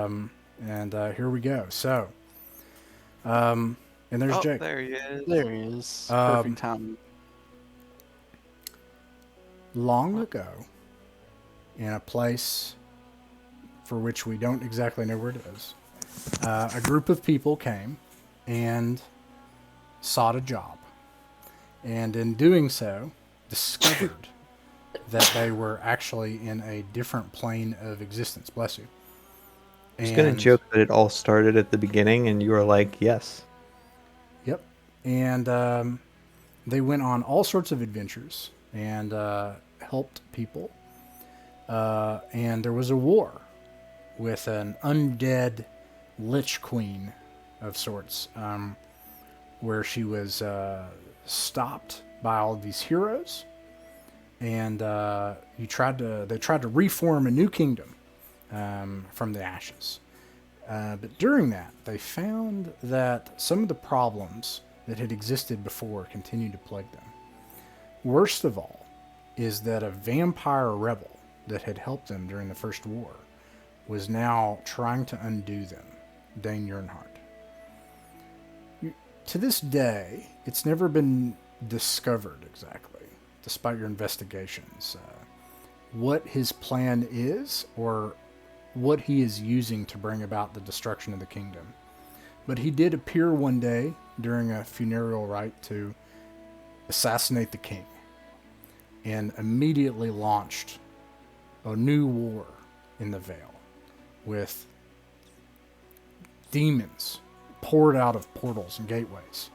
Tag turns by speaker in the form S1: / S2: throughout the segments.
S1: Here we go. So, and there's
S2: Oh,
S1: Jake.
S2: there he is.
S3: There he is.
S1: Um,
S3: Perfect timing.
S1: Long ago, in a place for which we don't exactly know where it is, a group of people came and sought a job. And in doing so, discovered that they were actually in a different plane of existence. Bless you.
S2: I was gonna joke that it all started at the beginning, and you were like, "Yes."
S1: Yep. And they went on all sorts of adventures and helped people. And there was a war with an undead lich queen of sorts, where she was stopped by all of these heroes, and they tried to reform a new kingdom from the ashes. But during that, they found that some of the problems that had existed before continued to plague them. Worst of all is that a vampire rebel that had helped them during the First War was now trying to undo them, Dane Earnhardt. To this day, it's never been discovered exactly, despite your investigations, what his plan is or what he is using to bring about the destruction of the kingdom. But he did appear one day during a funeral rite to assassinate the king and immediately launched a new war in the Vale with demons poured out of portals and gateways.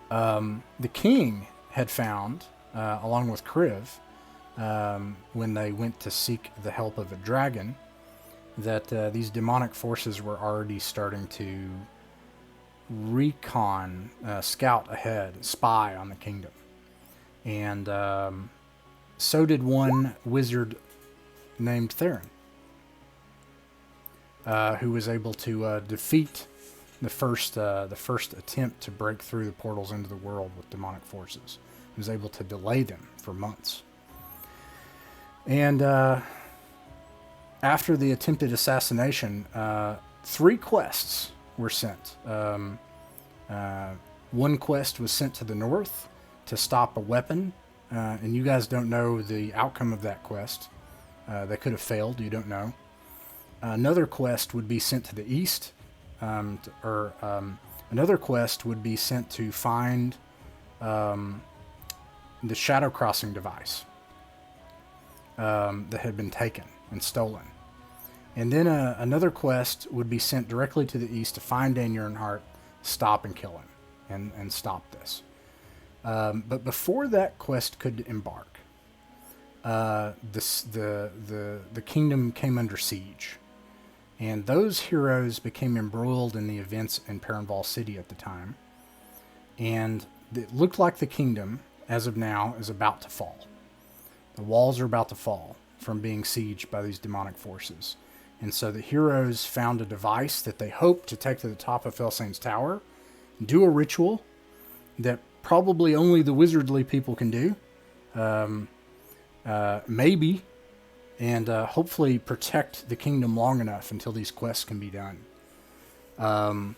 S1: The king had found, along with Kriv, when they went to seek the help of a dragon, that these demonic forces were already starting to scout ahead, spy on the kingdom. And so did one wizard named Theron, who was able to defeat the first attempt to break through the portals into the world with demonic forces. He was able to delay them for months. And after the attempted assassination, 3 quests were sent. One quest was sent to the north to stop a weapon, and you guys don't know the outcome of that quest. They could have failed, you don't know. Another quest would be sent to the east, another quest would be sent to find the shadow crossing device that had been taken and stolen. And then another quest would be sent directly to the east to find Dane Earnhardt, stop and kill him, and stop this. But before that quest could embark, the kingdom came under siege. And those heroes became embroiled in the events in Perenval City at the time. And it looked like the kingdom, as of now, is about to fall. The walls are about to fall from being sieged by these demonic forces. And so the heroes found a device that they hoped to take to the top of Fellcayn's tower, do a ritual that probably only the wizardly people can do, maybe, and hopefully protect the kingdom long enough until these quests can be done. And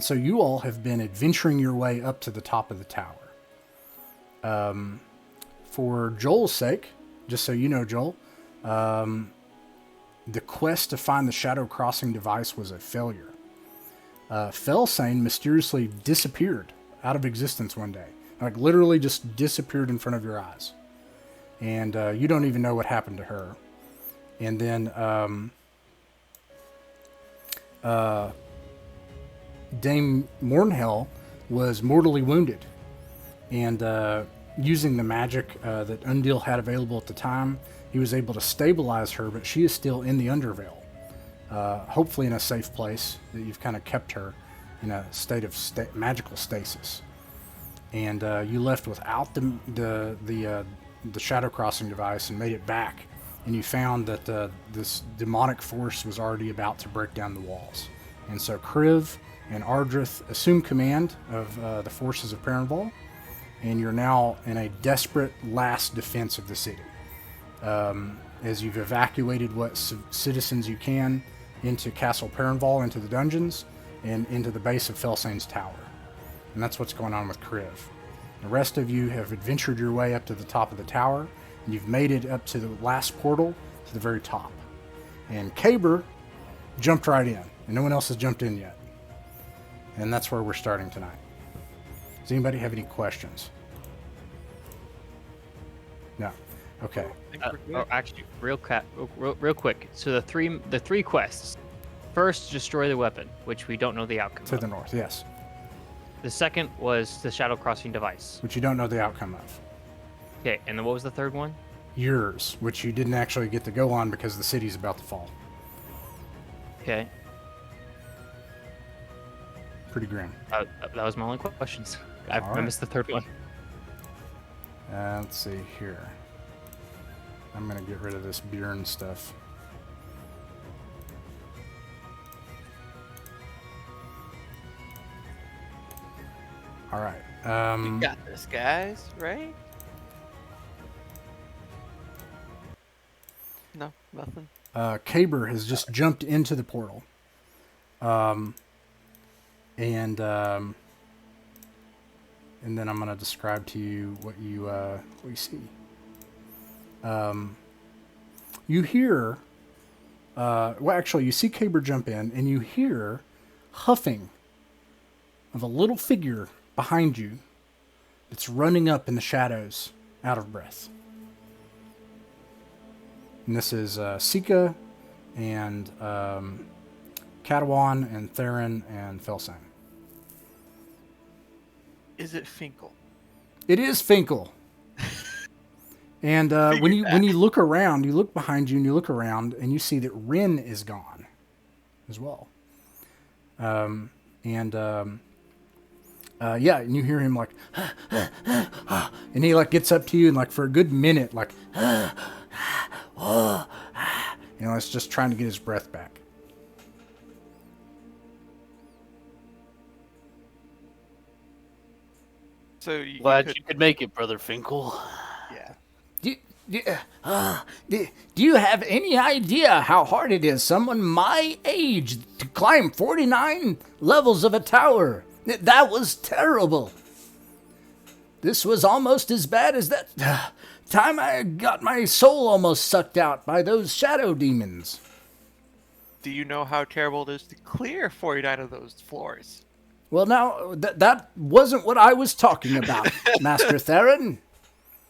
S1: so you all have been adventuring your way up to the top of the tower. For Joel's sake, just so you know, Joel, the quest to find the shadow crossing device was a failure. Fellcayn mysteriously disappeared out of existence one day. Like literally just disappeared in front of your eyes. And you don't even know what happened to her. And then Dame Mornhell was mortally wounded. And using the magic that Undil had available at the time, he was able to stabilize her, but she is still in the Undervale. Hopefully in a safe place that you've kind of kept her in a state of magical stasis. And you left without the shadow crossing device and made it back, and you found that this demonic force was already about to break down the walls. And so Kriv and Ardrith assumed command of the forces of Perenval, and you're now in a desperate last defense of the city. as you've evacuated what citizens you can into Castle Perenval, into the dungeons, and into the base of Fellcayn's tower. And that's what's going on with Kriv. The rest of you have adventured your way up to the top of the tower, and you've made it up to the last portal to the very top. And Caber jumped right in, and no one else has jumped in yet. And that's where we're starting tonight. Does anybody have any questions? No. Okay.
S3: Actually, real quick. So the three quests. First, destroy the weapon, which we don't know the outcome
S1: To
S3: of.
S1: the north, yes.
S3: The second was the shadow crossing device.
S1: Which you don't know the outcome of.
S3: Okay, and then what was the third one?
S1: Yours, which you didn't actually get to go on because the city's about to fall.
S3: Okay,
S1: Pretty grim.
S3: that was my only questions. I
S1: All right.
S3: missed the third one.
S1: Let's see here. I'm going to get rid of this Bjorn stuff. All right.
S4: We got this, guys, right? No, nothing.
S1: Caber has just jumped into the portal. And then I'm going to describe to you what you see. You hear, well, actually, you see Caber jump in, and you hear huffing of a little figure behind you that's running up in the shadows, out of breath. And this is Sika and Katawan and Theron and Fellcayn.
S4: Is it Finkel?
S1: It is Finkel. And when you look around, you look behind you and you look around and you see that Rin is gone as well. And and you hear him like, and he like gets up to you and like for a good minute, like, it's just trying to get his breath back.
S4: So you
S5: Glad you could make it, Brother Finkel.
S4: Yeah.
S1: Do you have any idea how hard it is someone my age to climb 49 levels of a tower? That was terrible. This was almost as bad as that time I got my soul almost sucked out by those shadow demons.
S4: Do you know how terrible it is to clear 49 of those floors?
S1: Well, now, that wasn't what I was talking about, Master Theron.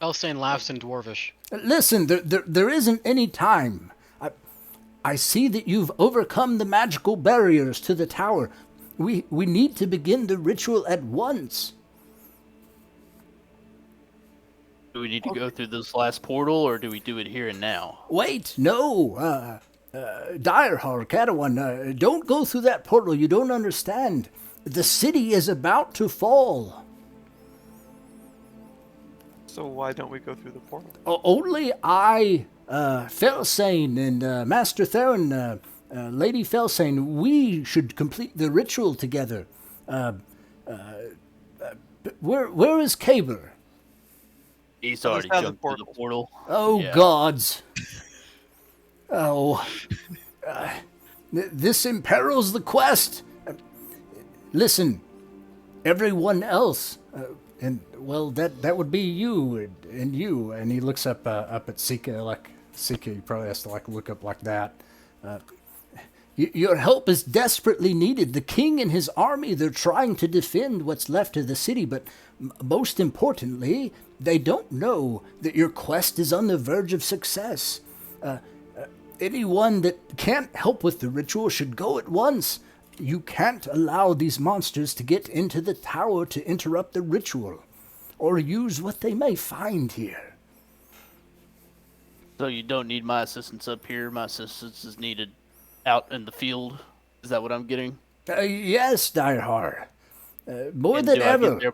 S6: Fellcayn laughs in Dwarvish.
S1: Listen, there isn't any time. I see that you've overcome the magical barriers to the tower. We need to begin the ritual at once.
S5: Do we need to go through this last portal, or do we do it here and now?
S1: Wait, no. Direhar, Katawan, don't go through that portal. You don't understand. The city is about to fall.
S4: So why don't we go through the portal?
S1: Only I, Fellcayn, and Master Theron, Lady Fellcayn, we should complete the ritual together. Where is Caber?
S5: He's
S4: So
S5: already
S4: let's have the
S5: jumped through the portal.
S1: Oh,
S5: Yeah.
S1: gods. Oh. This imperils the quest. Listen, everyone else, that would be you and you. And he looks up at Sika, Sika, he probably has to look up like that. Your help is desperately needed. The king and his army, they're trying to defend what's left of the city, but most importantly, they don't know that your quest is on the verge of success. Anyone that can't help with the ritual should go at once. You can't allow these monsters to get into the tower to interrupt the ritual, or use what they may find here.
S5: So you don't need my assistance up here. My assistance is needed out in the field. Is that what I'm getting?
S1: Yes, Direhar. More
S5: And
S1: than
S5: do
S1: ever.
S5: do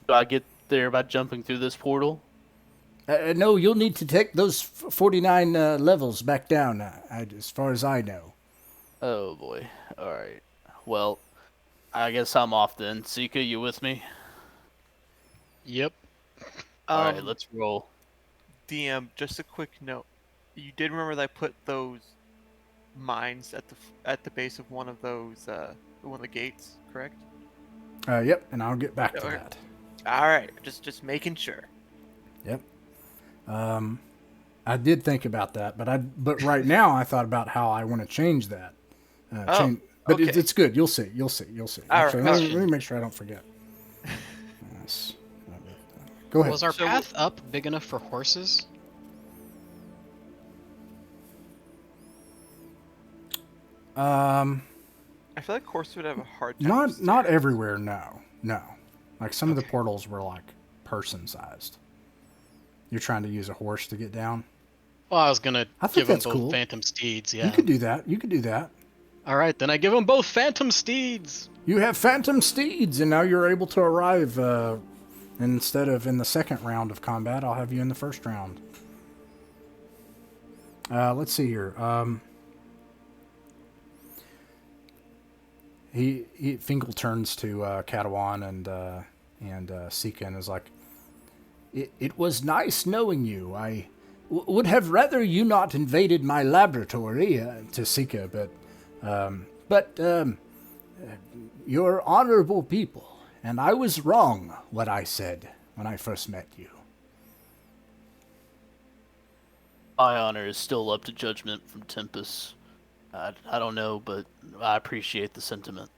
S5: I get there by jumping through this portal?
S1: No, you'll need to take those 49 levels back down, as far as I know.
S5: Oh boy. All right. Well, I guess I'm off then. Sika, you with me?
S6: Yep.
S5: All right, let's roll.
S4: DM, just a quick note. You did remember that I put those mines at the base of one of those one of the gates, correct?
S1: Yep, and I'll get back to
S4: Okay.
S1: that.
S4: All right, just making sure.
S1: Yep. I did think about that, but right now I thought about how I want to change that.
S4: Oh,
S1: But
S4: okay.
S1: it's good. You'll see. You'll see.
S4: All
S1: Actually,
S4: right.
S1: let me make sure I don't forget. Yes. Go ahead.
S6: Was our
S4: So-
S6: path up big enough for horses?
S4: I feel like horse would have a hard time.
S1: Not
S4: stairs.
S1: everywhere. No. Like some of the
S4: Okay.
S1: portals were like person sized. You're trying to use a horse to get down.
S6: Well, I was gonna
S1: I think
S6: give them
S1: that's
S6: both
S1: cool.
S6: phantom steeds. Yeah.
S1: You could do that.
S6: All right, then I give them both phantom steeds.
S1: You have phantom steeds, and now you're able to arrive. Instead of in the second round of combat, I'll have you in the first round. Let's see here. Finkel turns to Katawan and Sika and is like, "It was nice knowing you. I would have rather you not invaded my laboratory," to Sika, but you're honorable people, and I was wrong what I said when I first met you.
S5: My honor is still up to judgment from Tempest. I don't know, but I appreciate the sentiment.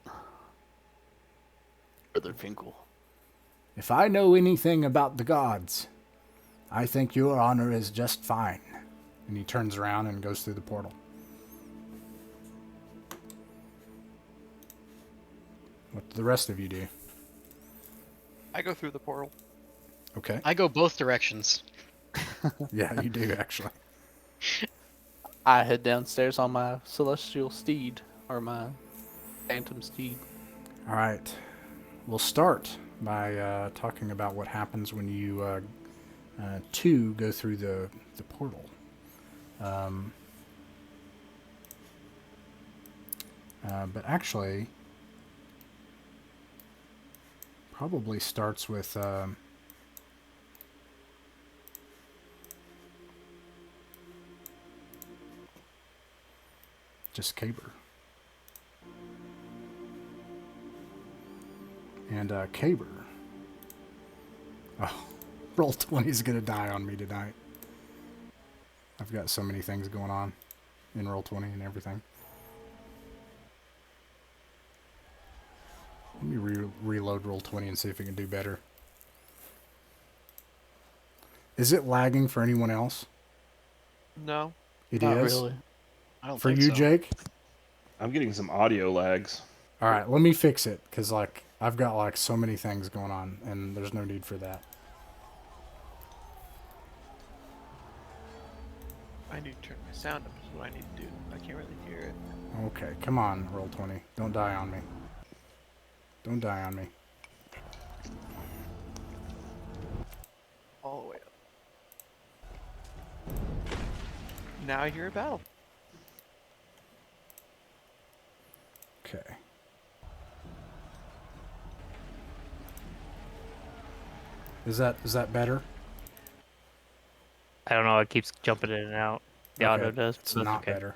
S5: Brother Finkel.
S1: If I know anything about the gods, I think your honor is just fine. And he turns around and goes through the portal. What do the rest of you do?
S4: I go through the portal.
S1: Okay.
S6: I go both directions.
S1: Yeah, you do, actually.
S5: I head downstairs on my celestial steed, or my phantom steed.
S1: All right. We'll start by talking about what happens when you two go through the portal. But actually, probably starts with just Caber. And Caber. Oh, roll 20 is going to die on me tonight. I've got so many things going on in roll 20 and everything. Let me reload roll 20 and see if it can do better. Is it lagging for anyone else?
S4: No.
S1: It
S5: Not
S1: is?
S5: really.
S6: I don't
S1: For
S6: think
S1: you,
S6: so.
S1: Jake?
S7: I'm getting some audio lags.
S1: All right, let me fix it, because like I've got like so many things going on, and there's no need for that.
S4: I need to turn my sound up. Is what I need to do. I can't really hear it.
S1: Okay, come on, roll 20. Don't die on me. Don't die on me.
S4: All the way up. Now I hear a battle.
S1: Okay. Is that better?
S3: I don't know. It keeps jumping in and out. The
S1: Okay,
S3: auto does.
S1: It's
S3: but that's
S1: not
S3: okay.
S1: better.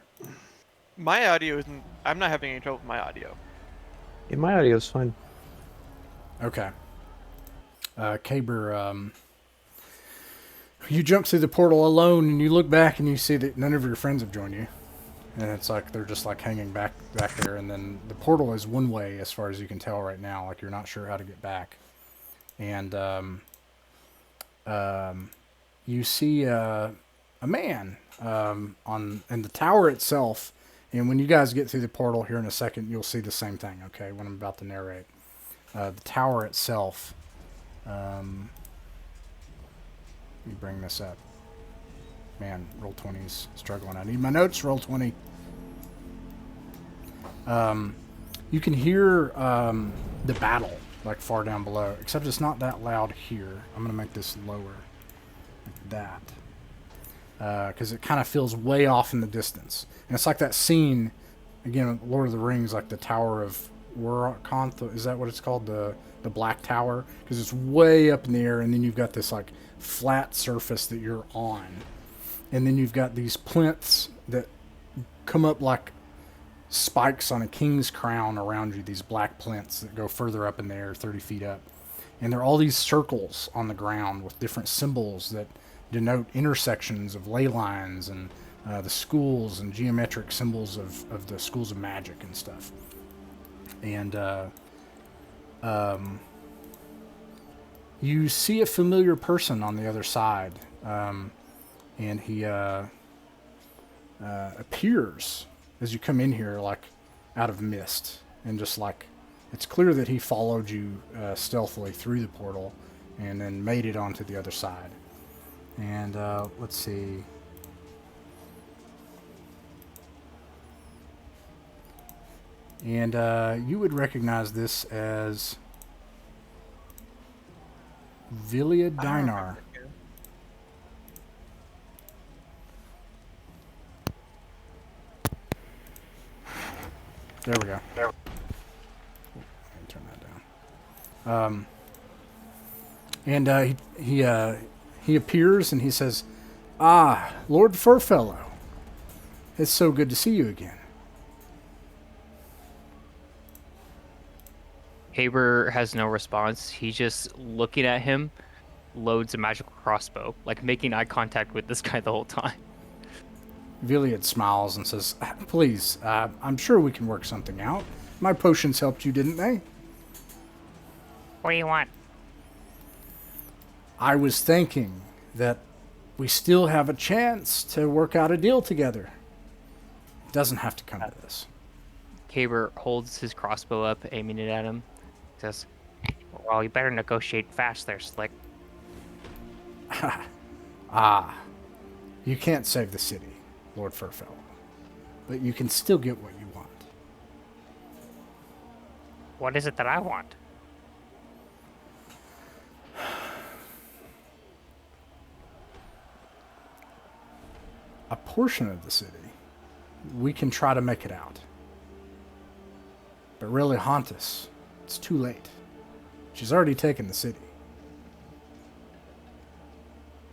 S4: My audio isn't. I'm not having any trouble with my audio.
S2: Yeah, my audio's fine.
S1: Okay. Caber, you jump through the portal alone, and you look back, and you see that none of your friends have joined you. And it's like they're just like hanging back there, and then the portal is one way as far as you can tell right now. Like you're not sure how to get back. And you see a man in the tower itself. And when you guys get through the portal here in a second, you'll see the same thing. Okay, when I'm about to narrate. The tower itself. Let me bring this up. Man, roll 20's struggling. I need my notes. Roll 20. You can hear the battle like far down below, except it's not that loud here. I'm gonna make this lower, like that, because it kind of feels way off in the distance. And it's like that scene again, Lord of the Rings, like the Tower of Warkonth. Is that what it's called? The Black Tower, because it's way up in the air, and then you've got this like flat surface that you're on. And then you've got these plinths that come up like spikes on a king's crown around you, these black plinths that go further up in the air, 30 feet up. And there are all these circles on the ground with different symbols that denote intersections of ley lines and the schools and geometric symbols of the schools of magic and stuff. And you see a familiar person on the other side, and he appears as you come in here, like out of mist, and just like it's clear that he followed you stealthily through the portal and then made it onto the other side. And let's see. And you would recognize this as Villia Dinar. There we go. There. Turn that down. And he appears and he says, "Ah, Lord Furfellow, it's so good to see you again."
S3: Haber has no response. He's just looking at him, loads a magical crossbow, like making eye contact with this guy the whole time.
S1: Villiard smiles and says, "Please, I'm sure we can work something out. My potions helped you, didn't they?"
S3: What do you want?
S1: "I was thinking that we still have a chance to work out a deal together. It doesn't have to come to this."
S3: Haber holds his crossbow up, aiming it at him. Says, "Well, you better negotiate fast there, Slick."
S1: You can't save the city, Lord Furfellow, but you can still get what you want.
S3: What is it that I want?
S1: A portion of the city. We can try to make it out. But really, Hauntus, it's too late. She's already taken the city.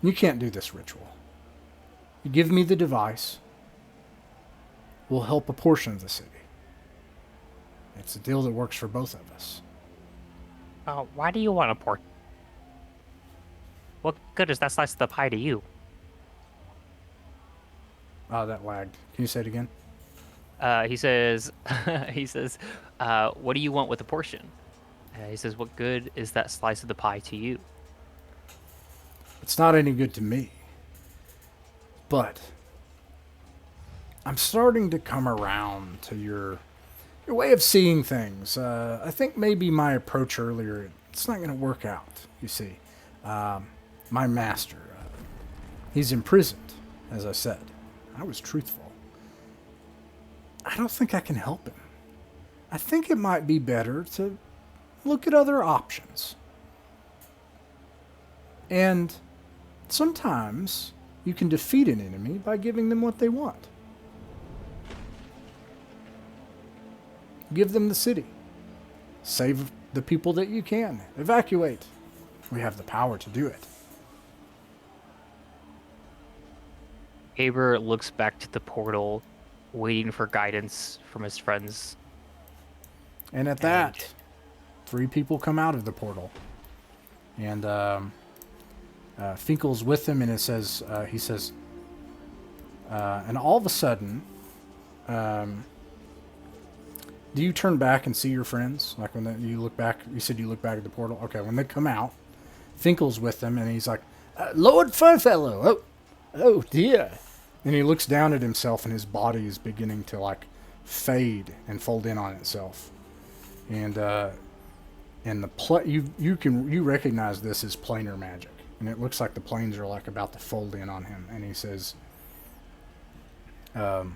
S1: You can't do this ritual. You give me the device, we'll help a portion of the city. It's a deal that works for both of us.
S3: Why do you want a port? What good is that slice of the pie to you?
S1: Oh, that lagged. Can you say it again?
S3: He says, what do you want with the portion? He says, what good is that slice of the pie to you?
S1: It's not any good to me. But I'm starting to come around to your way of seeing things. I think maybe my approach earlier, it's not going to work out, you see. My master, he's imprisoned, as I said. I was truthful. I don't think I can help him. I think it might be better to look at other options. And sometimes you can defeat an enemy by giving them what they want. Give them the city. Save the people that you can. Evacuate. We have the power to do it.
S3: Haber looks back to the portal, waiting for guidance from his friends.
S1: And at that, 3 people come out of the portal. And Finkel's with them, and he says, and all of a sudden, do you turn back and see your friends? Like when you look back, you said you look back at the portal. Okay, when they come out, Finkel's with them, and he's like, "Lord Furfellow, oh dear." And he looks down at himself, and his body is beginning to like fade and fold in on itself. And you recognize this as planar magic, and it looks like the planes are like about to fold in on him. And he says, and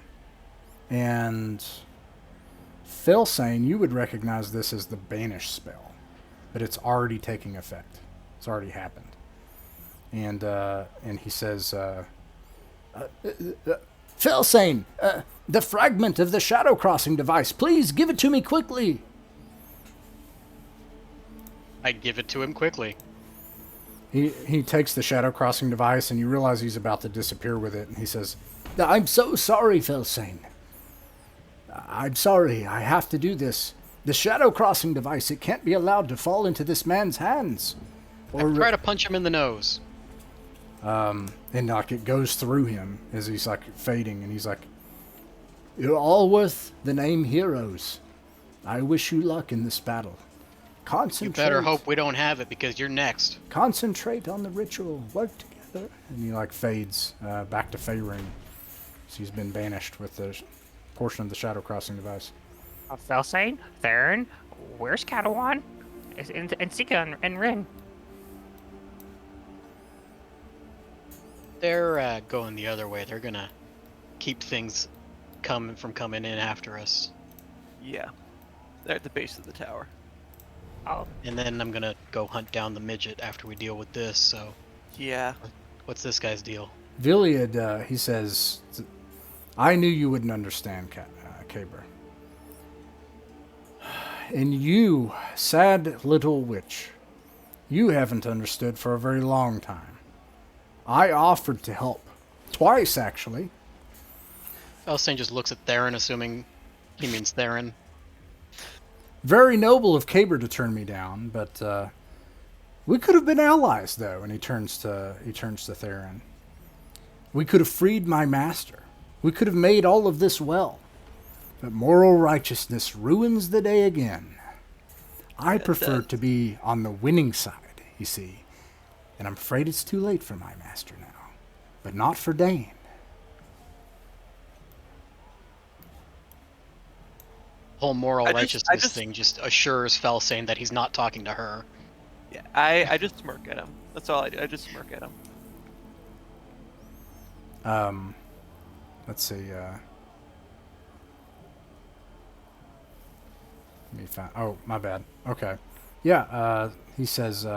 S1: Fellcayn, you would recognize this as the banish spell, but it's already taking effect. It's already happened. And he says, "Fellcayn, the fragment of the shadow crossing device. Please give it to me quickly."
S6: I give it to him quickly.
S1: He takes the shadow crossing device, and you realize he's about to disappear with it. And he says, "I'm so sorry, Fellcayn. I'm sorry. I have to do this. The shadow crossing device, it can't be allowed to fall into this man's hands."
S6: I try to punch him in the nose.
S1: And like it goes through him as he's like fading, and he's like, "You're all worth the name heroes. I wish you luck in this battle.
S6: You
S1: Concentrate.
S6: better hope we don't have it because you're next.
S1: Concentrate on the ritual. Work together." And he like fades back to Fellcayn. So he's been banished with the portion of the shadow crossing device.
S3: Fellcayn, Theron, where's Catalan? And Sika and Rin?
S6: They're going the other way. They're gonna keep things coming in after us.
S4: Yeah. They're at the base of the tower.
S3: Oh,
S6: And then I'm gonna go hunt down the midget after we deal with this, so
S4: Yeah.
S6: what's this guy's deal?
S1: Viliad, he says, "I knew you wouldn't understand, Caber. And you, sad little witch, you haven't understood for a very long time. I offered to help. Twice, actually.
S6: Fellcayn just looks at Theron, assuming he means Theron.
S1: Very noble of Caber to turn me down, but we could have been allies, though." And he turns to Theron. "We could have freed my master. We could have made all of this well. But moral righteousness ruins the day again. I prefer to be on the winning side, you see. And I'm afraid it's too late for my master now. But not for Dane."
S6: Whole moral
S4: I
S6: righteousness
S4: just-
S6: thing just assures Fellcayn that he's not talking to her.
S4: Yeah. I just smirk at him. That's all I do. I just smirk at him.
S1: Let's see. Let me find. Oh, my bad. Okay. Yeah. He says.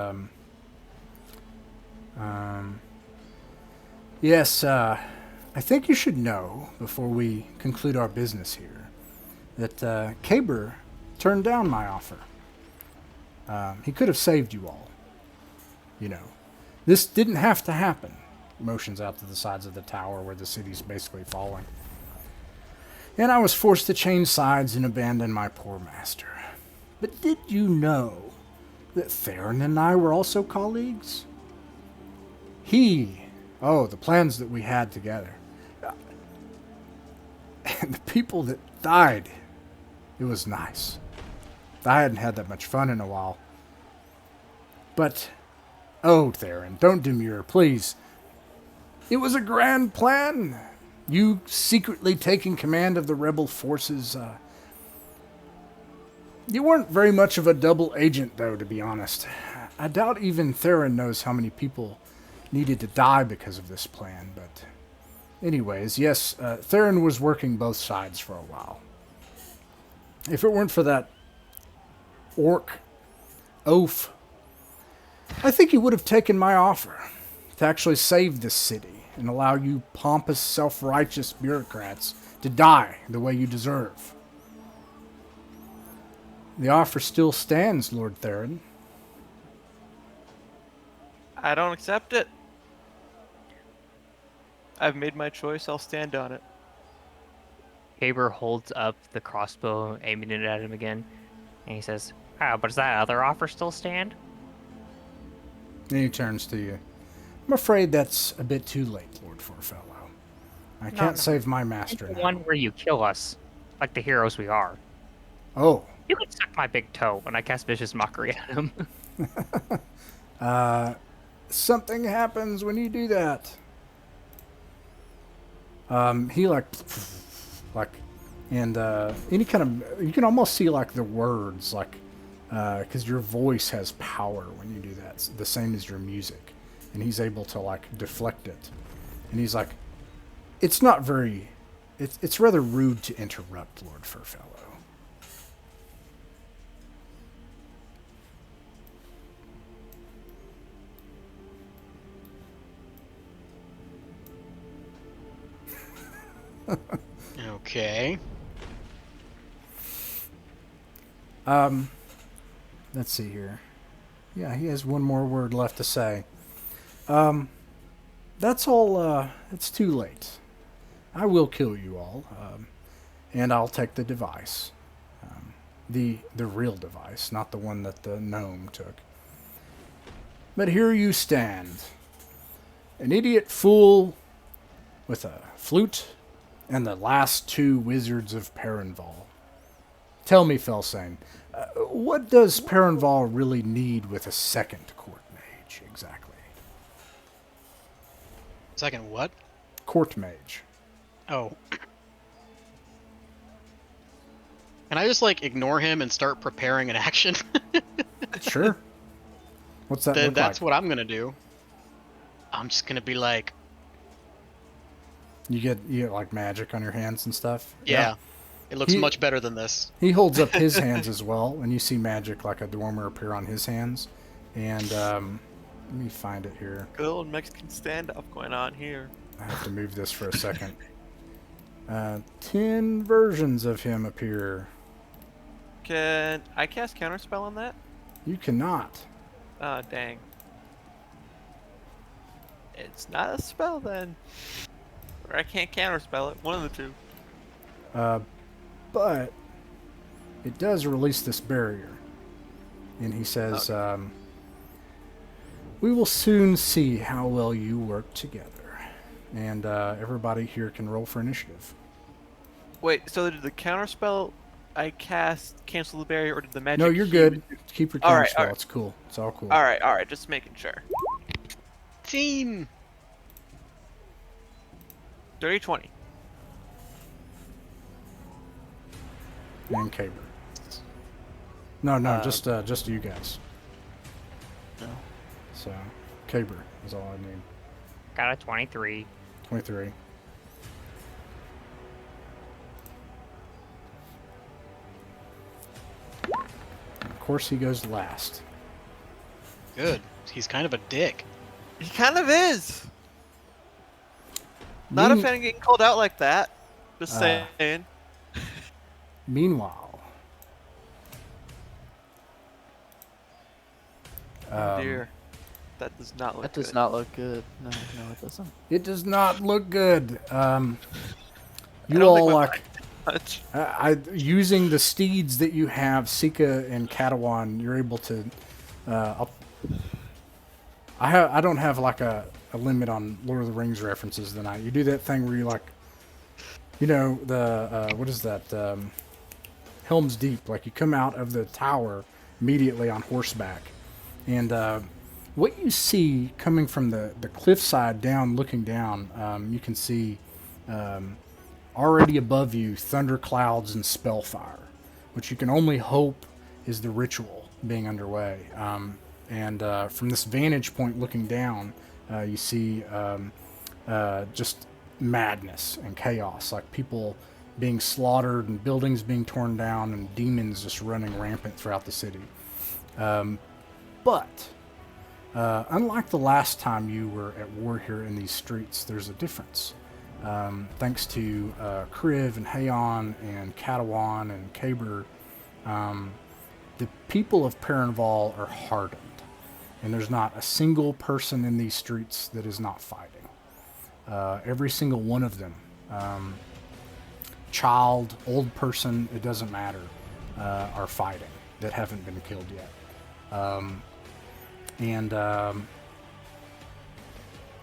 S1: Yes. I think you should know before we conclude our business here that Caber turned down my offer. He could have saved you all. You know, this didn't have to happen. Motions out to the sides of the tower where the city's basically falling. And I was forced to change sides and abandon my poor master. But did you know that Theron and I were also colleagues? The plans that we had together. And the people that died, it was nice. I hadn't had that much fun in a while. But, Theron, don't demur, please. It was a grand plan. You secretly taking command of the rebel forces. You weren't very much of a double agent, though, to be honest. I doubt even Theron knows how many people needed to die because of this plan, but... Anyways, yes, Theron was working both sides for a while. If it weren't for that orc, oaf, I think he would have taken my offer to actually save this city and allow you pompous, self-righteous bureaucrats to die the way you deserve. The offer still stands, Lord Theron.
S4: I don't accept it. I've made my choice. I'll stand on it.
S3: Caber holds up the crossbow, aiming it at him again, and he says, "Oh, but does that other offer still stand?"
S1: And he turns to you. "I'm afraid that's a bit too late, Lord Forefellow. I can't save my master
S3: The
S1: now."
S3: one where you kill us, like the heroes we are.
S1: Oh,
S3: You can suck my big toe, and I cast vicious mockery at him.
S1: something happens when you do that. He and any kind of, you can almost see like the words, like, because your voice has power when you do that, it's the same as your music, and he's able to like deflect it, and he's like, it's rather rude to interrupt, Lord Forefellow.
S6: Okay.
S1: Let's see here. Yeah, he has one more word left to say. That's all. It's too late. I will kill you all, and I'll take the device, the real device, not the one that the gnome took. But here you stand, an idiot fool with a flute, and the last two wizards of Perenval. Tell me, Fellcayn, what does Perenval really need with a second court mage exactly?
S6: Second what?
S1: Court mage.
S6: Oh. Can I just, like, ignore him and start preparing an action?
S1: Sure. What's that
S6: Then
S1: look
S6: that's
S1: like?
S6: what I'm gonna do. I'm just gonna be like,
S1: You get like magic on your hands and stuff.
S6: yeah. It looks
S1: He-
S6: much better than this.
S1: He holds up his hands as well, and you see magic like a dormer appear on his hands. And let me find it here.
S4: Good old Mexican standoff going on here.
S1: I have to move this for a second. 10 versions of him appear.
S4: Can I cast counterspell on that?
S1: You cannot.
S4: Oh, dang. It's not a spell then. Or I can't counterspell it. One of the two.
S1: But it does release this barrier. And he says, we will soon see how well you work together. And everybody here can roll for initiative.
S4: Wait, so did the counterspell I cast cancel the barrier, or did the magic?
S1: No, you're
S4: he
S1: good.
S4: would do-
S1: Keep your
S4: All
S1: counter
S4: right,
S1: spell.
S4: all right.
S1: It's cool. It's all cool.
S4: Alright, just making sure.
S6: Team!
S4: Dirty 20.
S1: And Caber. No, just you guys.
S5: No.
S1: So, Caber is all I need.
S3: Got a 23.
S1: 23. Of course, he goes last.
S6: Good. He's kind of a dick.
S4: He kind of is. Not a
S1: Mean-
S4: fan of getting called out like that. Just saying.
S1: Meanwhile,
S4: Oh dear. That does not look
S2: That
S4: good.
S2: does not look good. No, it doesn't.
S1: it does not look good. You
S4: don't
S1: all
S4: think my
S1: like
S4: Much.
S1: using the steeds that you have, Sika and Katawan. You're able to. I don't have like a limit on Lord of the Rings references tonight. You do that thing where you like, you know, the what is that? Helm's Deep. Like you come out of the tower immediately on horseback, and what you see coming from the cliffside down, looking down, you can see already above you thunderclouds and spellfire, which you can only hope is the ritual being underway. And from this vantage point looking down, you see just madness and chaos, like people being slaughtered and buildings being torn down and demons just running rampant throughout the city. But unlike the last time you were at war here in these streets, there's a difference. Thanks to Kriv and Hayon and Katawan and Caber, the people of Perenval are hardened. And there's not a single person in these streets that is not fighting. Every single one of them, child, old person, it doesn't matter, are fighting that haven't been killed yet.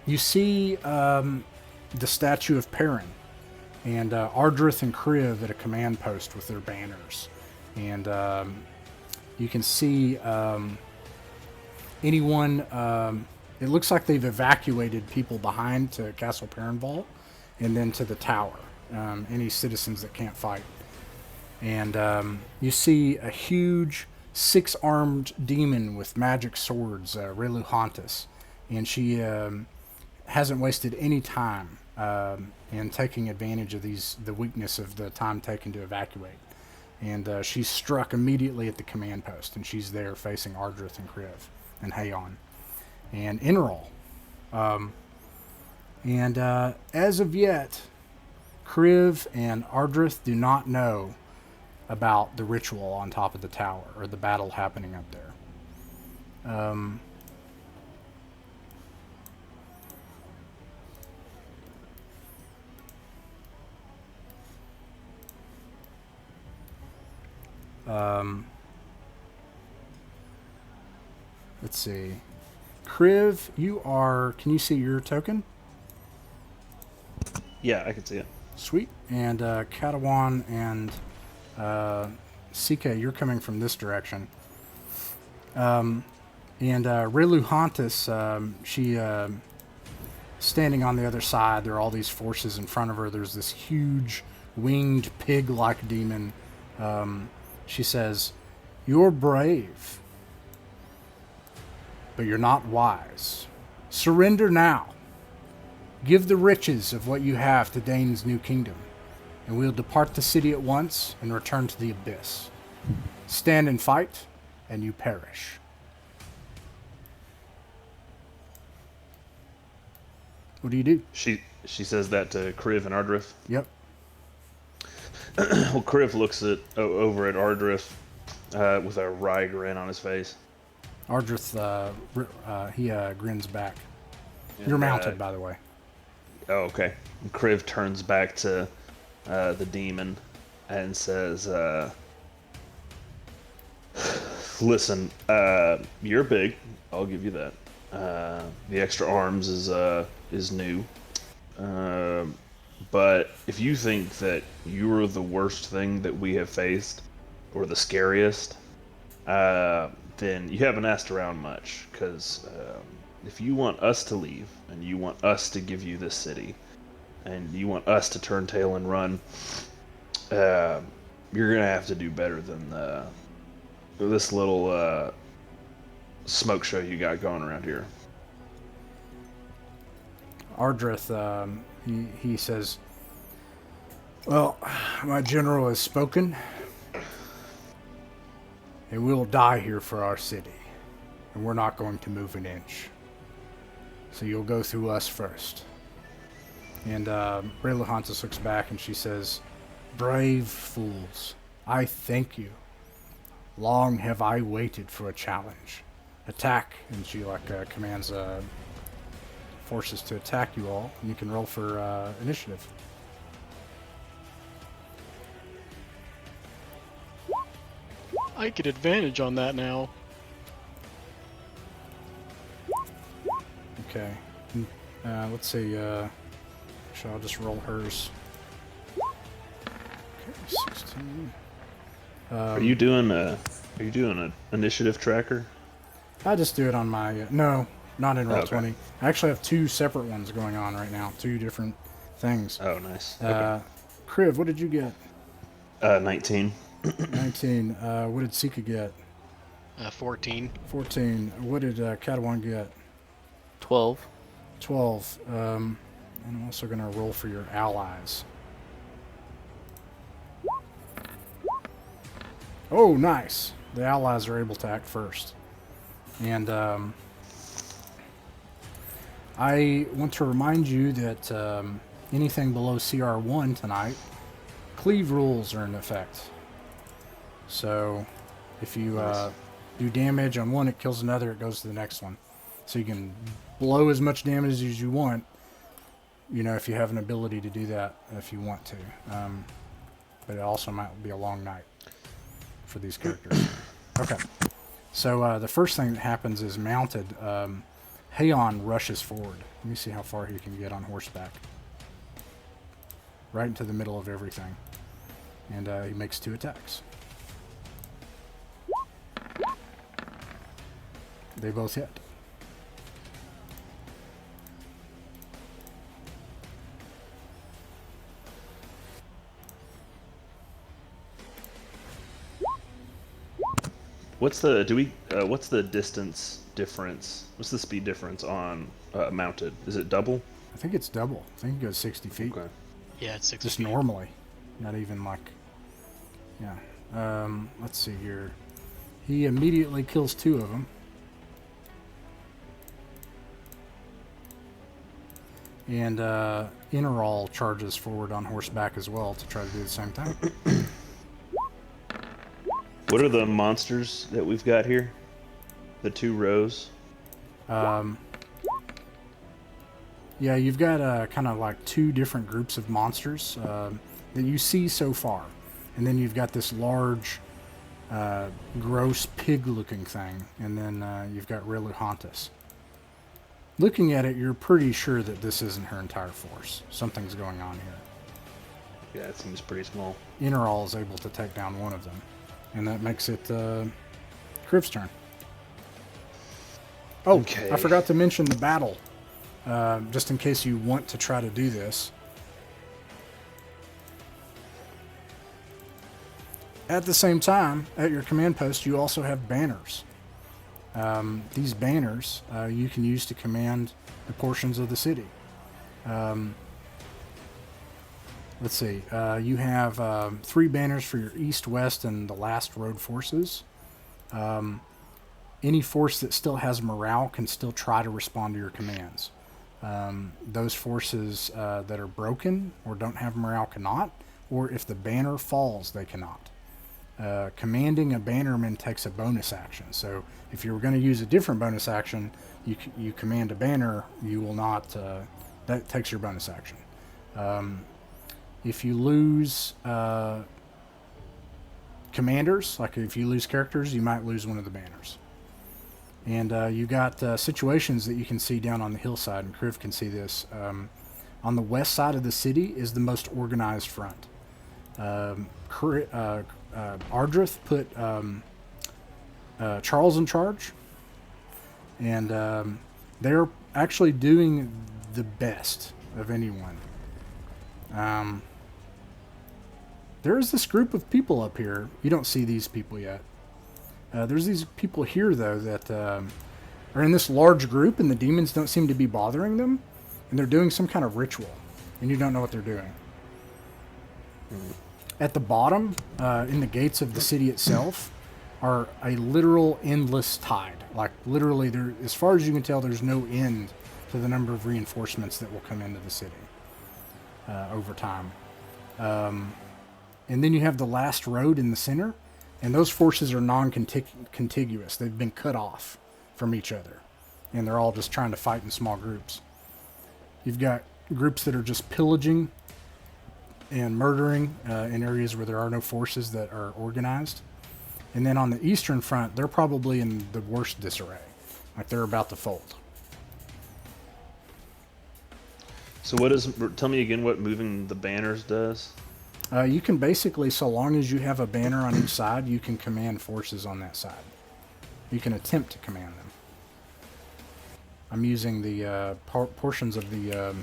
S1: You see the statue of Perrin and Ardrith and Kriv at a command post with their banners. And you can see anyone, it looks like they've evacuated people behind to Castle Perenval and then to the tower, any citizens that can't fight. And you see a huge 6-armed demon with magic swords, Reluhantis, and she hasn't wasted any time in taking advantage of the weakness of the time taken to evacuate. And she's struck immediately at the command post, and she's there facing Ardrith and Kriv and Hayon and Inral. As of yet, Kriv and Ardrith do not know about the ritual on top of the tower or the battle happening up there. Let's see. Kriv, you are... Can you see your token?
S7: Yeah, I can see it.
S1: Sweet. And Katawan and Sika, you're coming from this direction. And Reluhantis, she standing on the other side. There are all these forces in front of her. There's this huge winged pig-like demon. She says, "You're brave, but you're not wise. Surrender now. Give the riches of what you have to Dane's new kingdom, and we'll depart the city at once and return to the abyss. Stand and fight, and you perish." What do you do?
S7: She says that to Kriv and Ardrith.
S1: Yep.
S7: Well, Kriv looks over at Ardrith with a wry grin on his face.
S1: Ardrith, he grins back.
S7: And,
S1: You're mounted, by the way.
S7: Oh, okay. And Kriv turns back to the demon and says, "Listen, you're big. I'll give you that. The extra arms is new. But if you think that you're the worst thing that we have faced, or the scariest, then you haven't asked around much. Because if you want us to leave, and you want us to give you this city, and you want us to turn tail and run, you're gonna have to do better than this little smoke show you got going around here."
S1: Ardrith, he says, "Well, my general has spoken, and we'll die here for our city, and we're not going to move an inch. So you'll go through us first." And Reluhantis looks back and she says, "Brave fools, I thank you. Long have I waited for a challenge. Attack." And she commands forces to attack you all. And you can roll for initiative.
S6: I get advantage on that now.
S1: Okay. Let's see. Actually, I'll just roll hers. Okay, 16.
S7: Are you doing an initiative tracker?
S1: I just do it on my... no, not in Roll20.
S7: Okay.
S1: I actually have two separate ones going on right now. Two different things.
S7: Oh, nice. Okay.
S1: Kriv, what did you get?
S7: 19.
S1: 19. What did Sika get?
S6: 14.
S1: 14. What did Katawan get?
S5: 12.
S1: 12. And I'm also going to roll for your allies. Oh, nice. The allies are able to act first. And I want to remind you that anything below CR1 tonight, cleave rules are in effect. So if you do damage on one, it kills another, it goes to the next one. So you can blow as much damage as you want, you know, if you have an ability to do that, if you want to. But it also might be a long night for these characters. Okay. So the first thing that happens is mounted. Hayon rushes forward. Let me see how far he can get on horseback. Right into the middle of everything. And he makes 2 attacks. They both hit.
S7: What's the distance difference? What's the speed difference on mounted? Is it double?
S1: I think it's double. I think it goes 60 feet.
S7: Okay.
S6: Yeah, it's 6
S1: Just
S6: feet.
S1: normally. Not even like... Yeah. Let's see here. He immediately kills 2 of them. And Interal charges forward on horseback as well to try to do the same thing.
S7: What are the monsters that we've got here? The 2 rows?
S1: Yeah, you've got kind of like 2 different groups of monsters that you see so far. And then you've got this large gross pig-looking thing, and then you've got Reluhantis. Looking at it, you're pretty sure that this isn't her entire force. Something's going on here.
S7: Yeah, it seems pretty small.
S1: Interal is able to take down one of them, and that makes it Kriv's turn. Oh,
S7: Okay.
S1: I forgot to mention the battle, just in case you want to try to do this. At the same time, at your command post, you also have banners. These banners you can use to command the portions of the city. Let's see. You have 3 banners for your east, west, and the last road forces. Any force that still has morale can still try to respond to your commands. Those forces that are broken or don't have morale cannot, or if the banner falls, they cannot. Commanding a bannerman takes a bonus action. So if you're going to use a different bonus action, you command a banner, you will not. That takes your bonus action. If you lose commanders, like if you lose characters, you might lose one of the banners. And you got situations that you can see down on the hillside, and Kriv can see this. On the west side of the city is the most organized front. Ardrith put Charles in charge, and they're actually doing the best of anyone. There is this group of people up here. You don't see these people yet. There's these people here, though, that are in this large group, and the demons don't seem to be bothering them, and they're doing some kind of ritual, and you don't know what they're doing. At the bottom, in the gates of the city itself, are a literal endless tide. Like, literally, there, as far as you can tell, there's no end to the number of reinforcements that will come into the city over time. And then you have the last road in the center, and those forces are non-contiguous. They've been cut off from each other, and they're all just trying to fight in small groups. You've got groups that are just pillaging and murdering in areas where there are no forces that are organized. And then on the eastern front, they're probably in the worst disarray. Like, they're about to fold.
S7: So tell me again what moving the banners does?
S1: You can basically, so long as you have a banner on each side, you can command forces on that side. You can attempt to command them. I'm using the portions of the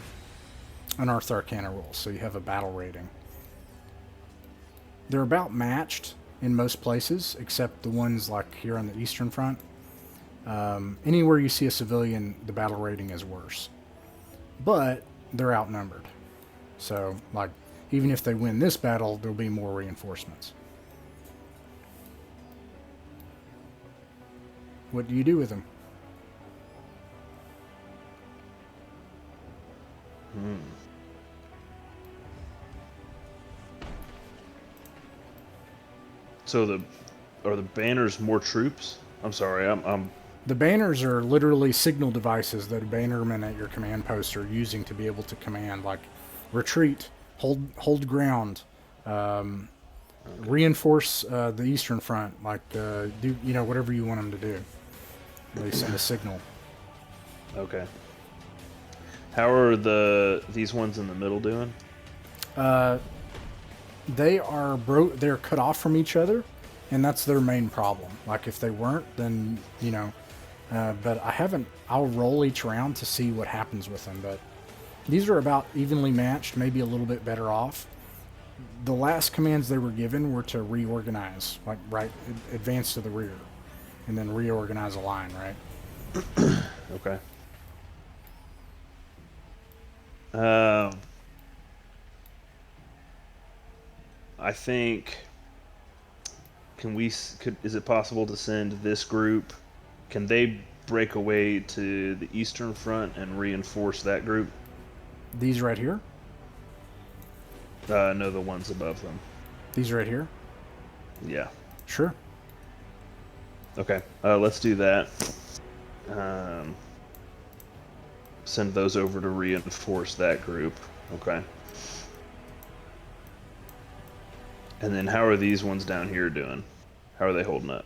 S1: Unearthed Arcana rules, so you have a battle rating. They're about matched in most places, except the ones like here on the eastern front. Anywhere you see a civilian, the battle rating is worse. But they're outnumbered. So, like, even if they win this battle, there'll be more reinforcements. What do you do with them?
S7: So are the banners more troops? I'm sorry, I'm
S1: The banners are literally signal devices that a bannerman at your command post are using to be able to command, like retreat, hold ground, reinforce the eastern front, like do whatever you want them to do. They send a signal.
S7: okay. How are these ones in the middle doing?
S1: They are they're cut off from each other, and that's their main problem. Like, if they weren't, then but I'll roll each round to see what happens with them, but these are about evenly matched, maybe a little bit better off. The last commands they were given were to reorganize, like advance to the rear, and then reorganize a line, right?
S7: Okay. I think is it possible to send this group? Can they break away to the eastern front and reinforce that group?
S1: These right here?
S7: No, the ones above them.
S1: These right here?
S7: Yeah.
S1: Sure.
S7: Okay. Let's do that. Send those over to reinforce that group. Okay. And then how are these ones down here doing? How are they holding up?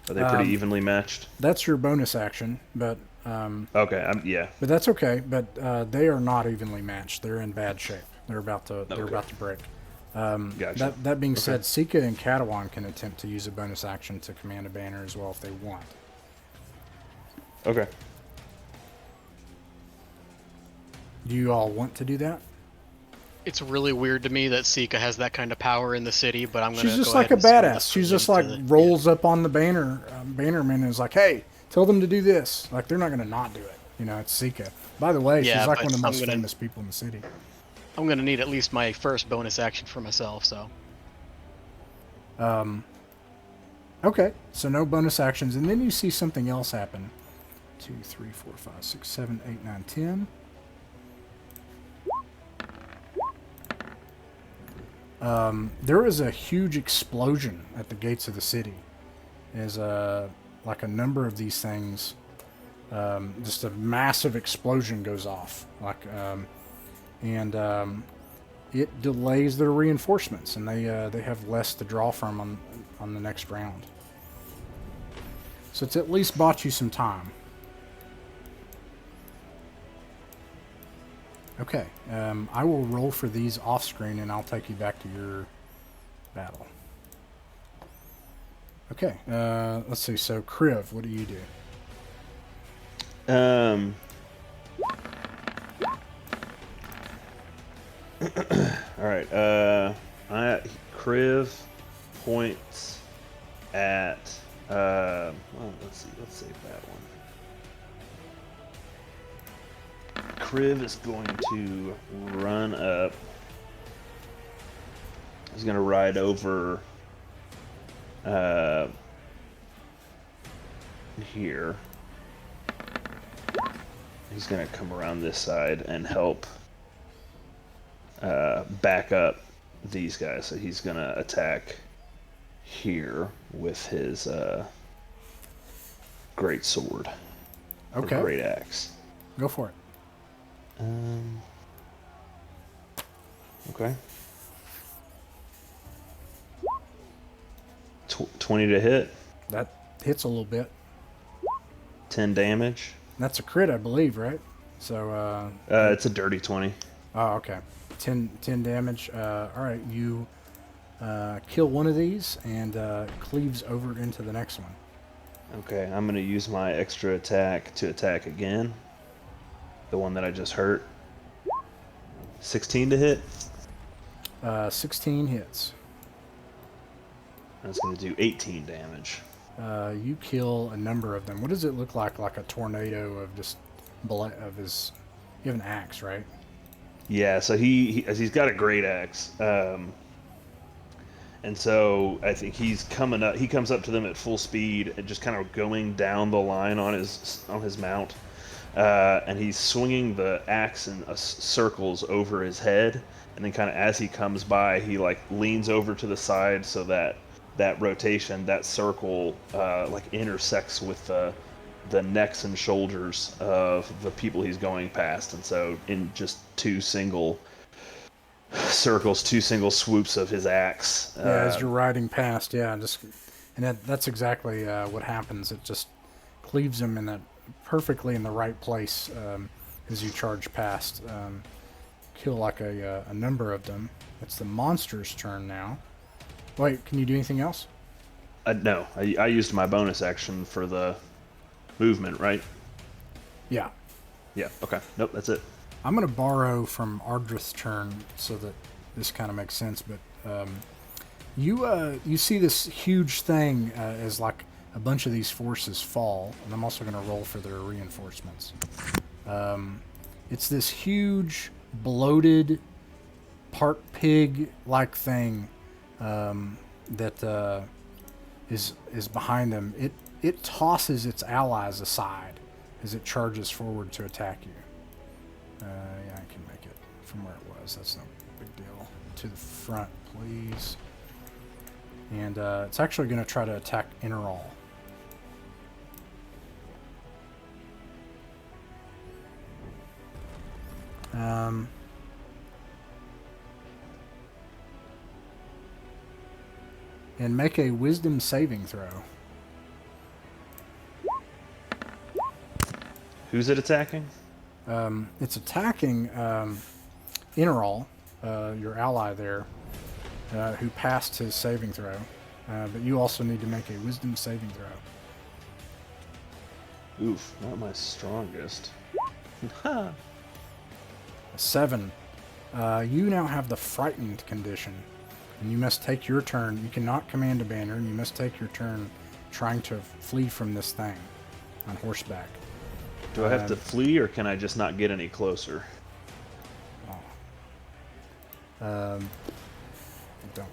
S7: Are they pretty evenly matched?
S1: That's your bonus action, but
S7: Okay, yeah.
S1: but that's okay. But they are not evenly matched. They're in bad shape. They're about to break.
S7: Gotcha.
S1: That being said, Sika and Katawan can attempt to use a bonus action to command a banner as well if they want.
S7: Okay.
S1: Do you all want to do that?
S6: It's really weird to me that Sika has that kind of power in the city, but I'm gonna.
S1: She's just
S6: go
S1: like a
S6: ahead and swing
S1: badass. She's
S6: this
S1: just like
S6: into the-
S1: rolls up on the bannerman and is like, "Hey, tell them to do this." Like they're not gonna not do it. You know, it's Sika. By the way,
S6: Yeah,
S1: she's like
S6: but
S1: one of the
S6: I'm
S1: most
S6: gonna-
S1: famous people in the city.
S6: I'm gonna need at least my first bonus action for myself. So
S1: Okay, so no bonus actions, and then you see something else happen. 2, 3, 4, 5, 6, 7, 8, 9, 10. There is a huge explosion at the gates of the city. There's like a number of these things. Just a massive explosion goes off, and it delays their reinforcements, and they have less to draw from on the next round. So it's at least bought you some time. Okay, I will roll for these off screen, and I'll take you back to your battle. Okay, let's see. So, Kriv, what do you do?
S7: All right. Kriv points at. Well, let's see. Let's save that one. Kriv is going to run up. He's going to ride over. Here. He's going to come around this side and help back up these guys. So he's going to attack here with his great sword.
S1: Okay.
S7: Or great axe.
S1: Go for it.
S7: Okay. 20 to hit.
S1: That hits a little bit.
S7: 10 damage.
S1: That's a crit, I believe, right? So,
S7: It's a dirty 20.
S1: oh, okay. 10 damage. All right, you kill one of these and cleaves over into the next one.
S7: Okay, I'm going to use my extra attack to attack again. The one that I just hurt. 16 to hit.
S1: 16 hits.
S7: That's going to do 18 damage.
S1: You kill a number of them. What does it look like? Like a tornado of just of his. You have an axe, right?
S7: Yeah, so he's got a great axe, and so I think he's coming up. He comes up to them at full speed and just kind of going down the line on his mount, and he's swinging the axe in circles over his head, and then kind of as he comes by, he like leans over to the side so that rotation, that circle, like intersects with the necks and shoulders of the people he's going past, and so in just two single circles, two single swoops of his axe.
S1: As you're riding past, and that's exactly what happens. It just cleaves him perfectly in the right place as you charge past. Kill like a number of them. It's the monster's turn now. Wait, can you do anything else?
S7: No, I used my bonus action for the movement, right?
S1: Yeah.
S7: Yeah, okay. Nope, that's it.
S1: I'm going to borrow from Ardrith's turn so that this kind of makes sense, but you see this huge thing as like a bunch of these forces fall, and I'm also going to roll for their reinforcements. It's this huge, bloated, part pig-like thing that is behind them. It tosses its allies aside as it charges forward to attack you. Yeah, I can make it from where it was. That's no big deal. To the front, please. And it's actually going to try to attack Interall. and make a wisdom saving throw.
S7: Who's it attacking?
S1: It's attacking Interall, your ally there, who passed his saving throw. But you also need to make a wisdom saving throw.
S7: Oof, not my strongest.
S1: A 7. You now have the frightened condition, and you must take your turn. You cannot command a banner, and you must take your turn trying to flee from this thing on horseback.
S7: Do I have to flee, or can I just not get any closer?
S1: Don't.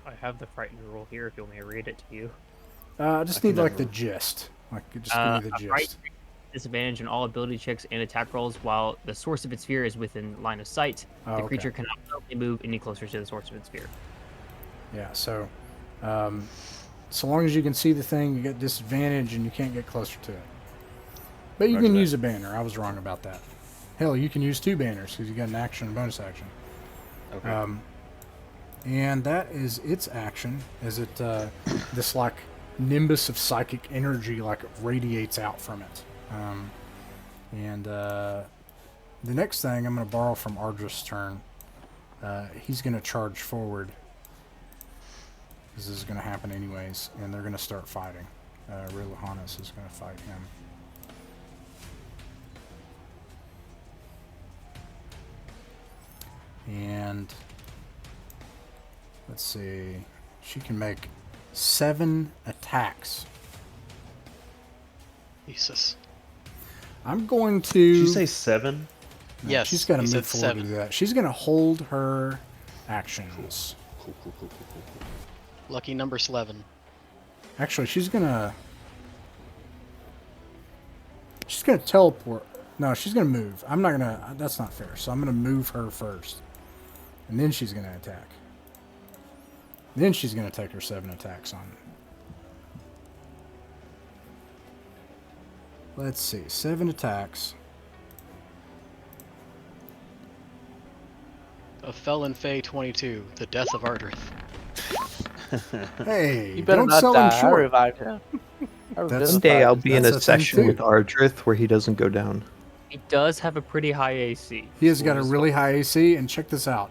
S3: I have the frightened rule here if you want me to read it to you.
S1: I just need like the gist. Like, just give me the
S3: A fright
S1: gist.
S3: disadvantage on all ability checks and attack rolls while the source of its fear is within line of sight.
S1: Oh,
S3: The
S1: okay.
S3: creature cannot move any closer to the source of its fear.
S1: Yeah. So, so long as you can see the thing, you get disadvantage, and you can't get closer to it. But you
S7: Roger
S1: can
S7: that.
S1: use a banner. I was wrong about that. Hell, you can use 2 banners because you got an action and bonus action.
S7: Okay.
S1: And that is its action. As it this like nimbus of psychic energy like radiates out from it. The next thing I'm going to borrow from Ardris' turn. He's going to charge forward. This is going to happen anyways, and they're going to start fighting. Riluhanis is going to fight him. And let's see, she can make 7 attacks.
S6: Jesus.
S1: I'm going to.
S7: Did you say 7?
S1: No,
S6: Yes,
S1: she's got to
S6: he
S1: move
S6: said
S1: forward to
S6: 7.
S1: do that. She's going to hold her actions.
S7: Cool.
S6: Lucky number 11.
S1: Actually, she's going to teleport. No, she's going to move. I'm not going to. That's not fair. So I'm going to move her first. And then she's going to attack. Then she's going to take her 7 attacks on. Let's see. 7 attacks.
S6: A Fellcayn 22. The death of Ardrith.
S1: Hey,
S4: You better
S1: don't
S4: not
S1: sell
S4: die.
S1: him
S4: I
S1: short.
S4: revived him.
S1: That's-
S2: Someday I'll be in
S1: That's
S2: a
S1: the thing,
S2: session
S1: too.
S2: with Ardrith where he doesn't go down.
S3: He does have a pretty high AC.
S1: He has got a really high AC, and check this out.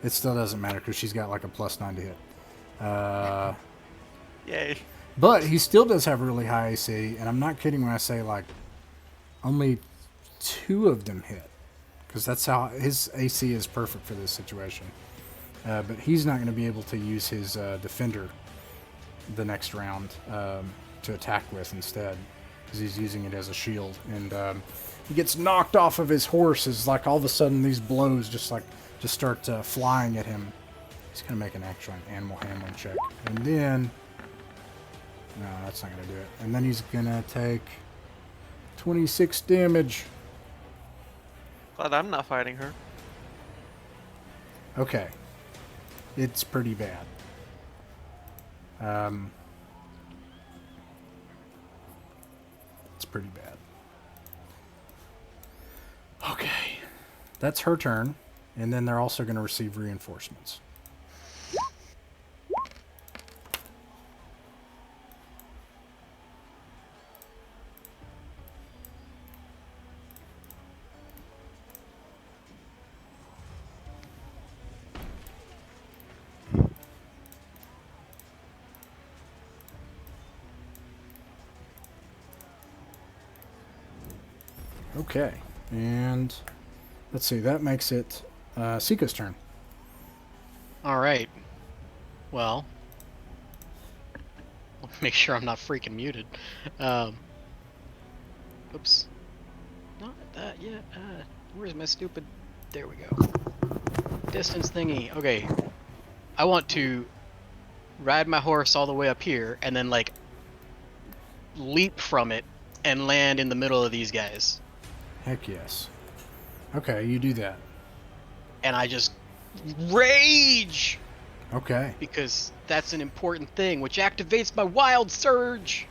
S1: It still doesn't matter because she's got like a +9 to hit.
S4: Yay.
S1: But he still does have a really high AC, and I'm not kidding when I say like only 2 of them hit, because that's how his AC is perfect for this situation. But he's not going to be able to use his defender the next round to attack with instead, because he's using it as a shield, and he gets knocked off of his horse as like all of a sudden these blows just start flying at him. He's going to make an actual animal handling check, and then no, that's not going to do it. And then he's going to take 26 damage.
S4: Glad I'm not fighting her.
S1: Okay. It's pretty bad. It's pretty bad. Okay. That's her turn. And then they're also going to receive reinforcements. Okay, and let's see, that makes it Sika's turn.
S6: Alright. Well. Make sure I'm not freaking muted. Oops. Not that yet. Where's my stupid... There we go. Distance thingy. Okay. I want to ride my horse all the way up here and then, like, leap from it and land in the middle of these guys.
S1: Heck yes. Okay, you do that.
S6: And I just rage!
S1: Okay.
S6: Because that's an important thing, which activates my wild surge!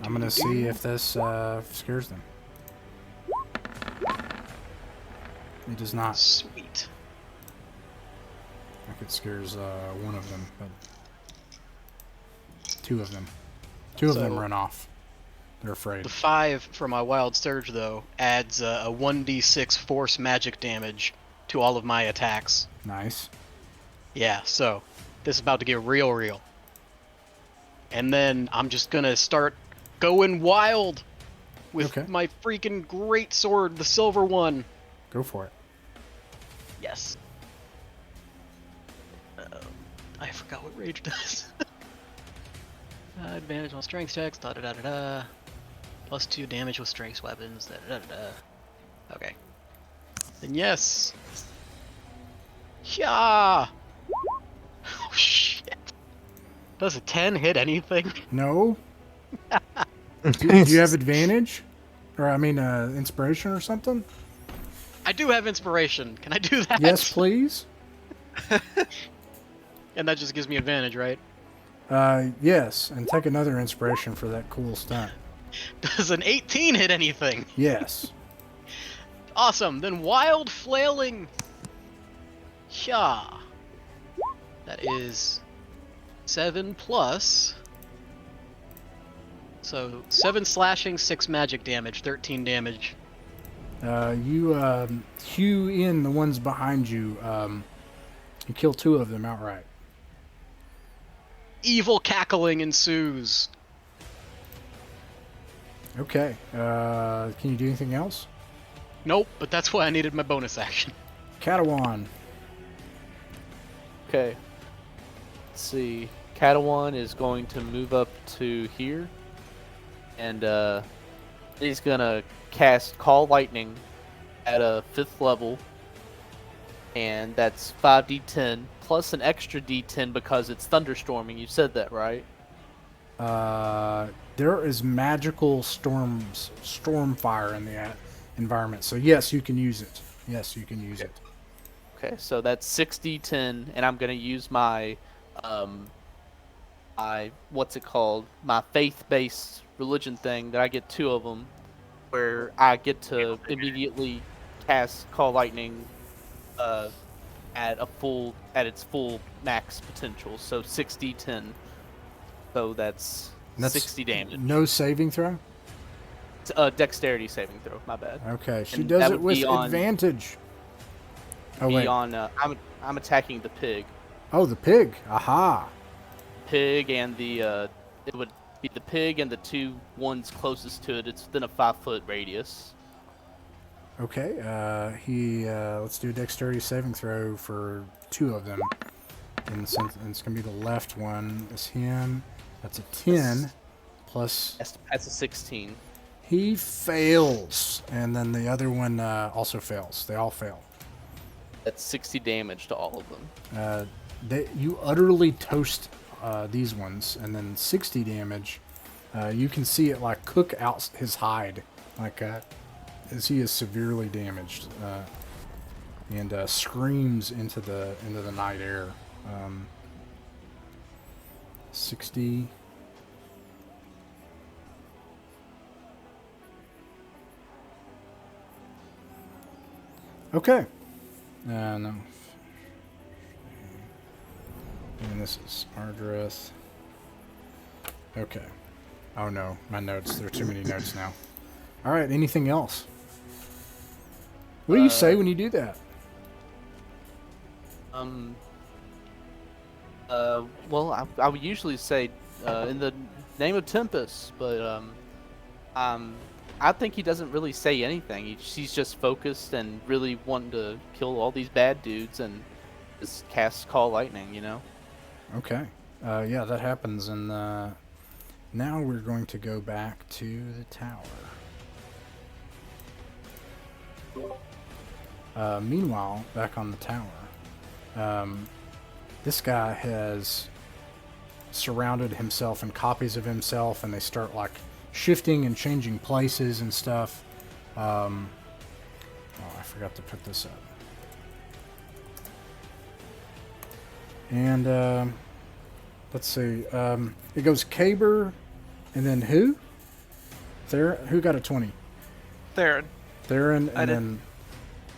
S1: I'm going to see if this scares them. It does not.
S6: Sweet.
S1: Like it scares one of them, but two of them. Two of them
S6: So-
S1: run off. They're afraid.
S6: The 5 for my Wild Surge, though, adds a 1d6 force magic damage to all of my attacks.
S1: Nice.
S6: Yeah, so this is about to get real. And then I'm just gonna start going wild with
S1: Okay.
S6: my freaking great sword, the silver one.
S1: Go for it.
S6: Yes. I forgot what rage does. Advantage on strength checks, da-da-da-da-da. +2 damage with strength weapons, da-da-da-da-da. Okay. Then yes. Yeah. Oh shit. Does a 10 hit anything?
S1: No. Do you have advantage? Or, I mean, inspiration or something?
S6: I do have inspiration. Can I do that?
S1: Yes, please.
S6: And that just gives me advantage, right?
S1: Yes. And take another inspiration for that cool stunt.
S6: Does an 18 hit anything?
S1: Yes.
S6: Awesome. Then wild flailing. Hya. That is 7 plus. So 7 slashing, 6 magic damage, 13 damage.
S1: You hew in the ones behind you. You kill 2 of them outright.
S6: Evil cackling ensues.
S1: Okay. Can you do anything else?
S6: Nope, but that's why I needed my bonus action.
S1: Katawan.
S5: Okay. Let's see. Katawan is going to move up to here. And he's going to cast Call Lightning at a 5th level. And that's 5d10 plus an extra d10 because it's thunderstorming. You said that, right?
S1: There is magical storm fire in the environment. So yes, you can use it. Yes, you can use it.
S5: Okay, so that's 6d10, and I'm going to use my, what's it called? My faith-based religion thing that I get 2 of them, where I get to immediately cast Call Lightning at its full max potential. So 6d10. So that's 60 damage.
S1: No saving throw?
S5: It's a dexterity saving throw. My bad.
S1: Okay, she
S5: And
S1: does
S5: that
S1: it
S5: would
S1: with
S5: be on-
S1: advantage. Oh wait.
S5: I'm attacking the pig.
S1: Oh, the pig. Aha.
S5: Pig and the it would be the pig and the 2 ones closest to it. It's within a 5-foot radius.
S1: Okay. Let's do a dexterity saving throw for 2 of them. And it's gonna be the left one. Is him. That's a 10 plus.
S5: That's a 16.
S1: He fails, and then the other one also fails. They all fail.
S5: That's 60 damage to all of them.
S1: You utterly toast these ones, and then 60 damage. You can see it like cook out his hide, like as he is severely damaged, and screams into the night air. 60. Okay. No. And this is Ardrith. Okay. Oh no, my notes. There are too many notes now. All right. Anything else? What do you say when you do that?
S5: Well, I would usually say in the name of Tempest, but I think he doesn't really say anything. He's just focused and really wanting to kill all these bad dudes and just cast Call Lightning, you know?
S1: Okay. Yeah, that happens, and now we're going to go back to the tower. Meanwhile, back on the tower, this guy has surrounded himself in copies of himself, and they start like shifting and changing places and stuff. Oh, I forgot to put this up. And let's see. It goes Caber, and then who? Who got a 20?
S4: Theron.
S1: Theron,
S4: I
S1: and
S4: did.
S1: then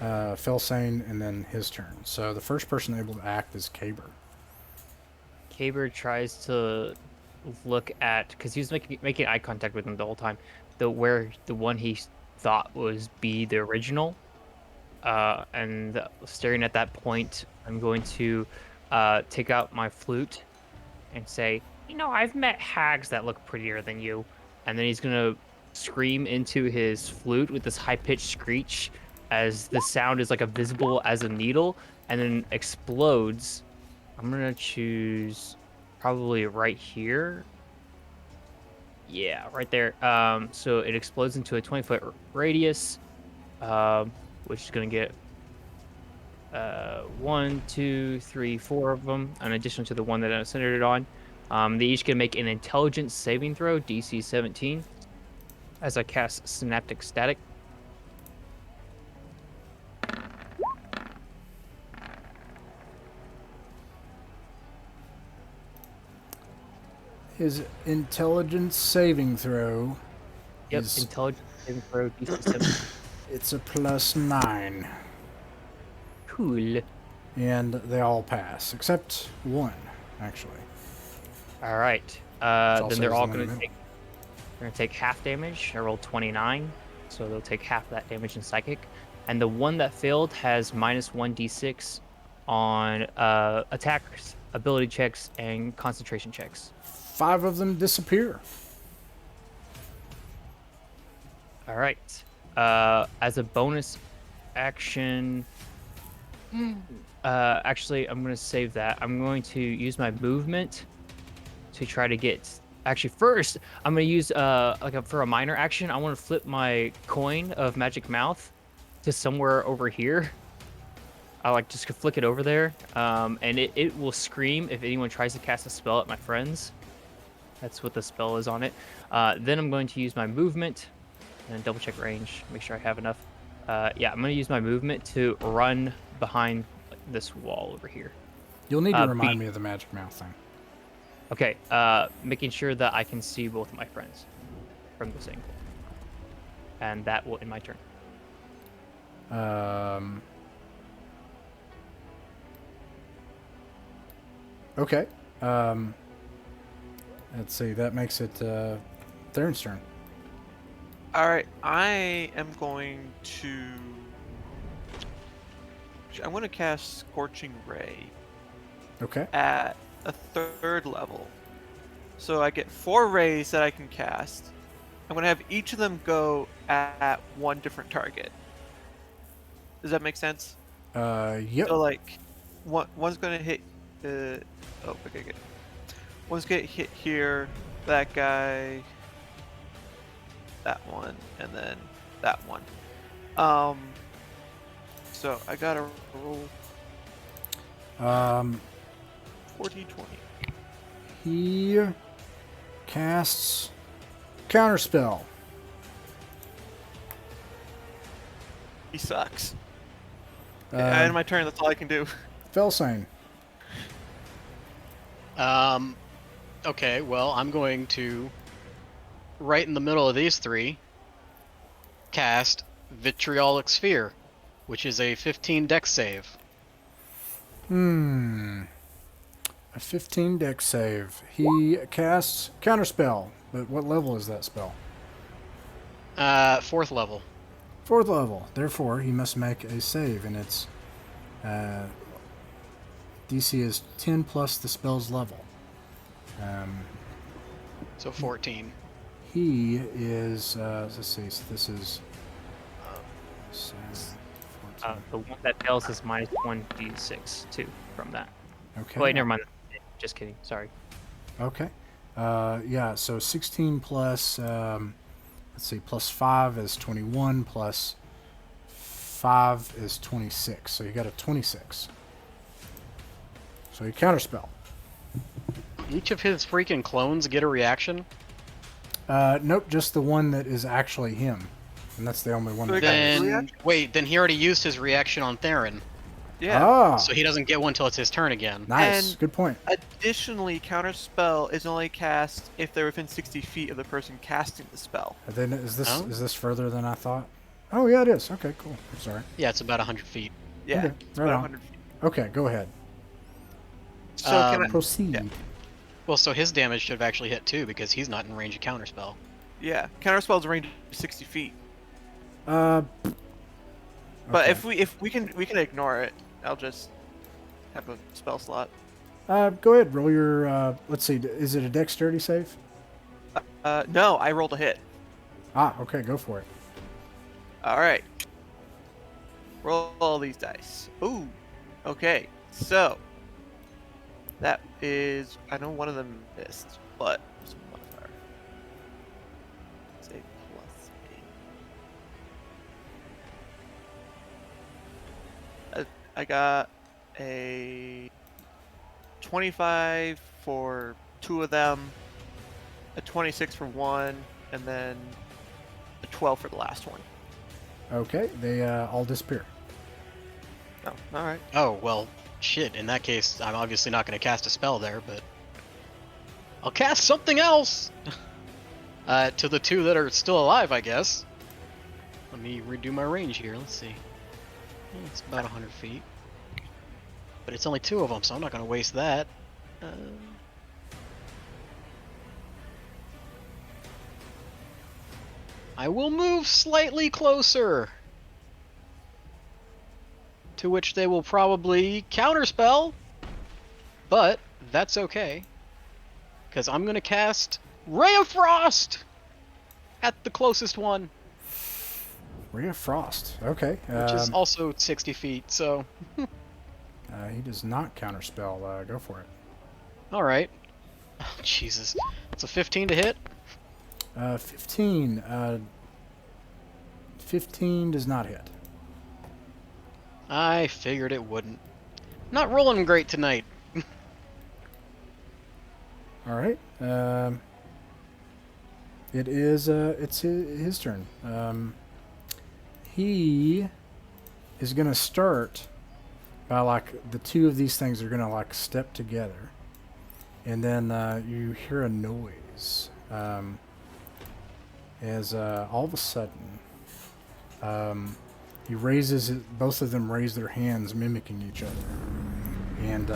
S1: Fellcayn, and then his turn. So the first person able to act is Caber.
S3: Caber tries to look at, because he was making eye contact with him the whole time, the one he thought was be the original, and staring at that point, I'm going to take out my flute and say, I've met hags that look prettier than you. And then he's gonna scream into his flute with this high-pitched screech as the sound is like visible as a needle, and then explodes. I'm gonna choose probably right here. Yeah, right there. So it explodes into a 20-foot radius, which is gonna get 1, 2, 3, 4 of them, in addition to the one that I centered it on. They each can make an intelligence saving throw, DC 17, as I cast Synaptic Static.
S1: His intelligence saving throw
S3: Yep,
S1: is
S3: intelligence saving throw, DC 17.
S1: it's a +9,
S3: Cool.
S1: and they all pass except one, actually.
S3: All right.
S1: also
S3: Then they're all
S1: the
S3: going
S1: limit.
S3: to take half damage. I rolled 29, so they'll take half that damage in psychic. And the one that failed has -1 d6 on attacks, ability checks, and concentration checks.
S1: 5 of them disappear.
S3: All right. As a bonus action, actually, I'm going to save that. I'm going to use my movement to try to get. Actually, first, I'm going to use for a minor action. I want to flip my coin of Magic Mouth to somewhere over here. I just flick it over there, and it will scream if anyone tries to cast a spell at my friends. That's what the spell is on it. Then I'm going to use my movement and double check range, make sure I have enough. Yeah, I'm going to use my movement to run behind this wall over here.
S1: You'll need to remind me of the Magic Mouth thing.
S3: Okay, making sure that I can see both of my friends from this angle. And that will end my turn.
S1: Okay. Let's see. That makes it Theron's turn.
S4: Alright, I am going to... I'm going to cast Scorching Ray
S1: Okay.
S4: at a 3rd level. So I get 4 rays that I can cast. I'm going to have each of them go at one different target. Does that make sense?
S1: Yep.
S4: So like, one's going to hit... okay, good. One's going to hit here, that guy, that one, and then that one. So I gotta roll 4d20.
S1: He casts Counterspell.
S4: He sucks. I end my turn. That's all I can do.
S1: Fellcayn.
S6: Okay, well, I'm going to, right in the middle of these 3, cast Vitriolic Sphere, which is a 15 dex save.
S1: A 15 dex save. He casts Counterspell. But what level is that spell?
S6: 4th level.
S1: 4th level. Therefore, he must make a save, and its DC is 10 plus the spell's level.
S6: So 14.
S1: He is, let's see, so this is 14.
S3: The one that fails is -1 d6 too from that.
S1: Okay.
S3: Wait, never mind. Just kidding. Sorry.
S1: Okay. Yeah, so 16 plus, let's see, plus 5 is 21, plus 5 is 26. So you got a 26. So you counterspell.
S6: Each of his freaking clones get a reaction?
S1: Nope, just the one that is actually him. And that's the only one that does.
S6: Then, wait, then he already used his reaction on Theron.
S4: Yeah.
S1: Ah,
S6: So he doesn't get one till it's his turn again.
S1: nice.
S4: And-
S1: Good point.
S4: Additionally, Counterspell is only cast if they're within 60 feet of the person casting the spell.
S1: Then is
S6: Oh?
S1: this further than I thought? Oh yeah, it is. Okay, cool. I'm sorry.
S6: Yeah, it's about 100 feet.
S4: Yeah,
S1: Okay,
S4: it's
S1: right
S4: about
S1: on.
S4: 100 feet.
S1: Okay, go ahead.
S4: So can I?
S1: Proceed.
S4: yeah.
S6: Well, so his damage should have actually hit too because he's not in range of counterspell.
S4: Yeah, counterspell's range 60 feet.
S1: Uh,
S4: But
S1: okay.
S4: if we can ignore it, I'll just have a spell slot.
S1: Go ahead. Roll your. Let's see. Is it a dexterity save?
S4: No, I rolled a hit.
S1: Ah, okay. Go for it.
S4: All right. Roll all these dice. Ooh. Okay. So that is. I know one of them missed, but there's a modifier. Say +8. I got a 25 for 2 of them, a 26 for 1, and then a 12 for the last one.
S1: Okay, they all disappear.
S4: Oh, all right.
S6: Oh, well, shit. In that case, I'm obviously not going to cast a spell there, but I'll cast something else! To the 2 that are still alive, I guess. Let me redo my range here. Let's see. It's about 100 feet. But it's only 2 of them, so I'm not going to waste that. I will move slightly closer. To which they will probably counterspell. But that's okay. Because I'm going to cast Ray of Frost at the closest one.
S1: Ray of Frost. Okay.
S6: Which is also 60 feet, so...
S1: he does not counterspell. Go for it.
S6: Alright. Oh, Jesus. It's a 15 to hit.
S1: 15. 15 does not hit.
S6: I figured it wouldn't. Not rolling great tonight.
S1: All right. It is. It's his turn. He is gonna start by like the 2 of these things are gonna like step together, and then you hear a noise as all of a sudden he raises it, both of them raise their hands mimicking each other, and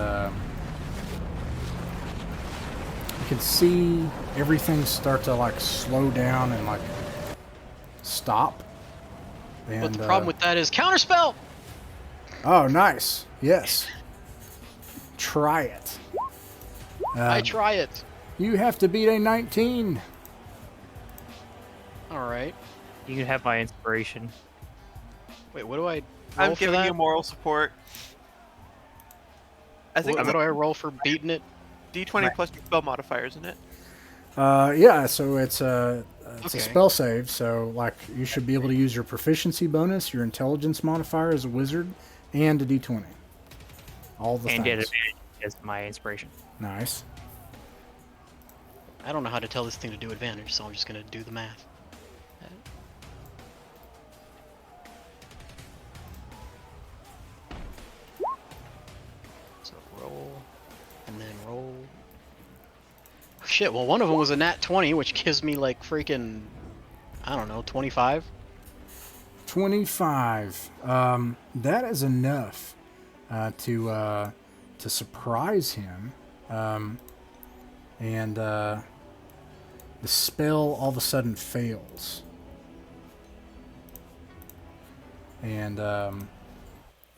S1: you can see everything start to like slow down and like stop. And,
S6: But the problem with that is counterspell!
S1: Oh, nice. Yes. Try it.
S6: I try it.
S1: You have to beat a 19.
S6: Alright.
S3: You can have my inspiration.
S6: Wait, what do I roll
S4: I'm
S6: for
S4: giving
S6: that?
S4: you moral support. I think
S6: What
S4: it's
S6: do I roll for beating it?
S4: D20
S1: Right.
S4: plus your spell modifier, isn't it?
S1: Yeah, so it's a
S6: Okay.
S1: spell save, so like you should be able to use your proficiency bonus, your intelligence modifier as a wizard, and a d20. All the
S3: And get
S1: things.
S3: advantage as my inspiration.
S1: Nice.
S6: I don't know how to tell this thing to do advantage, so I'm just gonna do the math. So roll, and then roll. Oh, shit, well one of them was a nat 20, which gives me like freaking, I don't know, 25?
S1: 25. That is enough to surprise him. And the spell all of a sudden fails. And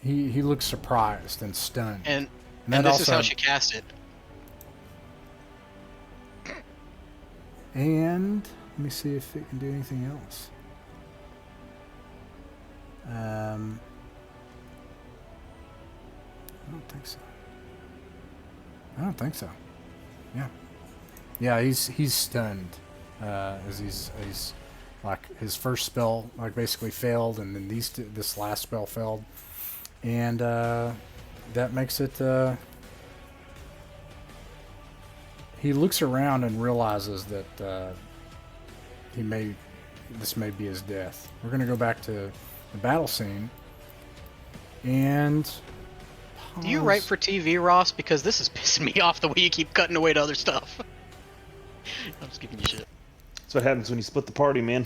S1: he looks surprised and stunned.
S6: And
S1: that
S6: this is how
S1: also-
S6: she cast it.
S1: And let me see if it can do anything else. I don't think so. I don't think so. Yeah. Yeah, he's stunned. As he's like his first spell like basically failed, and then this last spell failed, and that makes it. He looks around and realizes that this may be his death. We're gonna go back to the battle scene, and
S6: Do you write for TV, Ross? Because this is pissing me off the way you keep cutting away to other stuff. I'm just giving you shit.
S7: That's what happens when you split the party, man.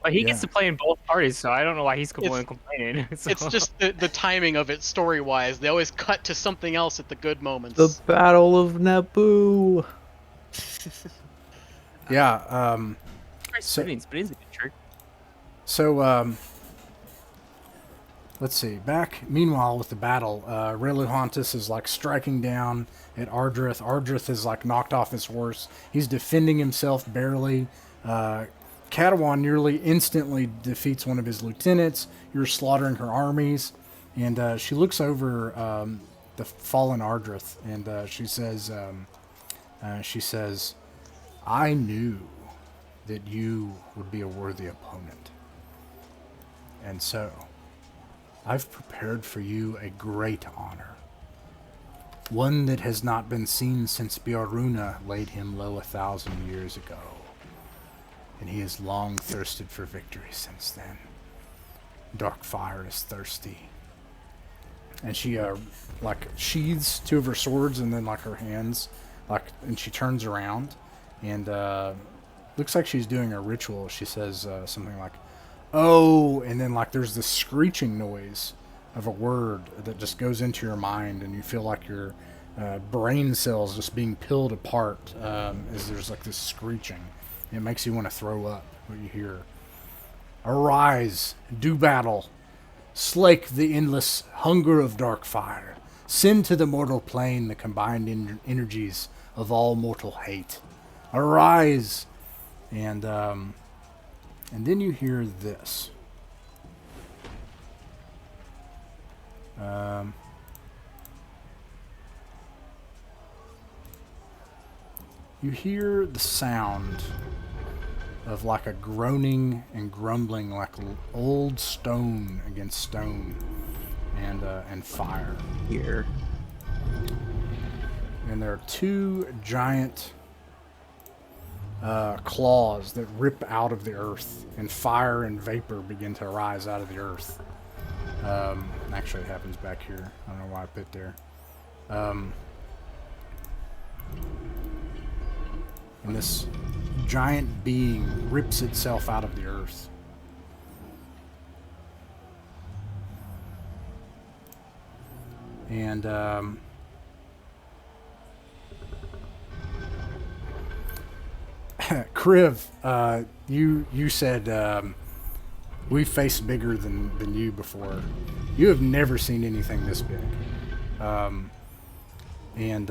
S3: Why But he
S1: Yeah.
S3: gets to play in both parties, so I don't know why he's complaining. So.
S6: It's just the timing of it story-wise. They always cut to something else at the good moments.
S2: The Battle of Naboo.
S1: Yeah.
S3: Spinnings's a good trick.
S1: So, let's see. Meanwhile, with the battle, Reluhantis is like striking down at Ardrith. Ardrith is like knocked off his horse. He's defending himself barely. Katawan nearly instantly defeats one of his lieutenants. You're slaughtering her armies. And she looks over the fallen Ardrith, and she says, I knew that you would be a worthy opponent. And so, I've prepared for you a great honor. One that has not been seen since Bjoruna laid him low 1,000 years ago. And he has long thirsted for victory since then. Darkfire is thirsty. And she, sheathes two of her swords and then, her hands, and she turns around and, looks like she's doing a ritual. She says something like, oh, and then there's this screeching noise of a word that just goes into your mind, and you feel like your brain cells just being peeled apart as there's this screeching. It makes you want to throw up what you hear. Arise, do battle, slake the endless hunger of dark fire, send to the mortal plane the combined energies of all mortal hate. Arise, and then you hear this. You hear the sound of a groaning and grumbling, old stone against stone, and fire.
S2: Here.
S1: And there are two giant claws that rip out of the earth, and fire and vapor begin to rise out of the earth. Actually, it happens back here. I don't know why I put there. And this giant being rips itself out of the earth. And Kriv, you said we faced bigger than you before. You have never seen anything this big. And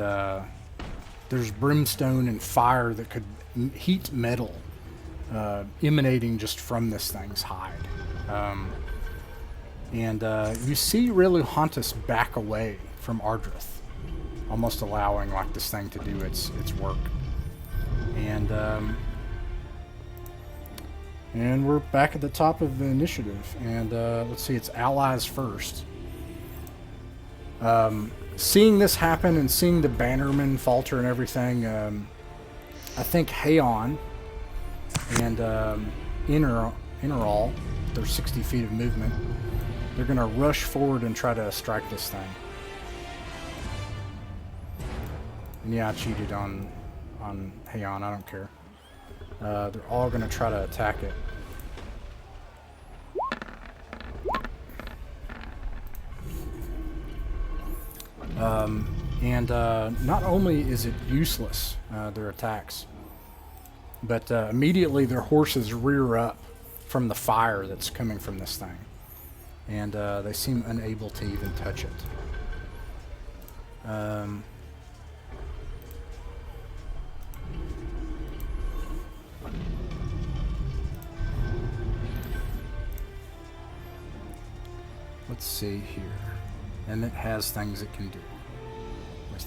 S1: there's brimstone and fire that could heat metal emanating just from this thing's hide. And you see Reluhantis back away from Ardrith, almost allowing this thing to do its work. And we're back at the top of the initiative. And let's see, it's allies first. Seeing this happen and seeing the bannermen falter and everything, I think Haon and Interal, they're 60 feet of movement. They're going to rush forward and try to strike this thing. And yeah, I cheated on Haon, I don't care. They're all going to try to attack it. Not only is it useless, their attacks, but immediately their horses rear up from the fire that's coming from this thing. And they seem unable to even touch it. Let's see here. And it has things it can do. Where's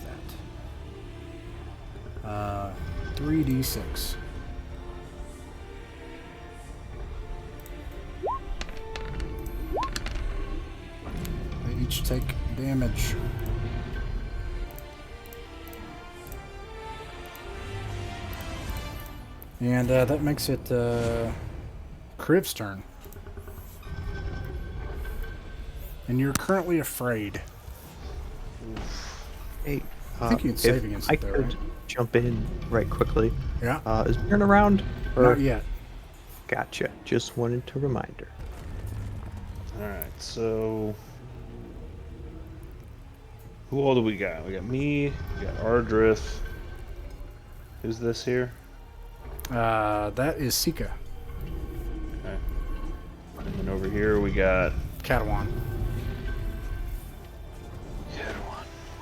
S1: that? 3d6. They each take damage. And that makes it Kriv's turn. And you're currently afraid.
S2: Hey,
S1: I think you can save against
S2: I
S1: it, though,
S2: could
S1: right?
S2: jump in right quickly.
S1: Yeah.
S2: Is Bjorn around?
S1: Not yet.
S2: Gotcha. Just wanted to remind her.
S7: Alright, so... Who all do we got? We got me, we got Ardrith. Who's this here?
S1: That is Sika.
S7: Okay. And then over here we got...
S1: Katawan.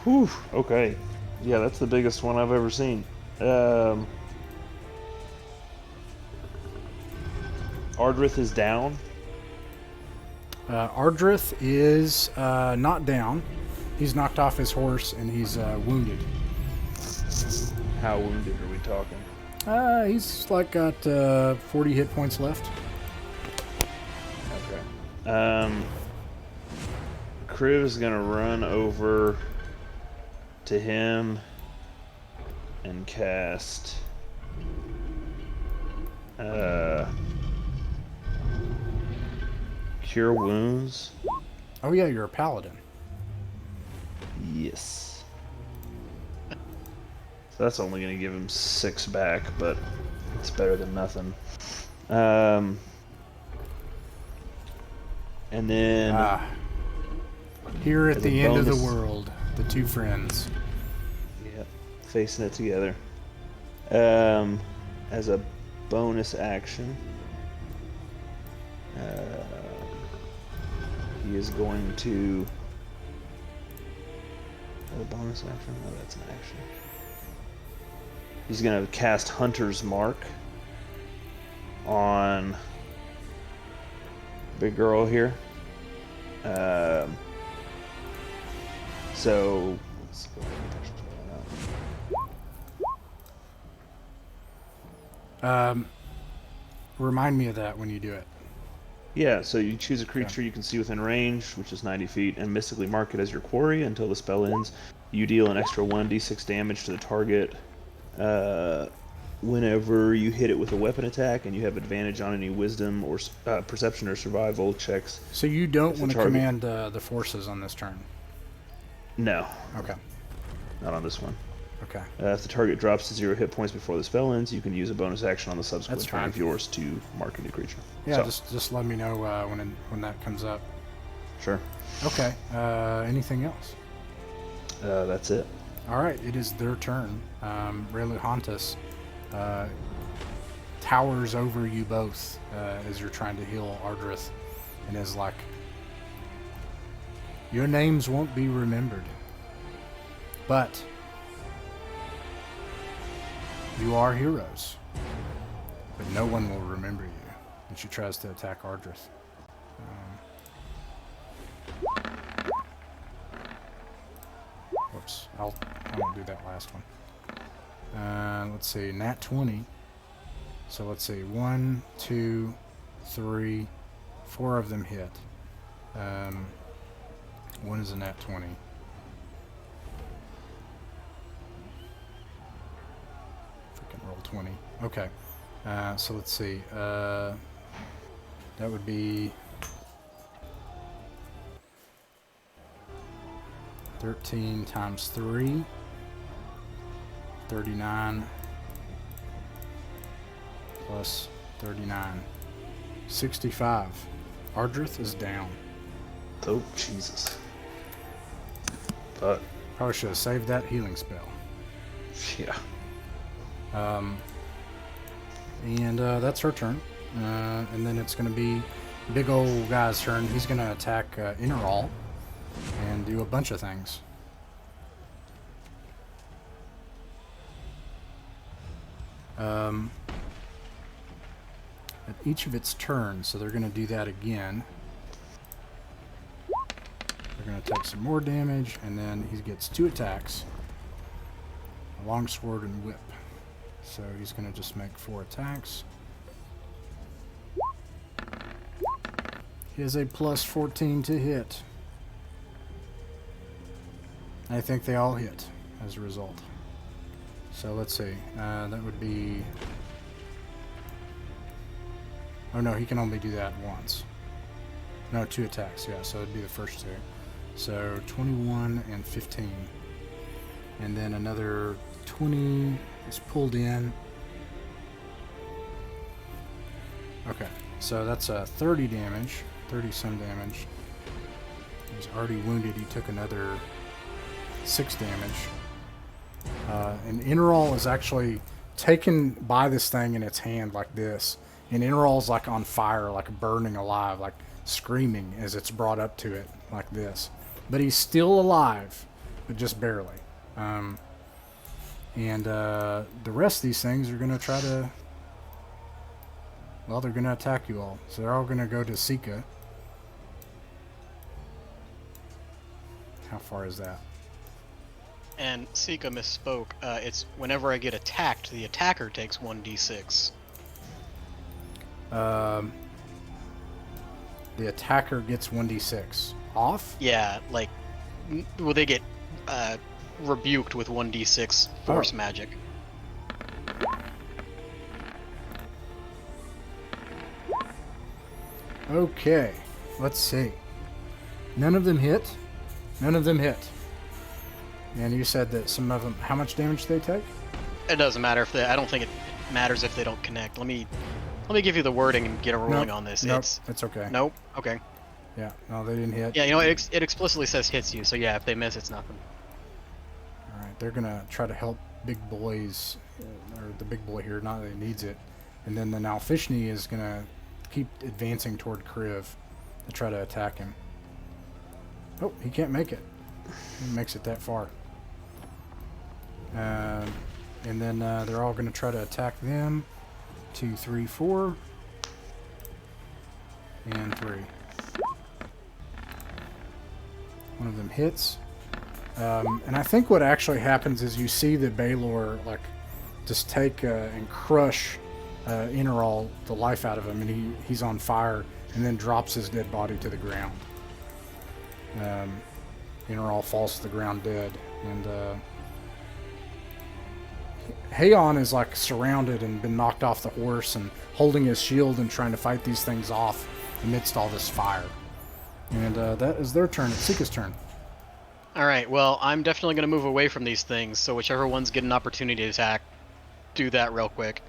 S7: Whew, okay. Yeah, that's the biggest one I've ever seen. Ardrith is down.
S1: Ardrith is not down. He's knocked off his horse and he's wounded.
S7: How wounded are we talking?
S1: He's like got 40 hit points left.
S7: Okay. Kriv is gonna run over to him and cast Cure Wounds.
S1: Oh yeah, you're a paladin.
S7: Yes. So that's only going to give him 6 back, but it's better than nothing. And then...
S1: Here at
S7: as
S1: the
S7: a
S1: end of the
S7: bonus-
S1: world, the two friends.
S7: Yep, facing it together. As a bonus action, he is going to... A bonus action? No, that's an action. He's going to cast Hunter's Mark on big girl here. So let's go ahead and push that out.
S1: Remind me of that when you do it.
S7: Yeah, so you choose a creature you can see within range, which is 90 feet, and mystically mark it as your quarry until the spell ends. You deal an extra 1d6 damage to the target whenever you hit it with a weapon attack, and you have advantage on any wisdom or perception or survival checks.
S1: So you don't
S7: If the
S1: want to
S7: target-
S1: command the forces on this turn.
S7: No,
S1: Okay.
S7: not on this one.
S1: Okay.
S7: If the target drops to 0 hit points before the spell ends, you can use a bonus action on the subsequent
S1: That's
S7: turn
S1: fine.
S7: of yours to mark a new creature.
S1: Yeah,
S7: So,
S1: just let me know when that comes up.
S7: sure.
S1: Okay. Anything else?
S7: That's it.
S1: All right, it is their turn. Reluhantis towers over you both as you're trying to heal Ardrith, and is like, "Your names won't be remembered, but you are heroes. But no one will remember you." And she tries to attack Ardrith. Whoops, I won't do that last one. Let's see, nat 20. So let's see, 1, 2, 3, 4 of them hit. One is a nat 20. Freaking roll 20. Okay. So let's see. That would be 13 times 3. 39 plus 39. 65. Ardrith is down.
S7: Oh, Jesus. But,
S1: Probably should have saved that healing spell.
S7: yeah.
S1: And that's her turn. And then it's going to be big old guy's turn. He's going to attack Innerall and do a bunch of things. At each of its turns, so they're going to do that again. They're going to take some more damage, and then he gets 2 attacks. A longsword and whip. So he's going to just make 4 attacks. He has a plus 14 to hit. I think they all hit as a result. So let's see. That would be... Oh no, he can only do that once. No, 2 attacks, yeah, so it'd be the first 2. So 21 and 15. And then another 20 is pulled in. Okay, so that's 30 damage, 30 some damage. He's already wounded. He took another 6 damage. And Inral is actually taken by this thing in its hand like this. And Inral's like on fire, like burning alive, like screaming as it's brought up to it like this. But he's still alive, but just barely. And the rest of these things are going to try to... Well, they're going to attack you all. So they're all going to go to Sika. How far is that?
S6: And Sika misspoke. It's whenever I get attacked, the attacker takes 1d6.
S1: The attacker gets 1d6. Off?
S6: Yeah, like, well, they get rebuked with 1d6 force magic.
S1: Okay, let's see. None of them hit. None of them hit. And you said that some of them... How much damage do they take?
S6: It doesn't matter if they... I don't think it matters if they don't connect. Let me give you the wording and get a ruling on this.
S1: Nope, it's okay.
S6: Nope. Okay.
S1: Yeah, no, they didn't hit.
S6: Yeah, you know, it explicitly says hits you, so yeah, if they miss, it's nothing.
S1: Alright, they're gonna try to help Big Boys, or the big boy here, not that he needs it. And then the Nalfishni is gonna keep advancing toward Kriv to try to attack him. Oh, he can't make it. He makes it that far. And then they're all gonna try to attack them. 2, 3, 4. And 3. One of them hits. And I think what actually happens is you see the Baylor like just take and crush Inral the life out of him, and he's on fire, and then drops his dead body to the ground. Inral falls to the ground dead, and Haon is like surrounded and been knocked off the horse and holding his shield and trying to fight these things off amidst all this fire. And that is their turn. It's Sika's turn.
S6: Alright, well, I'm definitely going to move away from these things, so whichever ones get an opportunity to attack, do that real quick.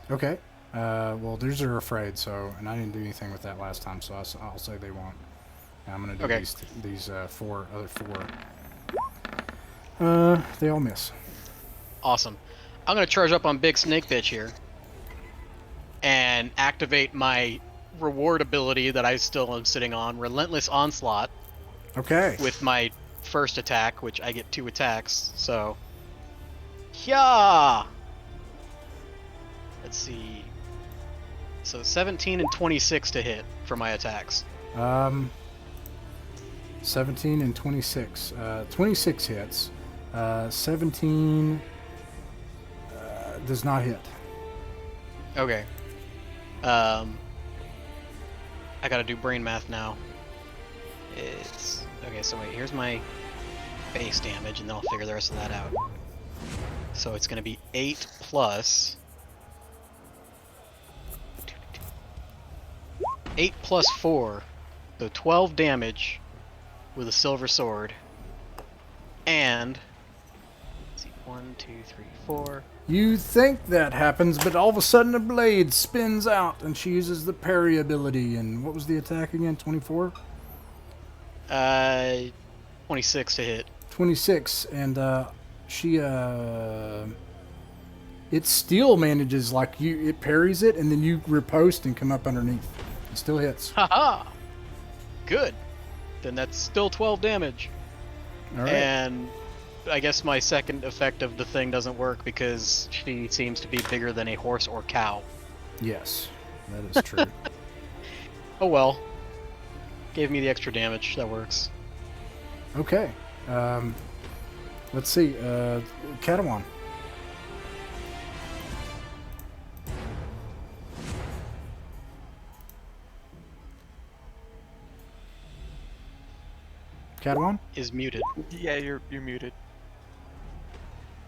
S1: Okay. Well, these are afraid, so... And I didn't do anything with that last time, so I'll say they won't. And I'm going to do these other four. They all miss.
S6: Awesome. I'm going to charge up on Big Snake Bitch here and activate my reward ability that I still am sitting on, Relentless Onslaught.
S1: Okay.
S6: With my first attack, which I get 2 attacks, so... Yeah! Let's see... So 17 and 26 to hit for my attacks.
S1: 17 and 26. 26 hits. 17 does not hit.
S6: Okay. I gotta do brain math now. It's... Okay, so wait, here's my base damage, and then I'll figure the rest of that out. So it's gonna be 8 plus... 8 plus 4, so 12 damage with a silver sword. And... Let's see, 1, 2, 3, 4...
S1: You think that happens, but all of a sudden a blade spins out, and she uses the parry ability. And what was the attack again? 24?
S6: 26 to hit.
S1: 26, and she it still manages, like, it parries it, and then you riposte and come up underneath. It still hits.
S6: Haha! Good. Then that's still 12 damage.
S1: All right.
S6: And I guess my second effect of the thing doesn't work because she seems to be bigger than a horse or cow.
S1: Yes, that is true.
S6: Oh well. Gave me the extra damage. That works.
S1: Okay. Let's see. Katawan. Katawan?
S6: Is muted.
S4: Yeah, you're muted.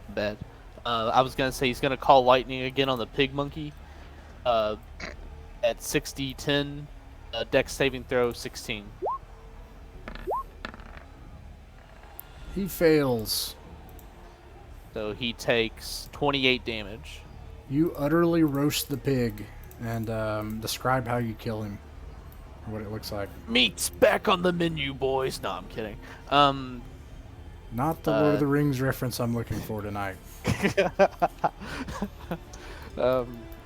S5: Bad. I was gonna say he's gonna call lightning again on the pig monkey. At 60-10, dex saving throw 16.
S1: He fails.
S5: So he takes 28 damage.
S1: You utterly roast the pig and describe how you kill him, or what it looks like.
S5: Meat's back on the menu, boys. No, I'm kidding.
S1: Not the Lord of the Rings reference I'm looking for tonight.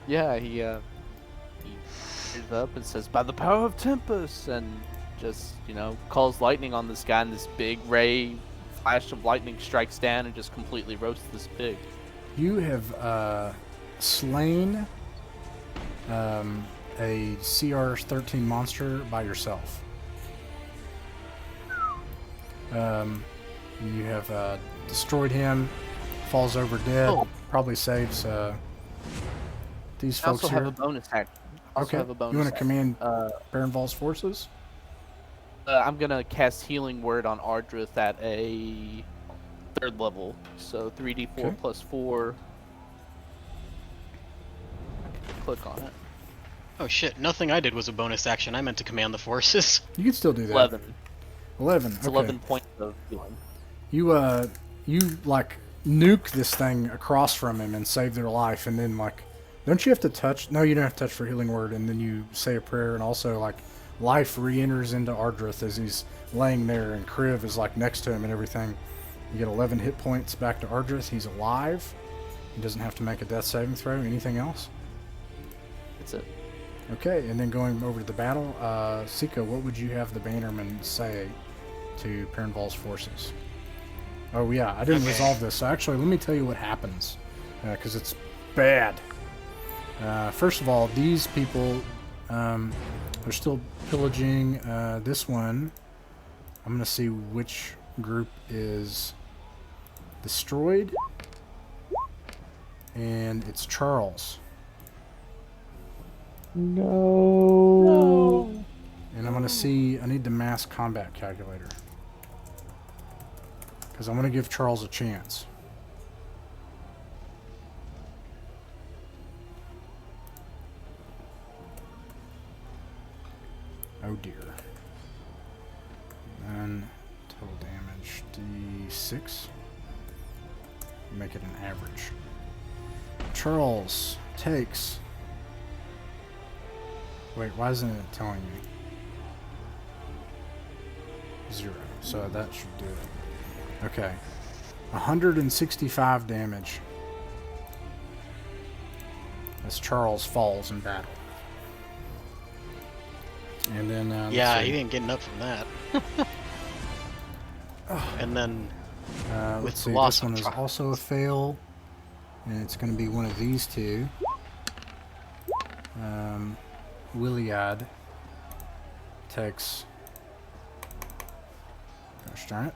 S5: Yeah, he gets up and says, "By the power of Tempest," and just, calls lightning on this guy, and this big flash of lightning strikes down and just completely roasts this pig.
S1: You have slain a CR-13 monster by yourself. You have destroyed him, falls over dead, probably saves these
S5: I
S1: folks
S5: also
S1: here.
S5: have a bonus action.
S1: Okay, you want to command Perenval's forces?
S5: I'm going to cast Healing Word on Ardrith at a 3rd level, so 3d4 plus 4. Click on it.
S6: Oh shit, nothing I did was a bonus action. I meant to command the forces.
S1: You can still do that.
S5: 11.
S1: 11.
S5: It's
S1: Okay.
S5: 11 points of healing.
S1: You like nuke this thing across from him and save their life, and then like, don't you have to touch? No, you don't have to touch for Healing Word, and then you say a prayer, and also like life re-enters into Ardrith as he's laying there, and Kriv is like next to him and everything. You get 11 hit points back to Ardrith. He's alive. He doesn't have to make a death saving throw. Anything else?
S5: That's it.
S1: Okay, and then going over to the battle, Sika, what would you have the Bannerman say to Perenval's forces? Oh yeah, I didn't resolve this. So actually, let me tell you what happens, because it's bad. First of all, these people are still pillaging. This one, I'm going to see which group is destroyed, and it's Charles.
S2: No.
S1: And I'm going to see, I need the mass combat calculator, because I'm going to give Charles a chance. Oh dear. And total damage D6. Make it an average. Charles takes... Wait, why isn't it telling me? 0. So that should do it. Okay. 165 damage as Charles falls in battle. And then
S6: yeah, he didn't get enough from that. And then
S1: let's see,
S6: loss
S1: this one
S6: of
S1: is
S6: Charles.
S1: also a fail, and it's going to be one of these two. Williad takes... Gosh darn it.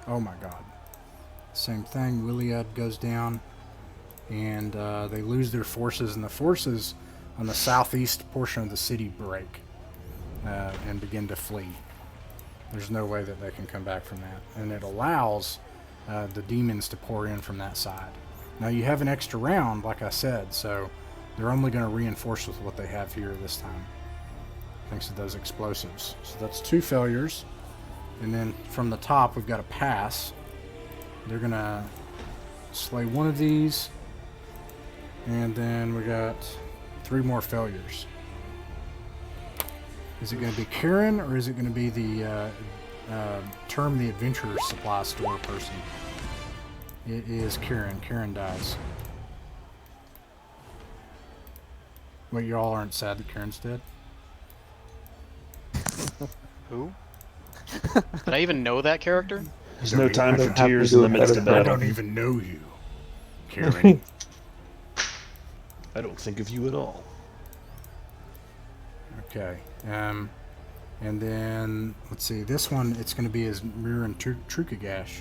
S1: Oh my god. Same thing, Williad goes down, and they lose their forces, and the forces on the southeast portion of the city break and begin to flee. There's no way that they can come back from that. And it allows the demons to pour in from that side. Now you have an extra round, like I said, so they're only going to reinforce with what they have here this time, thanks to those explosives. So that's 2 failures. And then from the top, we've got a pass. They're going to slay one of these. And then we got 3 more failures. Is it going to be Karen, or is it going to be the Term the Adventurer Supply Store person? It is Karen. Karen dies. Wait, you all aren't sad that Karen's dead?
S6: Who? Did I even know that character?
S7: There's no time for
S2: have to
S7: tears
S2: do
S7: in the
S2: a
S7: midst
S2: better
S7: of
S1: I
S7: battle.
S1: don't even know you, Karen.
S7: I don't think of you at all.
S1: Okay. And then, let's see, this one, it's going to be as Miran Trukagash.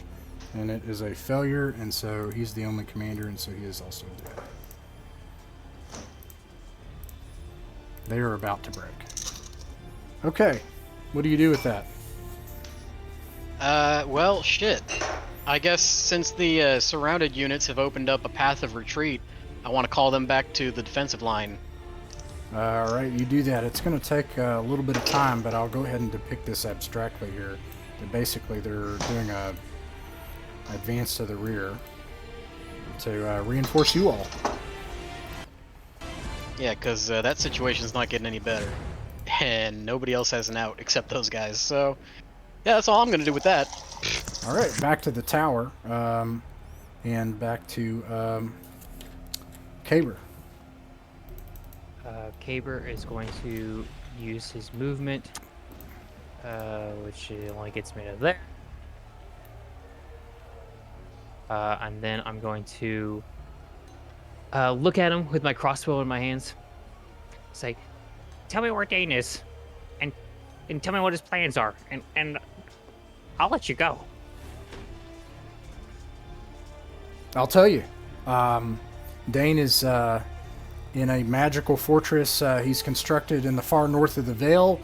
S1: And it is a failure, and so he's the only commander, and so he is also dead. They are about to break. Okay. What do you do with that?
S6: Well, shit. I guess since the surrounded units have opened up a path of retreat, I want to call them back to the defensive line.
S1: Alright, you do that. It's going to take a little bit of time, but I'll go ahead and depict this abstractly here. That basically, they're doing a advance to the rear to reinforce you all.
S6: Yeah, because that situation's not getting any better. And nobody else has an out except those guys. So, yeah, that's all I'm going to do with that.
S1: All right, back to the tower, and back to Caber.
S3: Caber is going to use his movement, which only gets me to there. And then I'm going to look at him with my crossbow in my hands. Say, tell me where Dane is, and tell me what his plans are, and I'll let you go.
S1: I'll tell you. Dane is in a magical fortress he's constructed in the far north of the Vale,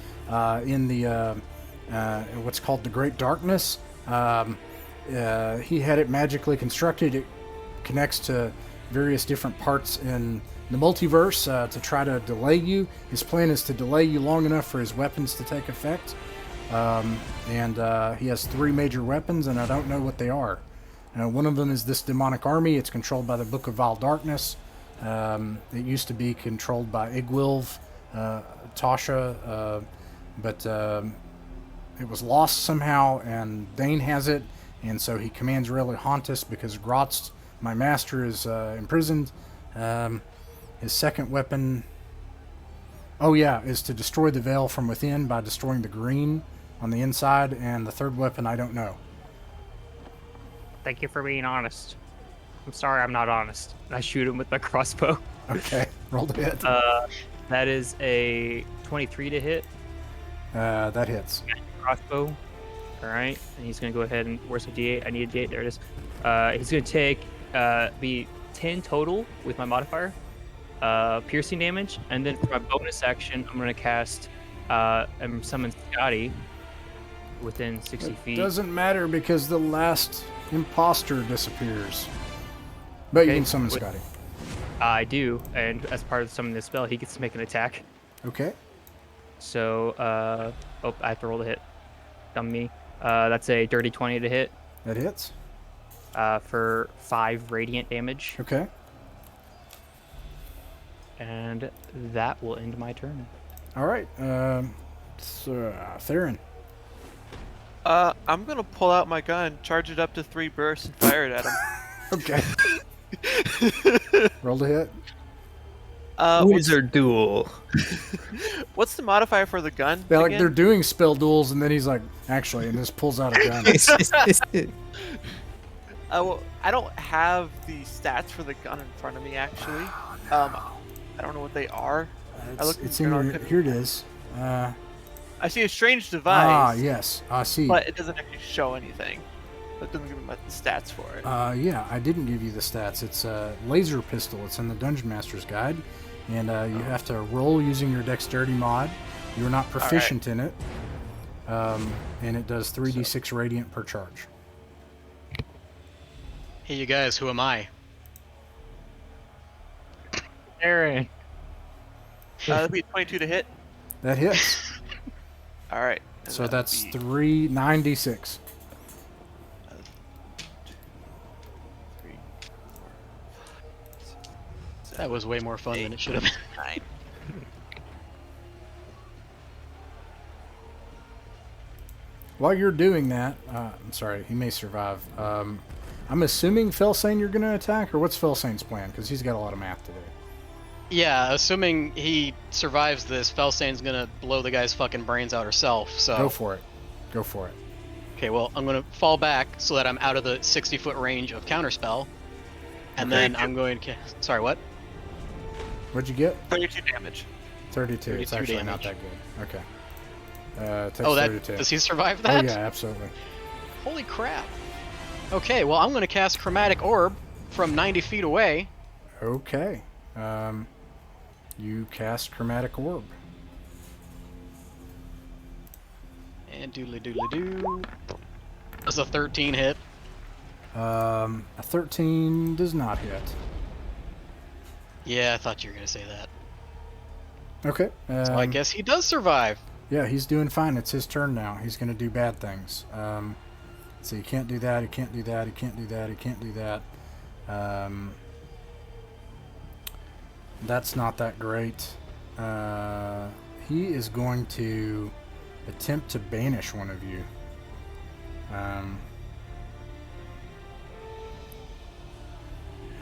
S1: in the what's called the Great Darkness. He had it magically constructed. It connects to various different parts in the multiverse to try to delay you. His plan is to delay you long enough for his weapons to take effect. And he has 3 major weapons, and I don't know what they are. One of them is this demonic army. It's controlled by the Book of Vile Darkness. It used to be controlled by Igwilv, Tasha, but it was lost somehow, and Dane has it, and so he commands Rayleigh Hauntus because Grotz, my master, is imprisoned. His second weapon, is to destroy the Veil from within by destroying the green on the inside, and the third weapon I don't know.
S3: Thank you for being honest. I'm sorry I'm not honest. I shoot him with my crossbow.
S1: Okay, roll the hit.
S3: That is a 23 to hit.
S1: That hits.
S3: Crossbow. All right, and he's gonna go ahead and where's my D8? I need a D8. There it is. He's gonna take be 10 total with my modifier, piercing damage, and then for my bonus action, I'm gonna cast and summon Scotty within 60 feet.
S1: Doesn't matter because the last imposter disappears. But
S3: Okay,
S1: you can summon Scotty.
S3: I do, and as part of summoning this spell, he gets to make an attack.
S1: Okay.
S3: So, I have to roll the hit. Dumb me. That's a dirty 20 to hit.
S1: That hits.
S3: For 5 radiant damage.
S1: Okay.
S3: And that will end my turn.
S1: All right. Theron.
S4: I'm gonna pull out my gun, charge it up to 3 bursts, and fire it at him.
S1: Okay. Roll the hit.
S2: Wizard duel.
S4: What's the modifier for the gun?
S1: They're
S4: again?
S1: they're doing spell duels, and then he's like, actually, and just pulls out a gun.
S4: Well, I don't have the stats for the gun in front of me, actually. I don't know what they are.
S1: It's in your, here it is.
S4: I see a strange device.
S1: Ah, yes. I see.
S4: But it doesn't actually show anything. It doesn't give me the stats for it.
S1: Yeah, I didn't give you the stats. It's a laser pistol. It's in the Dungeon Master's Guide, and you have to roll using your dexterity mod. You're not proficient in it, and it does 3d6 radiant per charge.
S6: Hey, you guys, who am I?
S3: Aaron.
S4: That'd be a 22 to hit.
S1: That hits.
S4: All right.
S1: So that's 9d6.
S4: 3, 4, 7,
S6: That was way more fun than it should have been.
S4: 9.
S1: While you're doing that, I'm sorry, he may survive. I'm assuming Fellcayn you're going to attack, or what's Fellcayn's plan? Because he's got a lot of math to do.
S6: Yeah, assuming he survives this, Fellcayn's gonna blow the guy's fucking brains out herself, so...
S1: Go for it. Go for it.
S6: Okay, well, I'm gonna fall back so that I'm out of the 60-foot range of counterspell. And then I'm going to... Sorry, what?
S1: What'd you get?
S4: 32 damage.
S1: 32. It's
S6: 32
S1: actually not
S6: damage.
S1: that good. Okay. Takes
S6: Oh, that
S1: 32.
S6: does he survive
S1: Oh,
S6: that?
S1: yeah, absolutely.
S6: Holy crap. Okay, well, I'm gonna cast Chromatic Orb from 90 feet away.
S1: Okay. You cast Chromatic Orb.
S6: And doodly doodly doo. Does a 13 hit?
S1: A 13 does not hit.
S6: Yeah, I thought you were gonna say that.
S1: Okay.
S6: So I guess he does survive.
S1: Yeah, he's doing fine. It's his turn now. He's going to do bad things. So you can't do that. He can't do that. He can't do that. He can't do that. That's not that great. He is going to attempt to banish one of you. How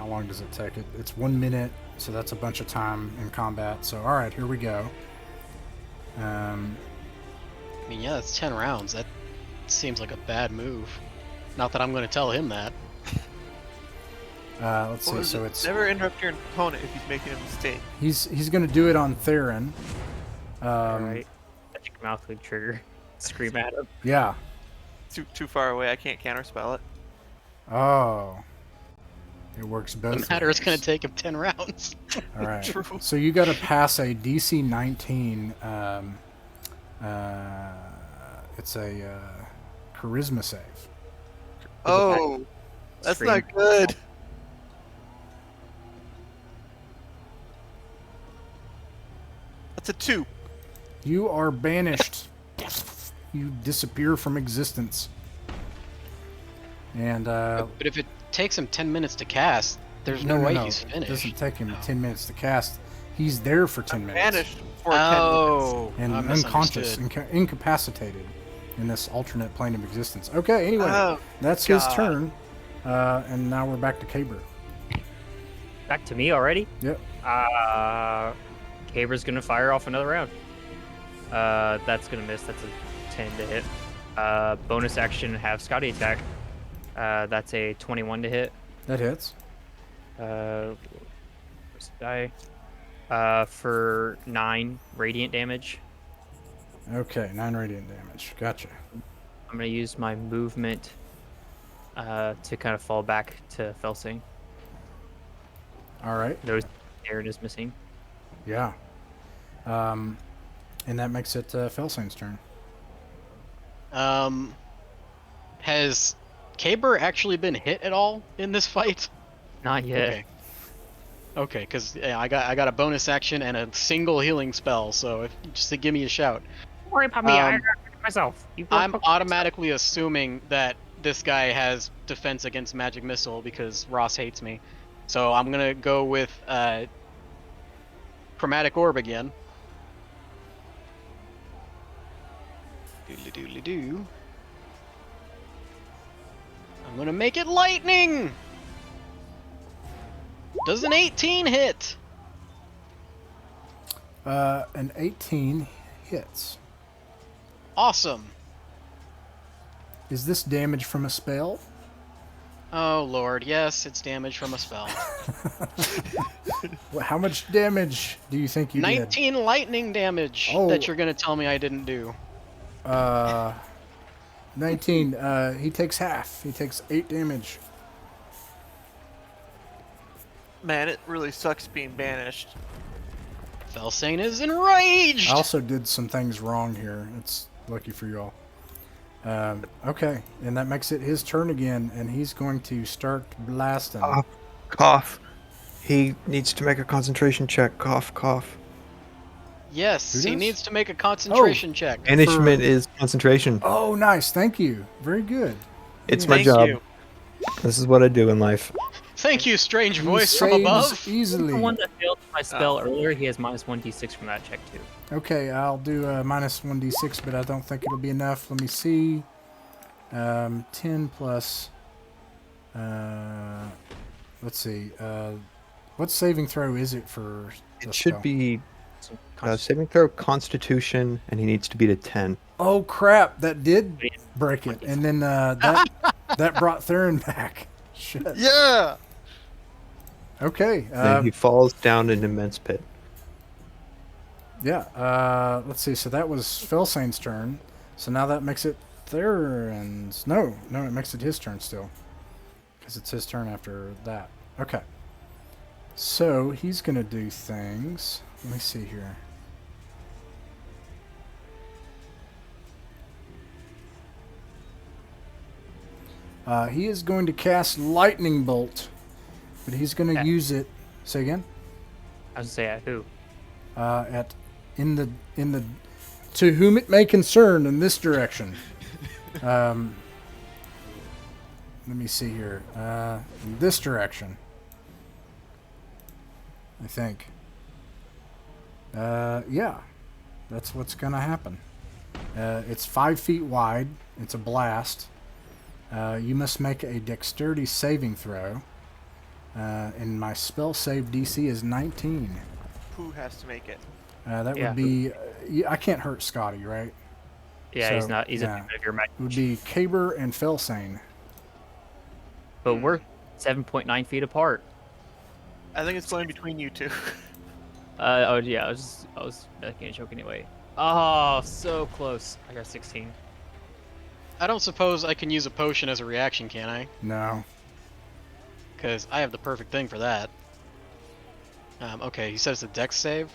S1: long does it take? It's 1 minute, so that's a bunch of time in combat. So, all right, here we go.
S6: I mean, yeah, it's 10 rounds. That seems like a bad move. Not that I'm going to tell him that.
S1: Let's see.
S4: Well,
S1: So it's
S4: never interrupt your opponent if he's making a mistake.
S1: he's going to do it on Theron.
S3: Alright. Magic mouth would trigger. Scream at him.
S1: Yeah.
S4: Too far away. I can't counterspell it.
S1: Oh. It works both.
S6: The matter is going
S1: ways.
S6: to take him 10 rounds.
S1: All right.
S4: True.
S1: So you got to pass a DC 19. It's a charisma save.
S4: Oh, that's
S3: Scream.
S4: not good. That's a 2.
S1: You are banished. You disappear from existence. And
S6: But if it takes him 10 minutes to cast, there's no way he's
S1: It
S6: finished.
S1: doesn't take him 10 minutes to cast. He's there for 10 minutes.
S4: Banished for 10 minutes.
S6: Oh,
S1: And
S6: I
S1: unconscious,
S6: misunderstood.
S1: incapacitated in this alternate plane of existence. Okay, anyway,
S4: Oh,
S1: that's his
S4: God.
S1: turn. And now we're back to Caber.
S3: Back to me already?
S1: Yep.
S3: Caber's gonna fire off another round. That's gonna miss. That's a 10 to hit. Bonus action, have Scotty attack. That's a 21 to hit.
S1: That hits.
S3: Where's the die? For 9 radiant damage.
S1: Okay, 9 radiant damage. Gotcha.
S3: I'm gonna use my movement to kind of fall back to Fellcayn.
S1: All right.
S3: Notice Aaron is missing.
S1: Yeah. And that makes it Fellcayn's turn.
S6: Has Caber actually been hit at all in this fight?
S3: Not yet.
S6: Okay. Okay, because yeah, I got a bonus action and a single healing spell, so just to give me a shout.
S3: Don't worry about me. I got myself.
S6: I'm automatically assuming that this guy has defense against magic missile because Ross hates me. So I'm gonna go with chromatic orb again. Doodly doodly doo. I'm gonna make it lightning. Does an 18 hit?
S1: An 18 hits.
S6: Awesome.
S1: Is this damage from a spell?
S6: Oh lord, yes, it's damage from a spell.
S1: How much damage do you think you
S6: 19 lightning damage
S1: Oh.
S6: that you're gonna tell me I didn't do.
S1: did? 19. He takes half. He takes 8 damage.
S4: Man, it really sucks being banished.
S6: Fellcayn is enraged!
S1: I also did some things wrong here. It's lucky for you all. Okay, and that makes it his turn again, and he's going to start blasting.
S2: Cough. He needs to make a concentration check. Cough, cough.
S6: Yes,
S1: Who
S6: he
S1: does?
S6: needs to make a concentration check.
S2: Banishment is concentration.
S1: Oh, nice. Thank you. Very good.
S2: It's my
S4: Thank
S2: job.
S4: you.
S2: This is what I do in life.
S6: Thank you, strange
S1: He
S6: voice from
S1: saves
S6: above.
S1: easily.
S3: The one that failed my spell earlier, he has minus 1d6 from that check too.
S1: Okay, I'll do minus 1d6, but I don't think it'll be enough. Let me see. 10 plus. Let's see. What saving throw is it for? the
S2: It should
S1: spell?
S2: be
S3: So,
S2: saving throw Constitution, and he needs to beat a 10.
S1: Oh crap! That did break it, and then that brought Theron back. Shit.
S4: Yeah.
S1: Okay.
S2: Then he falls down an immense pit.
S1: Yeah. Let's see. So that was Fellcayn's turn. So now that makes it Theron's. No, it makes it his turn still, because it's his turn after that. Okay. So he's gonna do things. Let me see here. He is going to cast Lightning Bolt, but he's going to use it. Say again.
S3: I was gonna say at who?
S1: In the to whom it may concern in this direction. Let me see here. In this direction, I think. Yeah, that's what's gonna happen. It's 5 feet wide. It's a blast. You must make a dexterity saving throw. And my spell save DC is 19.
S4: Who has to make it?
S1: That
S3: Yeah.
S1: would be. I can't hurt Scotty, right?
S3: Yeah, he's
S1: So,
S3: not. He's
S1: yeah.
S3: a of your match.
S1: It would be Caber and Fellcayn.
S3: But we're 7.9 feet apart.
S4: I think it's going between you two.
S3: Oh yeah, I was making a joke anyway. Oh, so close. I got 16.
S6: I don't suppose I can use a potion as a reaction, can I?
S1: No.
S6: Because I have the perfect thing for that. Okay, he says the dex save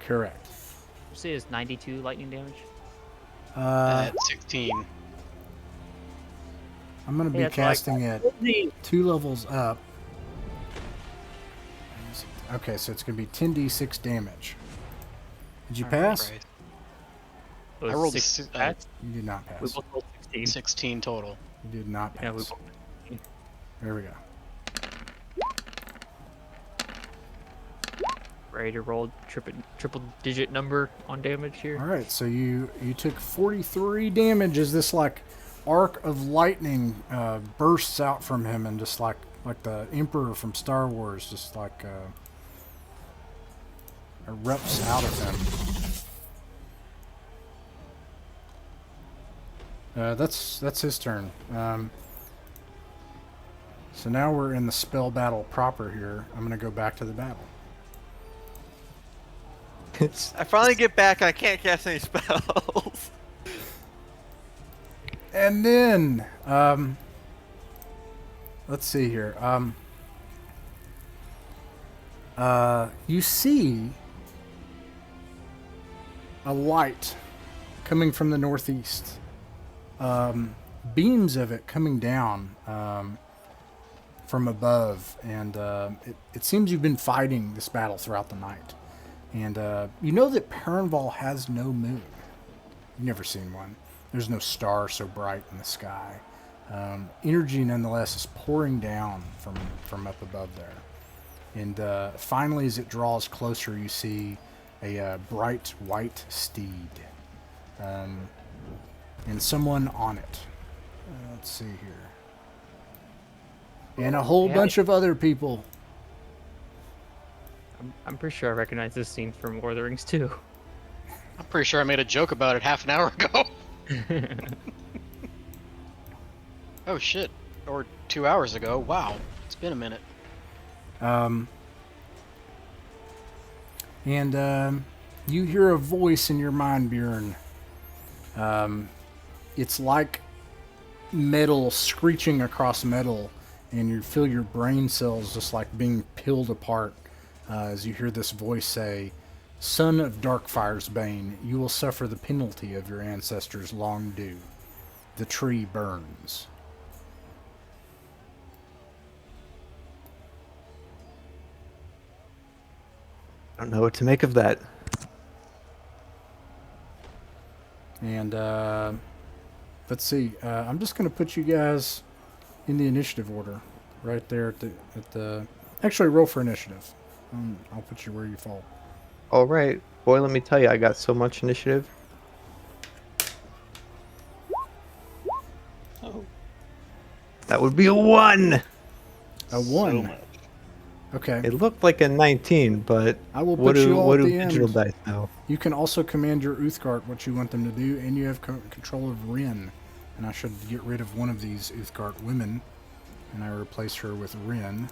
S1: Correct.
S3: You say it's 92 lightning damage.
S1: Uh,
S6: at 16.
S1: I'm gonna
S3: Hey,
S1: be
S3: that's like-
S1: casting it 2 levels up. Okay, so it's gonna be 10d6 damage. Did you
S6: Alright,
S1: pass?
S6: right.
S3: It was
S6: I rolled
S3: 6
S6: a
S3: pats.
S1: You did not
S3: We
S1: pass.
S3: both rolled 16.
S6: 16 total.
S1: You did not
S3: Yeah, we
S1: pass.
S3: both.
S1: There we go.
S3: Ready to roll triple digit number on damage here.
S1: All right, so you took 43 damage as this like arc of lightning bursts out from him, and just like the Emperor from Star Wars, just like erupts out of him. That's his turn. So now we're in the spell battle proper here. I'm gonna go back to the battle.
S4: I finally get back and I can't cast any spells.
S1: And then, let's see here. You see a light coming from the northeast. Beams of it coming down from above, and it seems you've been fighting this battle throughout the night. And you know that Perenval has no moon. You've never seen one. There's no star so bright in the sky. Energy, nonetheless, is pouring down from up above there. And finally, as it draws closer, you see a bright white steed. And someone on it. Let's see here. And a whole bunch of other people.
S3: I'm pretty sure I recognize this scene from Lord of the Rings too.
S6: I'm pretty sure I made a joke about it half an hour ago. Oh shit. Or 2 hours ago. Wow. It's been a minute.
S1: And you hear a voice in your mind, Bjorn. It's like metal screeching across metal, and you feel your brain cells just like being peeled apart as you hear this voice say, "Son of Darkfire's bane, you will suffer the penalty of your ancestors' long due. The tree burns."
S2: I don't know what to make of that.
S1: And let's see. I'm just going to put you guys in the initiative order, right there at the. Actually, roll for initiative. I'll put you where you fall.
S2: All right. Boy, let me tell you, I got so much initiative.
S7: Oh,
S2: That would be a 1.
S1: A 1.
S7: so much.
S1: Okay.
S2: It looked like a 19, but
S1: I will
S2: what
S1: put you
S2: do
S1: all
S2: what
S1: at
S2: do
S1: the
S2: digital
S1: end.
S2: dice know?
S1: You can also command your Uthgard what you want them to do, and you have control of Rin. And I should get rid of one of these Uthgard women, and I replace her with Rin.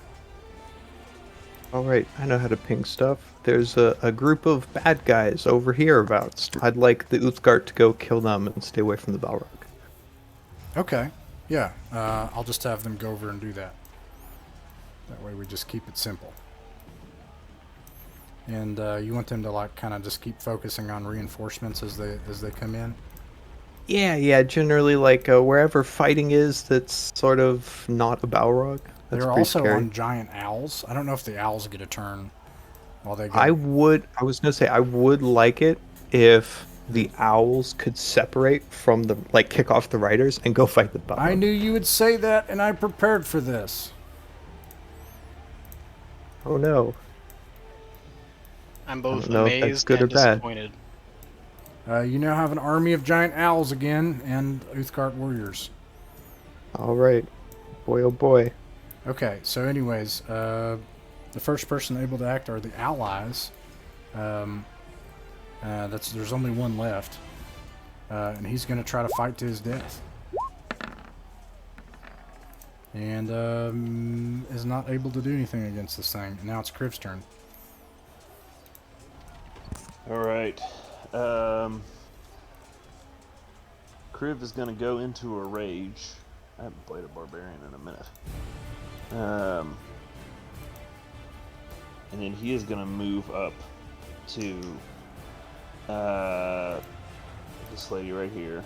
S2: All right, I know how to ping stuff. There's a group of bad guys over hereabouts. I'd like the Uthgard to go kill them and stay away from the Balrog.
S1: Okay. Yeah. I'll just have them go over and do that. That way we just keep it simple. And you want them to like kind of just keep focusing on reinforcements as they come in?
S2: Yeah, generally like wherever fighting is that's sort of not a Balrog. That's
S1: They're
S2: pretty
S1: also
S2: scary.
S1: on giant owls. I don't know if the owls get a turn while they go.
S2: I was gonna say I would like it if the owls could separate from the kick off the riders and go fight the Balrog.
S1: I knew you would say that, and I prepared for this.
S2: Oh no.
S6: I'm both
S2: don't know if that's
S6: amazed
S2: good
S6: and
S2: or bad.
S6: disappointed.
S1: You now have an army of giant owls again and Uthgard warriors.
S2: All right. Boy, oh boy.
S1: Okay, so anyways, the first person able to act are the allies. There's only one left, and he's going to try to fight to his death, and is not able to do anything against this thing. Now it's Kriv's turn.
S7: All right. Kriv is going to go into a rage. I haven't played a barbarian in a minute. And then he is going to move up to this lady right here.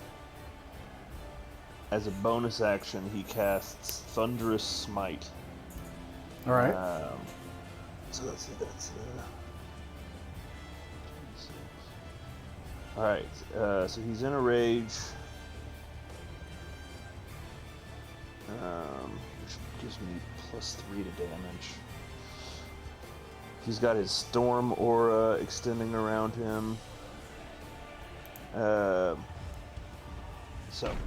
S7: As a bonus action, he casts Thunderous Smite.
S1: All right.
S7: So that's all right. So he's in a rage. Which gives me +3 to damage. He's got his storm aura extending around him. So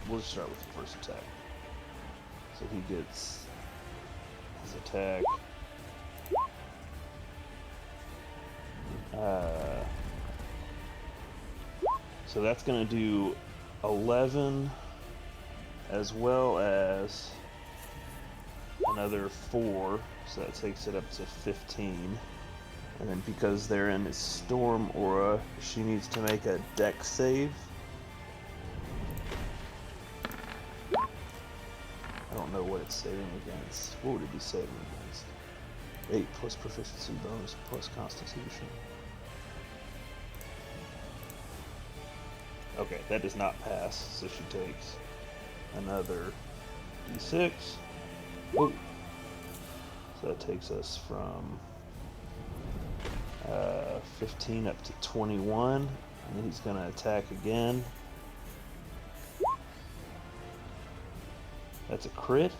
S7: we'll just start with the first attack. So he gets his attack. So that's going to do 11, as well as another 4, so that takes it up to 15. And then because they're in his storm aura, she needs to make a dex save. I don't know what it's saving against. What would it be saving against? 8 plus proficiency bonus plus constitution. Okay, that does not pass, so she takes another d6. Whoa. So that takes us from 15 up to 21, and then he's going to attack again. That's a crit.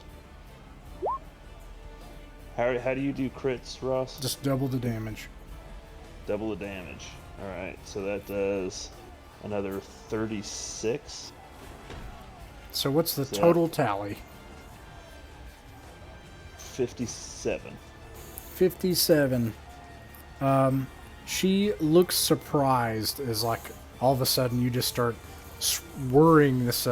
S7: How do you do crits, Ross?
S1: Just double the damage.
S7: Double the damage. Alright, so that does another 36.
S1: So what's the total tally?
S7: 57.
S1: 57. She looks surprised as like all of a sudden you just start whirring this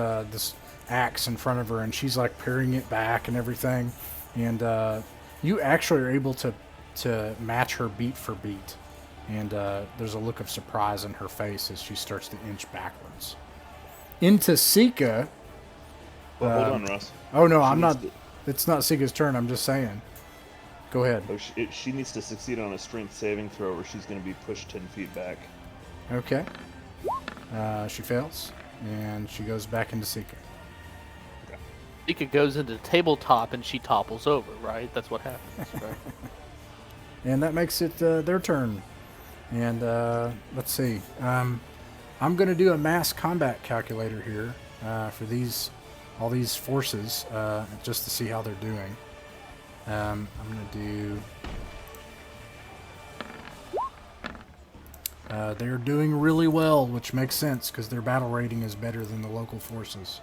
S1: axe in front of her, and she's like parrying it back and everything, and you actually are able to match her beat for beat, and there's a look of surprise in her face as she starts to inch backwards into Sika.
S7: Well, hold on, Ross.
S1: Oh no, I'm not. It's not Sika's turn. I'm just saying. Go ahead.
S7: Oh, she needs to succeed on a strength saving throw, or she's going to be pushed 10 feet back.
S1: Okay. She fails, and she goes back into Sika.
S5: Ika goes into tabletop and she topples over, right? That's what happens, right?
S1: And that makes it their turn. And let's see. I'm going to do a mass combat calculator here for all these forces, just to see how they're doing. I'm going to do... they're doing really well, which makes sense because their battle rating is better than the local forces.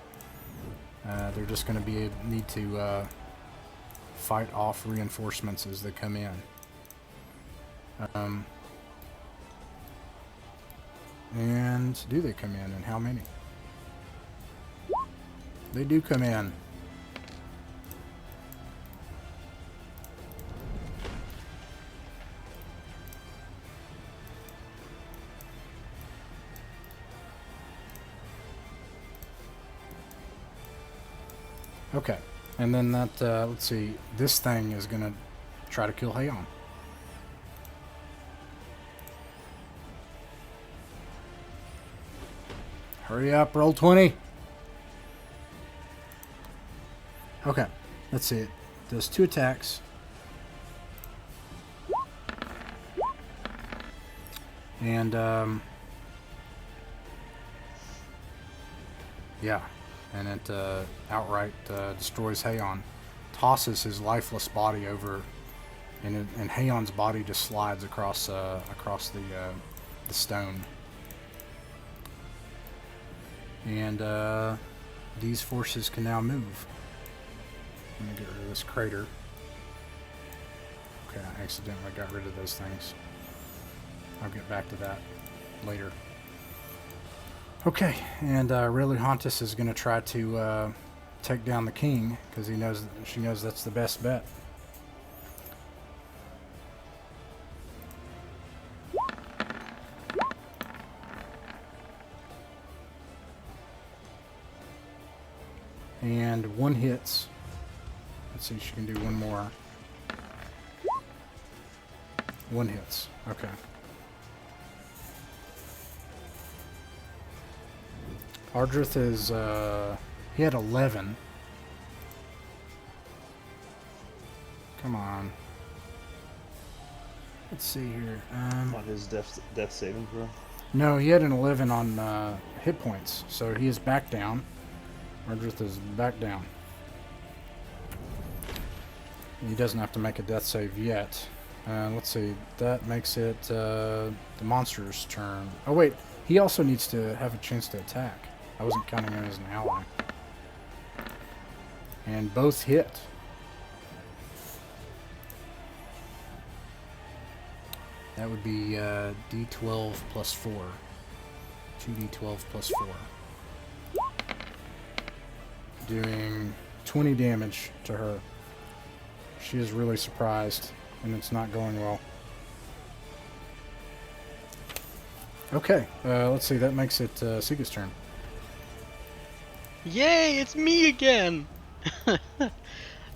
S1: They're just going to need to fight off reinforcements as they come in. And do they come in, and how many? They do come in. Okay, and then that, let's see, this thing is going to try to kill Hayon. Hurry up, roll 20. Okay, let's see, it does 2 attacks. And, yeah. And it outright destroys Hayon, tosses his lifeless body over and Haon's body just slides across the stone. And these forces can now move. Let me get rid of this crater. Okay, I accidentally got rid of those things. I'll get back to that later. Okay, and Relihontis is going to try to take down the king because she knows that's the best bet. And one hits. Let's see if she can do one more. One hits. Okay. Ardrith is, he had 11. Come on. Let's see here.
S7: On his death saving throw?
S1: No, he had an 11 on hit points, so he is back down. Ardrith is back down. He doesn't have to make a death save yet. Let's see. That makes it the monster's turn. Oh, wait. He also needs to have a chance to attack. I wasn't counting him as an ally. And both hit. That would be D12 plus 4. 2D12 plus 4. Doing 20 damage to her. She is really surprised, and it's not going well. Okay, let's see. That makes it Sika's turn.
S6: Yay, it's me again!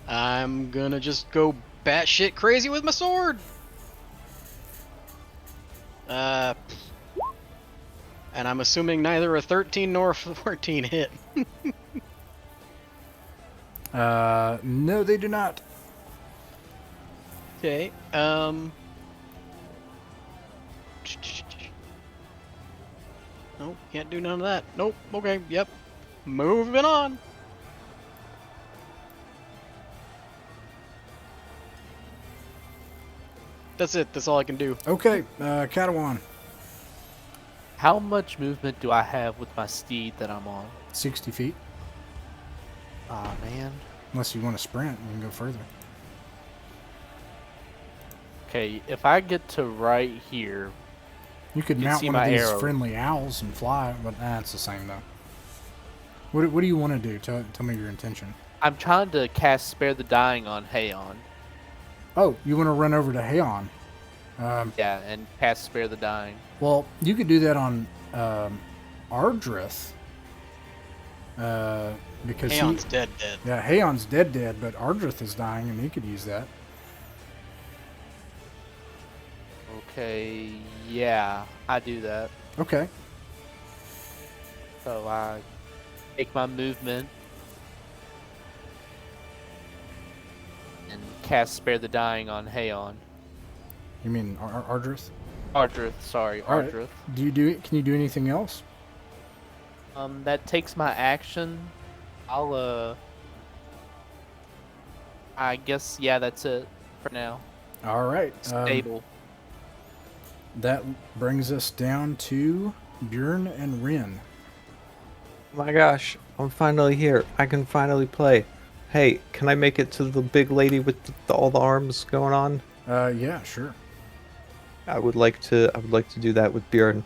S6: I'm gonna just go batshit crazy with my sword! And I'm assuming neither a 13 nor a 14 hit.
S1: No, they do not.
S6: Okay, Nope, can't do none of that. Nope, okay, yep. Moving on. That's it, that's all I can do.
S1: Okay, Katawan.
S5: How much movement do I have with my steed that I'm on?
S1: 60 feet.
S5: Ah, man.
S1: Unless you want to sprint, you can go further.
S5: Okay, if I get to right here,
S1: You could
S5: You can
S1: mount
S5: see
S1: one of
S5: my
S1: these
S5: arrow.
S1: friendly owls and fly, but it's the same though. What do you want to do? Tell me your intention.
S5: I'm trying to cast Spare the Dying on Haon.
S1: Oh, you want to run over to Haon.
S5: Yeah, and cast Spare the Dying.
S1: Well, you could do that on Ardrith. Because
S6: Haon's dead.
S1: Yeah, Haon's dead, but Ardrith is dying, and he could use that.
S5: Okay, yeah, I do that.
S1: Okay.
S5: So I take my movement and cast Spare the Dying on Haon.
S1: You mean Ardrith?
S5: Ardrith, sorry,
S1: All right.
S5: Ardrith.
S1: Can you do anything else?
S5: That takes my action. I guess, yeah, that's it for now.
S1: All right.
S5: Stable.
S1: That brings us down to Bjorn and Rin.
S2: Oh my gosh, I'm finally here. I can finally play. Hey, can I make it to the big lady with all the arms going on?
S1: Yeah, sure.
S2: I would like to do that with Bjorn,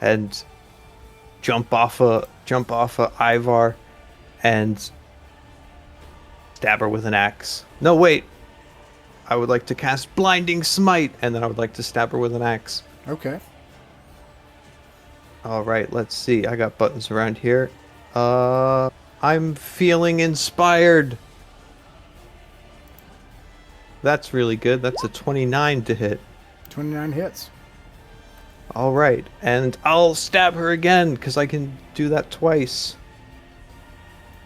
S2: and jump off a Ivar, and stab her with an axe. No, wait. I would like to cast Blinding Smite, and then I would like to stab her with an axe.
S1: Okay.
S2: All right, let's see. I got buttons around here. I'm feeling inspired. That's really good. That's a 29 to hit.
S1: 29 hits.
S2: All right, and I'll stab her again because I can do that twice.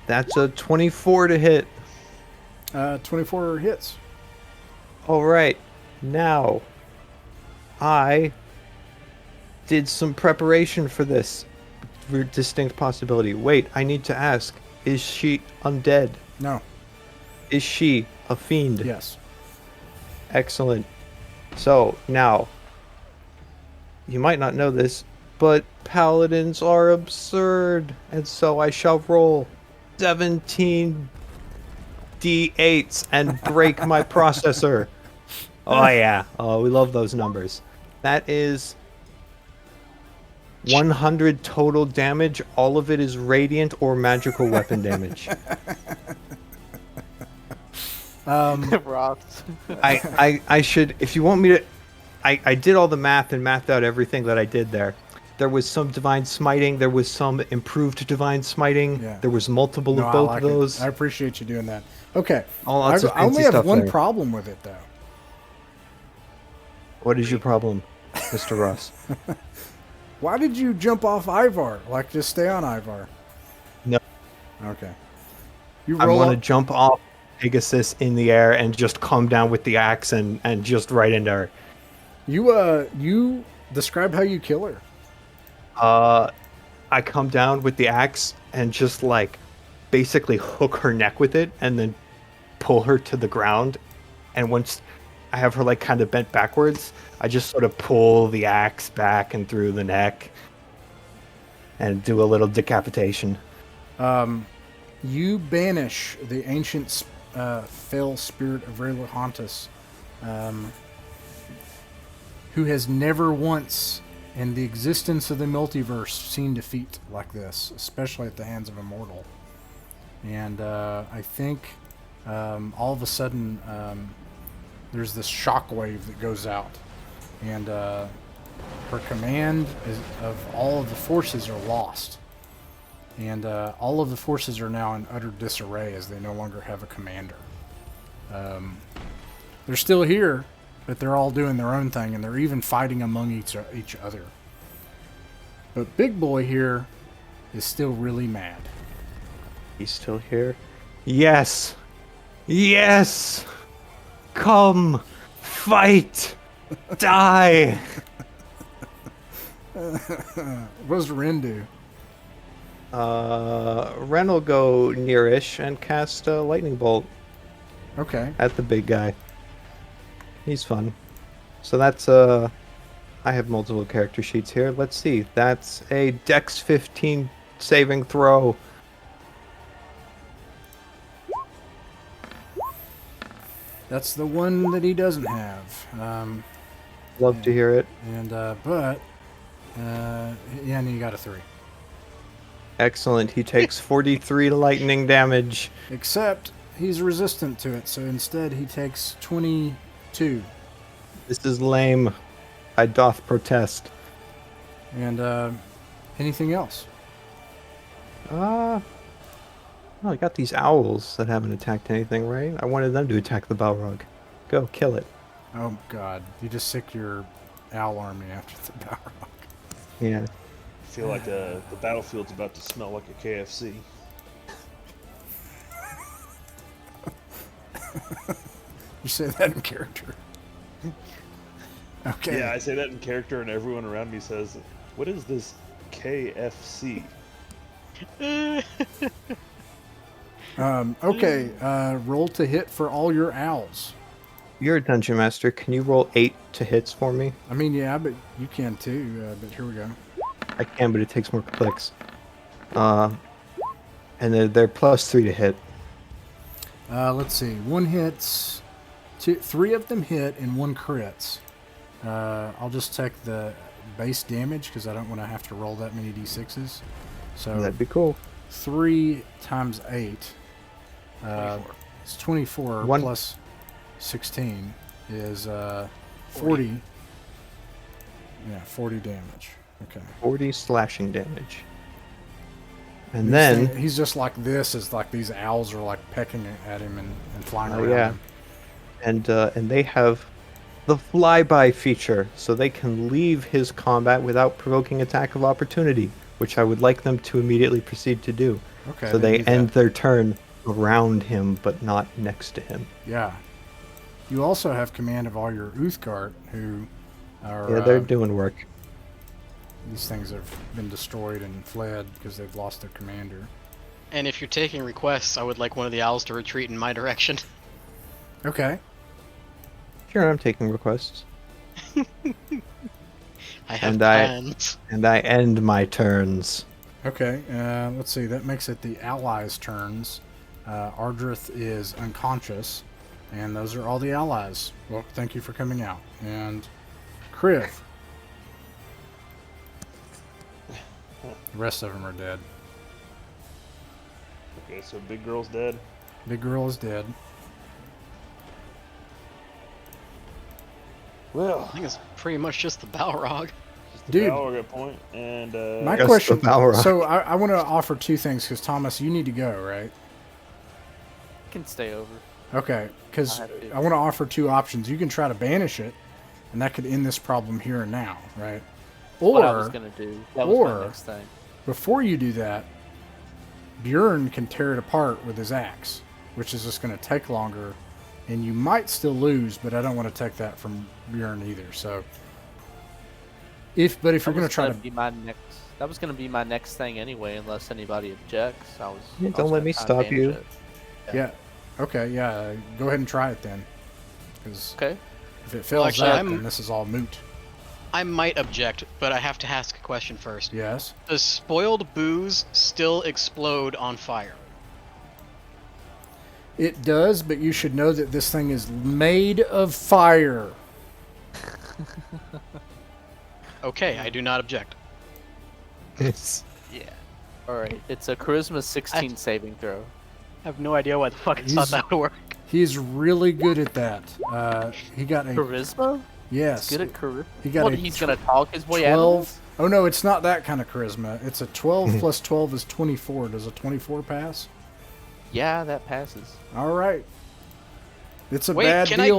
S2: That's a 24 to hit.
S1: 24 hits.
S2: All right, now I did some preparation for this distinct possibility. Wait, I need to ask, is she undead?
S1: No.
S2: Is she a fiend?
S1: Yes.
S2: Excellent. So, now, you might not know this, but paladins are absurd, and so I shall roll 17 D8s and break my processor. Oh yeah, oh we love those numbers. That is 100 total damage. All of it is radiant or magical weapon damage.
S5: Rocks.
S2: I should, if you want me to, I did all the math and mathed out everything that I did there. There was some divine smiting. There was some improved divine smiting.
S1: Yeah.
S2: There was multiple
S1: No,
S2: of
S1: I
S2: both
S1: like
S2: of
S1: it.
S2: those.
S1: I appreciate you doing that. Okay.
S2: Lots of
S1: I only
S2: fancy
S1: have
S2: stuff
S1: one
S2: there.
S1: problem with it, though.
S2: What is your problem, Mr. Ross?
S1: Why did you jump off Ivar? Like, just stay on Ivar.
S2: No.
S1: Okay. You
S2: I
S1: roll
S2: want to
S1: up.
S2: jump off Pegasus in the air and just come down with the axe and just right into her.
S1: You describe how you kill her.
S2: I come down with the axe and just like basically hook her neck with it and then pull her to the ground. And once I have her like kind of bent backwards, I just sort of pull the axe back and through the neck and do a little decapitation.
S1: You banish the ancient fell spirit of Raylahantus, who has never once in the existence of the multiverse seen defeat like this, especially at the hands of a mortal. And I think all of a sudden there's this shockwave that goes out, and her command of all of the forces are lost. And all of the forces are now in utter disarray as they no longer have a commander. They're still here, but they're all doing their own thing, and they're even fighting among each other. But Big Boy here is still really mad.
S2: He's still here? Yes! Yes! Come! Fight! Die!
S1: What does Ren do?
S2: Ren will go nearish and cast a lightning bolt
S1: Okay.
S2: at the big guy. He's fun. So that's I have multiple character sheets here. Let's see. That's a Dex 15 saving throw.
S1: That's the one that he doesn't have.
S2: Love to hear it.
S1: And and he got a 3.
S2: Excellent. He takes 43 lightning damage.
S1: Except he's resistant to it, so instead he takes 22.
S2: This is lame. I doth protest.
S1: And anything else?
S2: Well, I got these owls that haven't attacked anything, right? I wanted them to attack the Balrog. Go, kill it.
S1: Oh God, you just sick your owl army after the Balrog.
S2: Yeah.
S7: I feel like the battlefield's about to smell like a KFC.
S1: You say that in character. Okay.
S7: Yeah, I say that in character, and everyone around me says, "What is this KFC?"
S1: Okay. Roll to hit for all your owls.
S2: You're a dungeon master. Can you roll 8 to hits for me?
S1: I mean, yeah, but you can too. But here we go.
S2: I can, but it takes more clicks. And they're +3 to hit.
S1: Let's see. 1 hits. 3 of them hit and 1 crits. I'll just take the base damage because I don't want to have to roll that many d6s. So
S2: That'd be cool.
S1: 3 times 8. It's 24
S2: One-
S1: plus 16 is 40. Yeah, 40 damage. Okay.
S2: 40 slashing damage. And
S1: He's
S2: then,
S1: saying- he's just like this, as like these owls are like pecking at him and flying
S2: Oh,
S1: around
S2: yeah.
S1: him.
S2: and they have the flyby feature, so they can leave his combat without provoking attack of opportunity, which I would like them to immediately proceed to do.
S1: Okay.
S2: So they
S1: do that.
S2: end their turn around him, but not next to him.
S1: Yeah. You also have command of all your Uthgard, who are.
S2: Yeah, they're doing work.
S1: These things have been destroyed and fled because they've lost their commander.
S6: And if you're taking requests, I would like one of the owls to retreat in my direction.
S1: Okay.
S2: here. I'm taking requests.
S6: I have
S2: And
S6: plans.
S2: I end my turns.
S1: Okay, let's see. That makes it the allies' turns. Ardrith is unconscious, and those are all the allies. Well, thank you for coming out. And Kriv. The rest of them are dead.
S7: Okay, so big girl's dead.
S1: Big girl is dead.
S7: Well,
S6: I think it's pretty much just the Balrog.
S1: Dude.
S7: Balrog at point, and
S1: My
S2: Just
S1: question.
S2: the Balrog.
S1: So I want to offer two things because Thomas, you need to go, right?
S5: I can stay over.
S1: Okay, because
S5: I have to.
S1: I want to offer two options. You can try to banish it, and that could end this problem here and now, right?
S5: What I was
S1: Or
S5: gonna do. That was
S1: or-
S5: my next thing.
S1: before you do that, Bjorn can tear it apart with his axe, which is just going to take longer, and you might still lose, but I don't want to take that from Bjorn either. So, if you're going to try to,
S5: be my next. That was gonna be my next thing anyway, unless anybody objects.
S2: Yeah,
S5: I was
S2: don't
S5: gonna
S2: let me
S5: try and
S2: stop
S5: banish
S2: you.
S5: it.
S1: yeah, okay, yeah, go ahead and try it then, because
S5: Okay.
S1: if it fails
S6: actually,
S1: that,
S6: I'm-
S1: then this is all moot.
S6: I might object, but I have to ask a question first.
S1: Yes.
S6: Does spoiled booze still explode on fire?
S1: It does, but you should know that this thing is made of fire.
S6: Okay, I do not object.
S2: It's
S5: Yeah. All right. It's a charisma 16 saving throw.
S6: I have no idea why the fuck I
S1: He's-
S6: thought that would work.
S1: He's really good at that. He got a
S5: Charisma?
S1: yes.
S5: Good at charisma.
S1: He got
S5: What?
S1: a
S5: He's gonna talk his way out of
S1: 12.
S5: this?
S1: Oh no, it's not that kind of charisma. It's a 12 plus 12 is 24. Does a 24 pass?
S5: Yeah, that passes.
S1: All right. It's a
S6: Wait,
S1: bad
S6: can
S1: deal.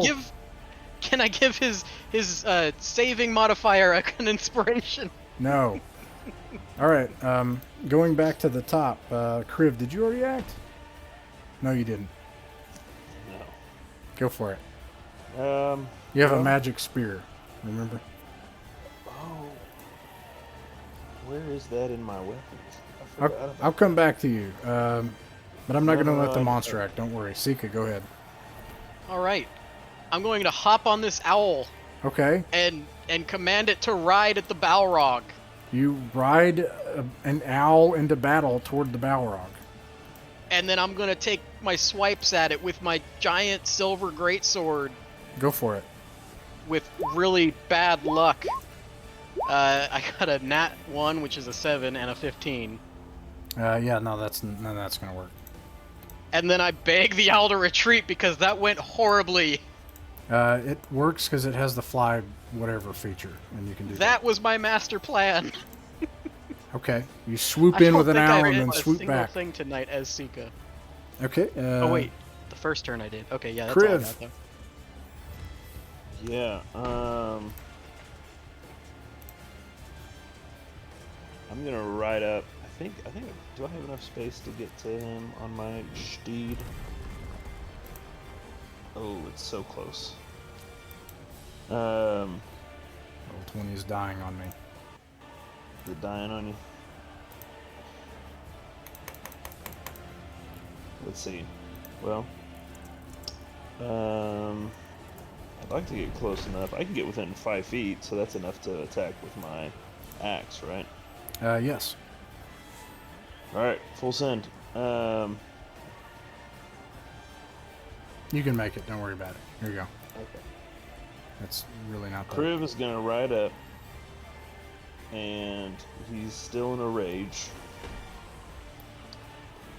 S6: I give his saving modifier an inspiration?
S1: No. All right. Going back to the top. Kriv, did you already act? No, you didn't.
S7: no.
S1: Go for it. You have a
S7: well,
S1: magic spear. Remember?
S7: Oh, where is that in my weapons? I forgot about
S1: I'll come back to you. But I'm not going to let the
S7: Uh,
S1: monster act. Don't worry. Sika, go ahead.
S6: All right, I'm going to hop on this owl
S1: Okay.
S6: and command it to ride at the Balrog.
S1: You ride an owl into battle toward the Balrog.
S6: And then I'm gonna take my swipes at it with my giant silver greatsword
S1: Go for it.
S6: with really bad luck. I got a nat 1, which is a 7, and a 15.
S1: Yeah, no, that's going to work.
S6: And then I beg the owl to retreat because that went horribly.
S1: It works because it has the fly whatever feature, and you can do that.
S6: That was my master plan.
S1: Okay, you swoop
S6: I
S1: in
S6: don't
S1: with an
S6: think
S1: owl
S6: I
S1: and
S6: did
S1: then
S6: a
S1: swoop
S6: single
S1: back.
S6: thing tonight as Sika.
S1: Okay.
S6: Oh wait, the first turn I did. Okay, yeah, that's all I
S1: Kriv.
S6: got though.
S7: Yeah. I'm gonna ride up. I think. Do I have enough space to get to him on my steed? Oh, it's so close.
S1: Roll 20 is dying on me.
S7: Is it dying on you? Let's see. Well, I'd like to get close enough. I can get within 5 feet, so that's enough to attack with my axe, right?
S1: Yes.
S7: All right, full send.
S1: You can make it. Don't worry about it. Here you go.
S7: Okay.
S1: That's really not that.
S7: Kriv is gonna ride up, and he's still in a rage.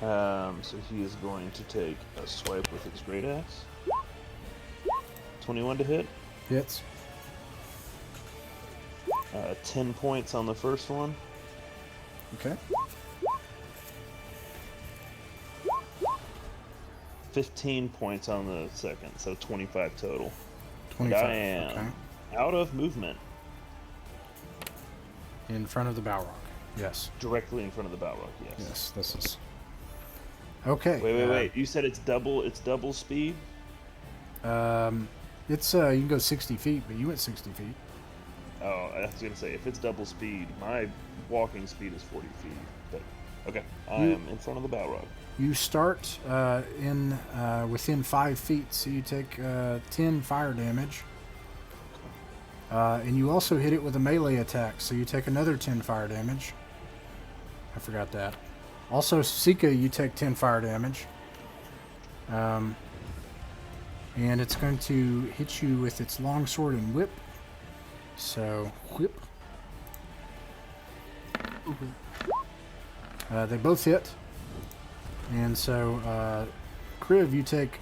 S7: So he is going to take a swipe with his great axe. 21 to hit.
S1: Hits.
S7: 10 points on the first one.
S1: Okay.
S7: 15 points on the second, so 25 total.
S1: 25.
S7: And I am
S1: Okay.
S7: out of movement,
S1: In front of the Balrog. Yes.
S7: directly in front of the Balrog. Yes.
S1: Yes. This is. Okay.
S7: Wait. You said it's double. It's double speed.
S1: It's you can go 60 feet, but you went 60 feet.
S7: Oh, I was gonna say if it's double speed, my walking speed is 40 feet. But okay, I am in front of the Balrog.
S1: You start within 5 feet, so you take 10 fire damage. And you also hit it with a melee attack, so you take another 10 fire damage. I forgot that. Also, Sika, you take 10 fire damage. And it's going to hit you with its longsword and whip. So, whip. They both hit. And so, Kriv, you take...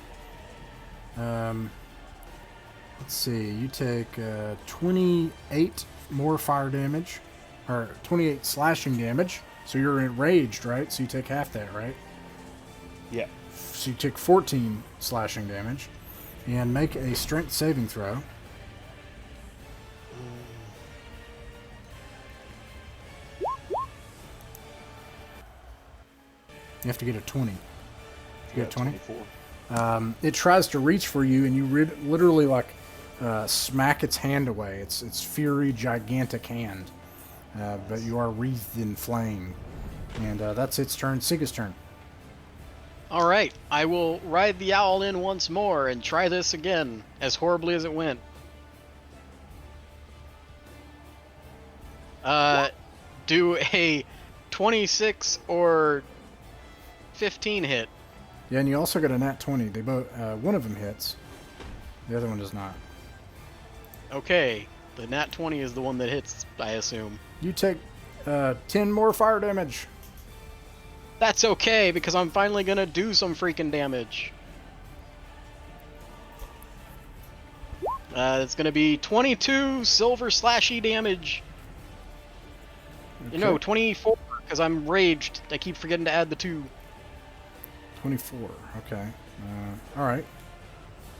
S1: let's see, you take 28 more fire damage. Or 28 slashing damage. So you're enraged, right? So you take half that, right?
S7: Yeah.
S1: So you take 14 slashing damage. And make a strength saving throw. You have to get a 20. You get a 20?
S7: 24.
S1: It tries to reach for you, and you literally like smack its hand away. Its fiery, gigantic hand. But you are wreathed in flame. And that's its turn. Sika's turn.
S6: Alright, I will ride the owl in once more and try this again, as horribly as it went. Do a 26 or 15 hit.
S1: Yeah, and you also got a nat 20. They both, one of them hits. The other one does not.
S6: Okay, the nat 20 is the one that hits, I assume.
S1: You take 10 more fire damage.
S6: That's okay, because I'm finally gonna do some freaking damage. It's gonna be 22 silver slashy damage.
S1: Okay.
S6: You know, 24, because I'm raged. I keep forgetting to add the 2.
S1: 24. Okay. All right.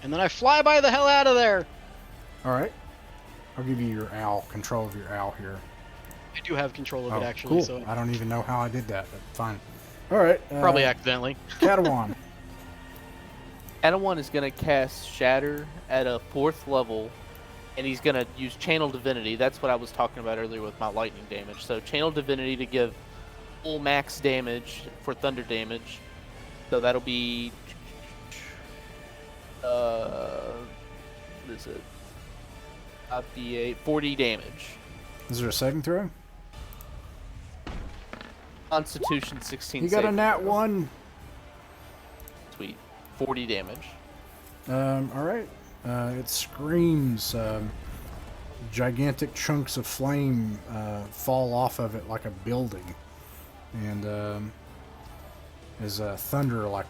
S6: And then I fly by the hell out of there.
S1: All right. I'll give you your owl, control of your owl here.
S6: I do have control of
S1: Oh,
S6: it, actually.
S1: cool.
S6: So
S1: I don't even know how I did that, but fine. All right.
S6: probably accidentally.
S1: Katawan.
S5: Adawan is going to cast Shatter at a 4th level, and he's going to use Channel Divinity. That's what I was talking about earlier with my lightning damage. So Channel Divinity to give full max damage for thunder damage. So that'll be... what is it? 5d8, 40 damage.
S1: Is there a saving throw?
S5: Constitution 16.
S1: You got a
S5: saving
S1: nat
S5: throw.
S1: 1.
S5: Sweet. 40 damage.
S1: All right. It screams. Gigantic chunks of flame fall off of it like a building, and as thunder like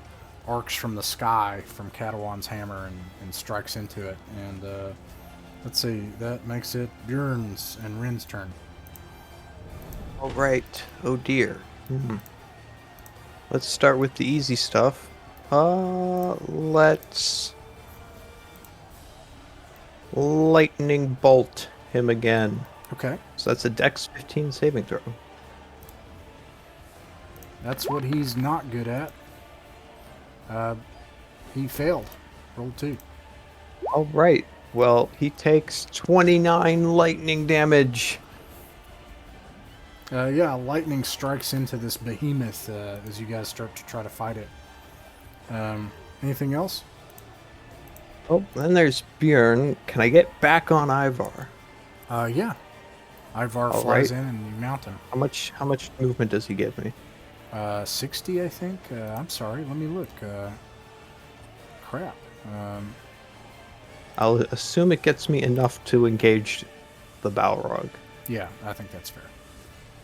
S1: arcs from the sky from Katawan's hammer and strikes into it. And let's see, that makes it Bjorn's and Rin's turn.
S2: All right. Oh dear. Let's start with the easy stuff. Let's lightning bolt him again.
S1: Okay,
S2: So that's a Dex 15 saving throw.
S1: that's what he's not good at. He failed. Roll 2.
S2: All right. Well, he takes 29 lightning damage.
S1: Yeah, lightning strikes into this behemoth as you guys start to try to fight it. Anything else?
S2: Oh, then there's Bjorn. Can I get back on Ivar?
S1: Yeah. Ivar
S2: All
S1: flies
S2: right.
S1: in and you mount him.
S2: How much movement does he give me?
S1: 60, I think. I'm sorry. Let me look. Crap.
S2: I'll assume it gets me enough to engage the Balrog.
S1: Yeah, I think that's fair.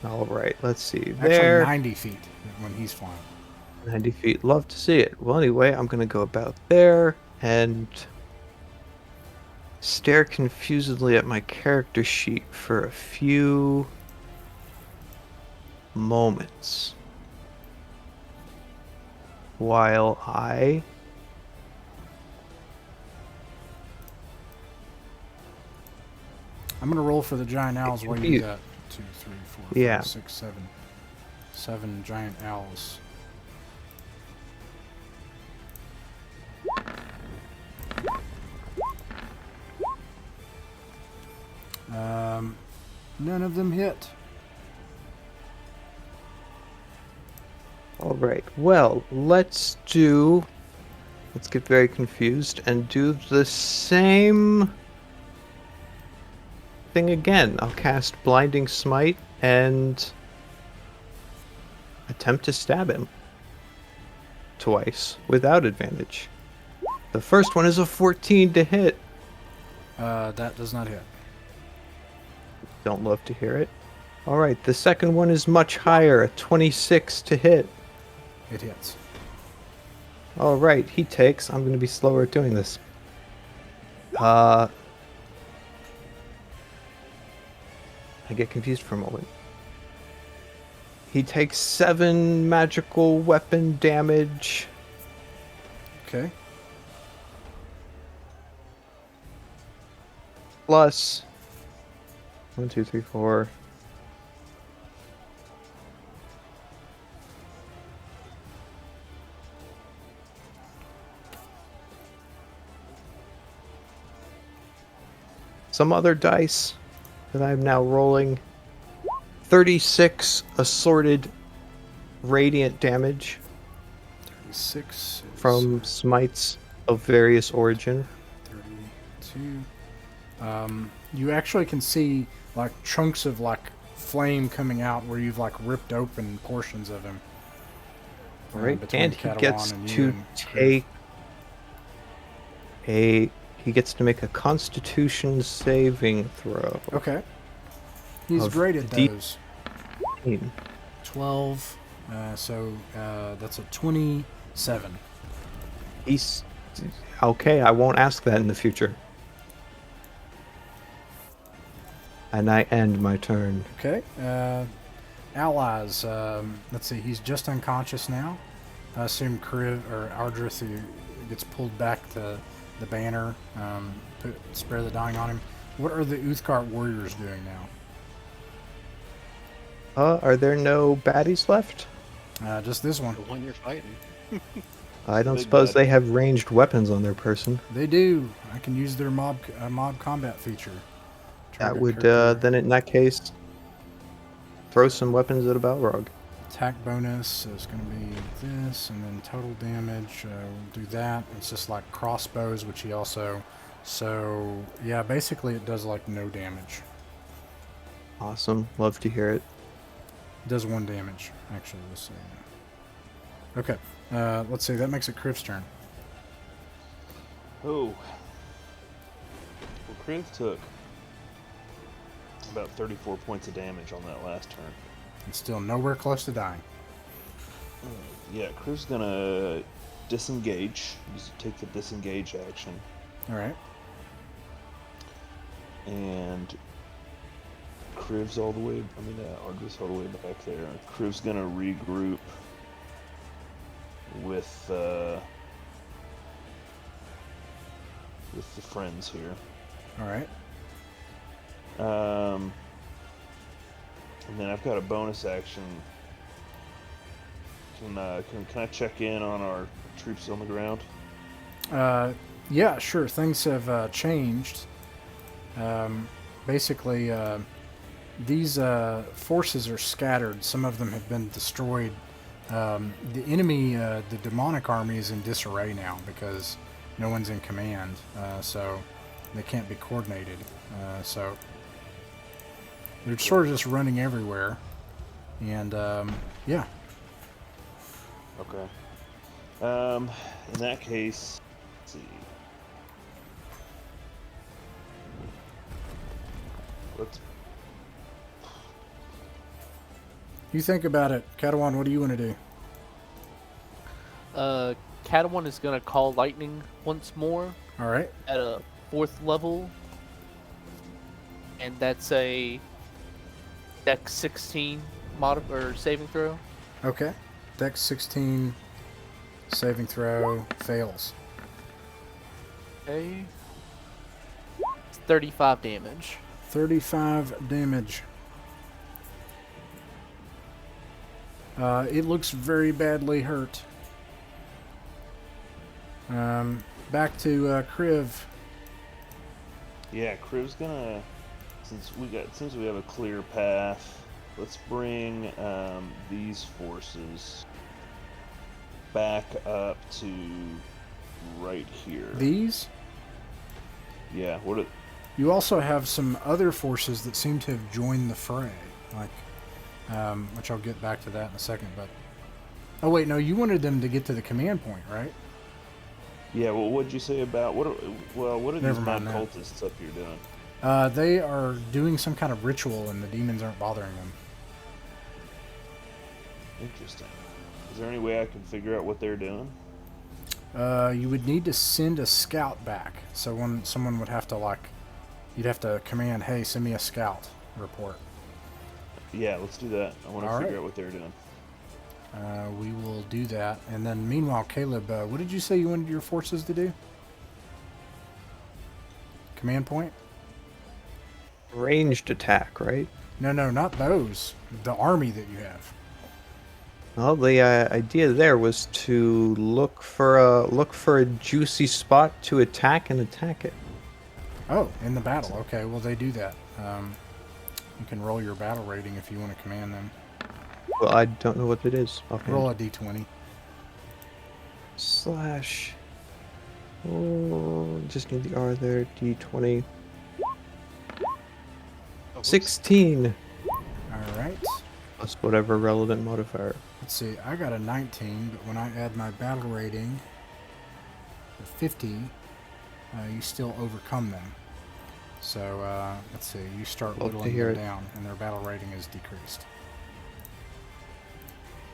S2: All right, let's see.
S1: Actually,
S2: There,
S1: 90 feet when he's flying.
S2: 90 feet. Love to see it. Well, anyway, I'm going to go about there and stare confusedly at my character sheet for a few moments while I
S1: I'm going to roll for the giant owls while you do that. 2, 3, 4, 5,
S2: Yeah.
S1: 6, 7. 7 giant owls. None of them hit.
S2: All right. Well, let's get very confused and do the same thing again. I'll cast Blinding Smite and attempt to stab him twice without advantage. The first one is a 14 to hit.
S1: That does not hit.
S2: Don't love to hear it. All right, the second one is much higher, a 26 to hit.
S1: It hits.
S2: All right, he takes. I'm going to be slower at doing this. I get confused for a moment. He takes 7 magical weapon damage.
S1: Okay.
S2: Plus 1, 2, 3, 4. Some other dice that I'm now rolling. 36 assorted radiant damage
S1: 36
S2: from smites of various origin.
S1: 32. You actually can see like chunks of like flame coming out where you've like ripped open portions of him.
S2: All right,
S1: between
S2: and he
S1: Catalan
S2: gets
S1: and you
S2: to
S1: and
S2: take he gets to make a Constitution saving throw.
S1: Okay. He's
S2: Of
S1: great at
S2: D-
S1: those.
S2: 18.
S1: 12. So that's a 27.
S2: He's okay. I won't ask that in the future. And I end my turn.
S1: Okay. Allies. Let's see. He's just unconscious now. I assume Kriv or Ardrith who gets pulled back to the banner. Spare the dying on him. What are the Uthkart warriors doing now?
S2: Are there no baddies left?
S1: Just this one.
S6: The one you're fighting.
S2: I don't
S7: Big
S2: suppose
S7: baddie.
S2: they have ranged weapons on their person.
S1: They do. I can use their mob combat feature.
S2: That
S1: Target
S2: would
S1: character.
S2: then in that case throw some weapons at a Balrog.
S1: Attack bonus is going to be this, and then total damage. We'll do that. It's just like crossbows, which he also. So yeah, basically it does like no damage.
S2: Awesome. Love to hear it.
S1: It does 1 damage actually. Let's see. Okay. Let's see. That makes it Kriv's turn.
S7: Oh. Well, Kriv took about 34 points of damage on that last turn.
S1: It's still nowhere close to dying.
S7: Yeah, Kriv's gonna disengage. Take the disengage action.
S1: All right.
S7: And Kriv's all the way, Ardrith's all the way back there. Kriv's gonna regroup with the friends here.
S1: All right.
S7: And then I've got a bonus action. Can I check in on our troops on the ground?
S1: Yeah, sure. Things have changed. Basically, these forces are scattered. Some of them have been destroyed. The enemy, the demonic army, is in disarray now because no one's in command, so they can't be coordinated. So they're sort of just running everywhere. And yeah.
S7: Okay. In that case, let's see. Let's
S1: You think about it. Catalan, what do you want to do?
S5: Catalan is gonna call lightning once more
S1: All right.
S5: at a 4th level, and that's a Dex 16 or saving throw.
S1: Okay. Dex 16 saving throw fails.
S5: Okay. It's 35 damage.
S1: 35 damage. It looks very badly hurt. Back to Kriv.
S7: Yeah, Kriv's gonna, since we have a clear path, let's bring these forces back up to right here.
S1: These.
S7: Yeah. What?
S1: You also have some other forces that seem to have joined the fray, like, which I'll get back to that in a second. But oh wait, no, you wanted them to get to the command point, right?
S7: Yeah. Well, what'd you say about what? What are
S1: Never
S7: these mad
S1: mind that.
S7: cultists up here doing?
S1: They are doing some kind of ritual, and the demons aren't bothering them.
S7: Interesting. Is there any way I can figure out what they're doing?
S1: You would need to send a scout back. So when someone would have to you'd have to command, "Hey, send me a scout report."
S7: Yeah, let's do that. I want to
S1: All
S7: figure
S1: right.
S7: out what they're doing.
S1: We will do that, and then meanwhile, Caleb, what did you say you wanted your forces to do? Command point?
S2: Ranged attack, right?
S1: No, not those. The army that you have.
S2: Well, the idea there was to look for a juicy spot to attack and attack it.
S1: Oh, in the battle. Okay, well they do that. You can roll your battle rating if you want to command them.
S2: Well, I don't know what it is.
S1: Roll a d20.
S2: Slash. Oh, just need the R there. D20.
S6: Oh, whoops.
S2: 16
S1: All right.
S2: plus whatever relevant modifier.
S1: Let's see. I got a 19, but when I add my battle rating of 50, you still overcome them. So let's see. You start
S2: Love to
S1: whittling
S2: hear
S1: them
S2: it.
S1: down, and their battle rating is decreased.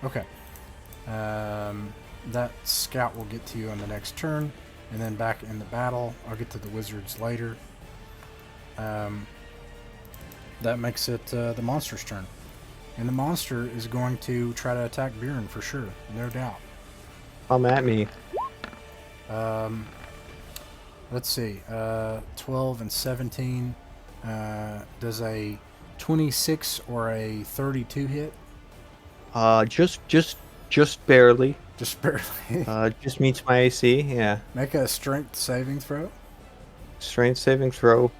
S1: Okay. That scout will get to you on the next turn, and then back in the battle, I'll get to the wizards later. That makes it the monster's turn. And the monster is going to try to attack Buren for sure, no doubt.
S2: Come at me.
S1: Let's see. 12 and 17. Does a 26 or a 32 hit?
S2: Just barely.
S1: Just barely.
S2: Just meets my AC. Yeah.
S1: Make a strength saving throw.
S2: Strength saving throw.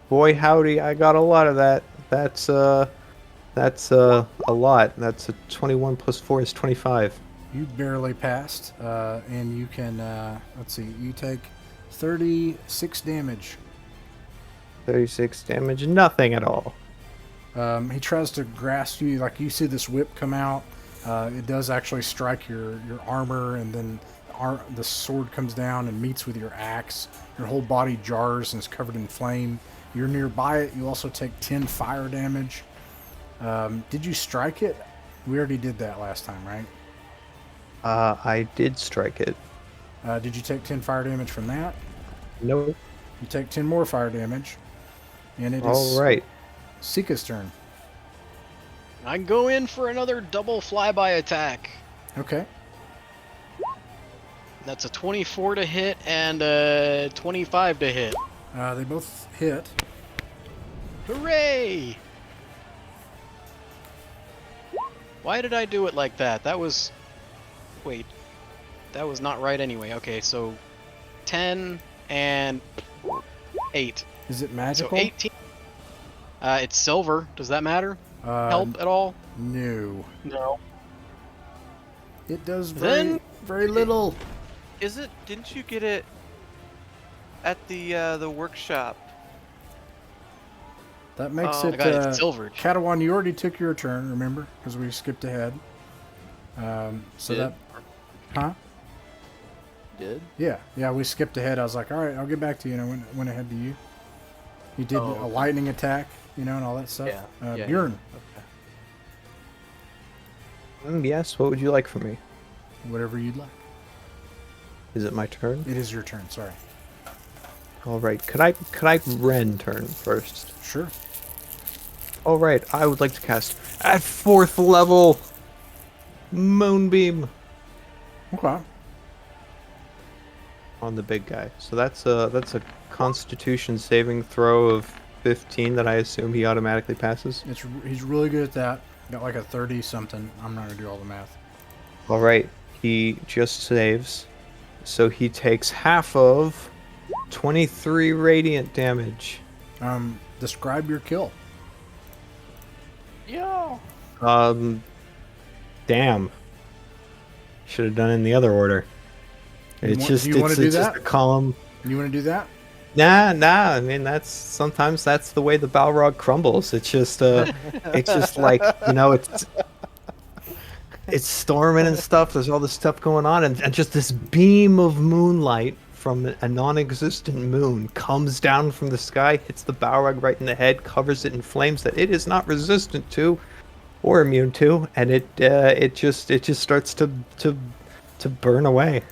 S2: Boy, howdy! I got a lot of that. That's a lot. That's a 21 plus 4 is 25.
S1: You barely passed, and you can. Let's see. You take 36 damage.
S2: 36 damage. Nothing at all.
S1: He tries to grasp you, like you see this whip come out. It does actually strike your armor, and then the sword comes down and meets with your axe. Your whole body jars and is covered in flame. You're nearby it. You also take 10 fire damage. Did you strike it? We already did that last time, right?
S2: I did strike it.
S1: Did you take 10 fire damage from that?
S2: Nope.
S1: You take 10 more fire damage. And it is
S2: All right.
S1: Sika's turn.
S6: I can go in for another double flyby attack.
S1: Okay.
S6: That's a 24 to hit and a 25 to hit.
S1: They both hit.
S6: Hooray! Why did I do it like that? That was... Wait. That was not right anyway. Okay, so 10 and 8.
S1: Is it magical?
S6: So 18. It's silver. Does that matter?
S1: Uh,
S6: Help at all?
S1: No.
S6: No.
S1: It does
S6: Then-
S1: very little.
S4: Is it? Didn't you get it at the workshop?
S1: That makes
S4: Oh,
S1: it.
S6: I got it silvered.
S1: Katawan, you already took your turn, remember? Because we skipped ahead. So
S5: Did?
S1: that. Huh?
S5: Did?
S1: Yeah, we skipped ahead. I was like, all right, I'll get back to you, and I went ahead to you. You did
S5: Oh,
S1: a
S5: okay.
S1: lightning attack, and all that stuff.
S5: Yeah.
S1: Bjorn,
S2: Yes. What would you like from me?
S1: whatever you'd like.
S2: Is it my turn?
S1: It is your turn. Sorry.
S2: All right. Could I Ren turn first?
S1: Sure.
S2: All right. I would like to cast at 4th level Moonbeam
S1: Okay.
S2: on the big guy. So that's a Constitution saving throw of 15 that I assume he automatically passes.
S1: He's really good at that. Got like a 30 something. I'm not gonna do all the math.
S2: All right. He just saves. So he takes half of 23 radiant damage.
S1: Describe your kill.
S5: Yeah.
S2: Damn. Should have done it in the other order. It's
S1: do
S2: just
S1: you wanna
S2: it's,
S1: do
S2: it's just
S1: that?
S2: a column.
S1: You want to do that?
S2: Nah. I mean, sometimes that's the way the Balrog crumbles. It's just like it's storming and stuff. There's all this stuff going on, and just this beam of moonlight from a non-existent moon comes down from the sky, hits the Balrog right in the head, covers it in flames that it is not resistant to or immune to, and it just starts to burn away.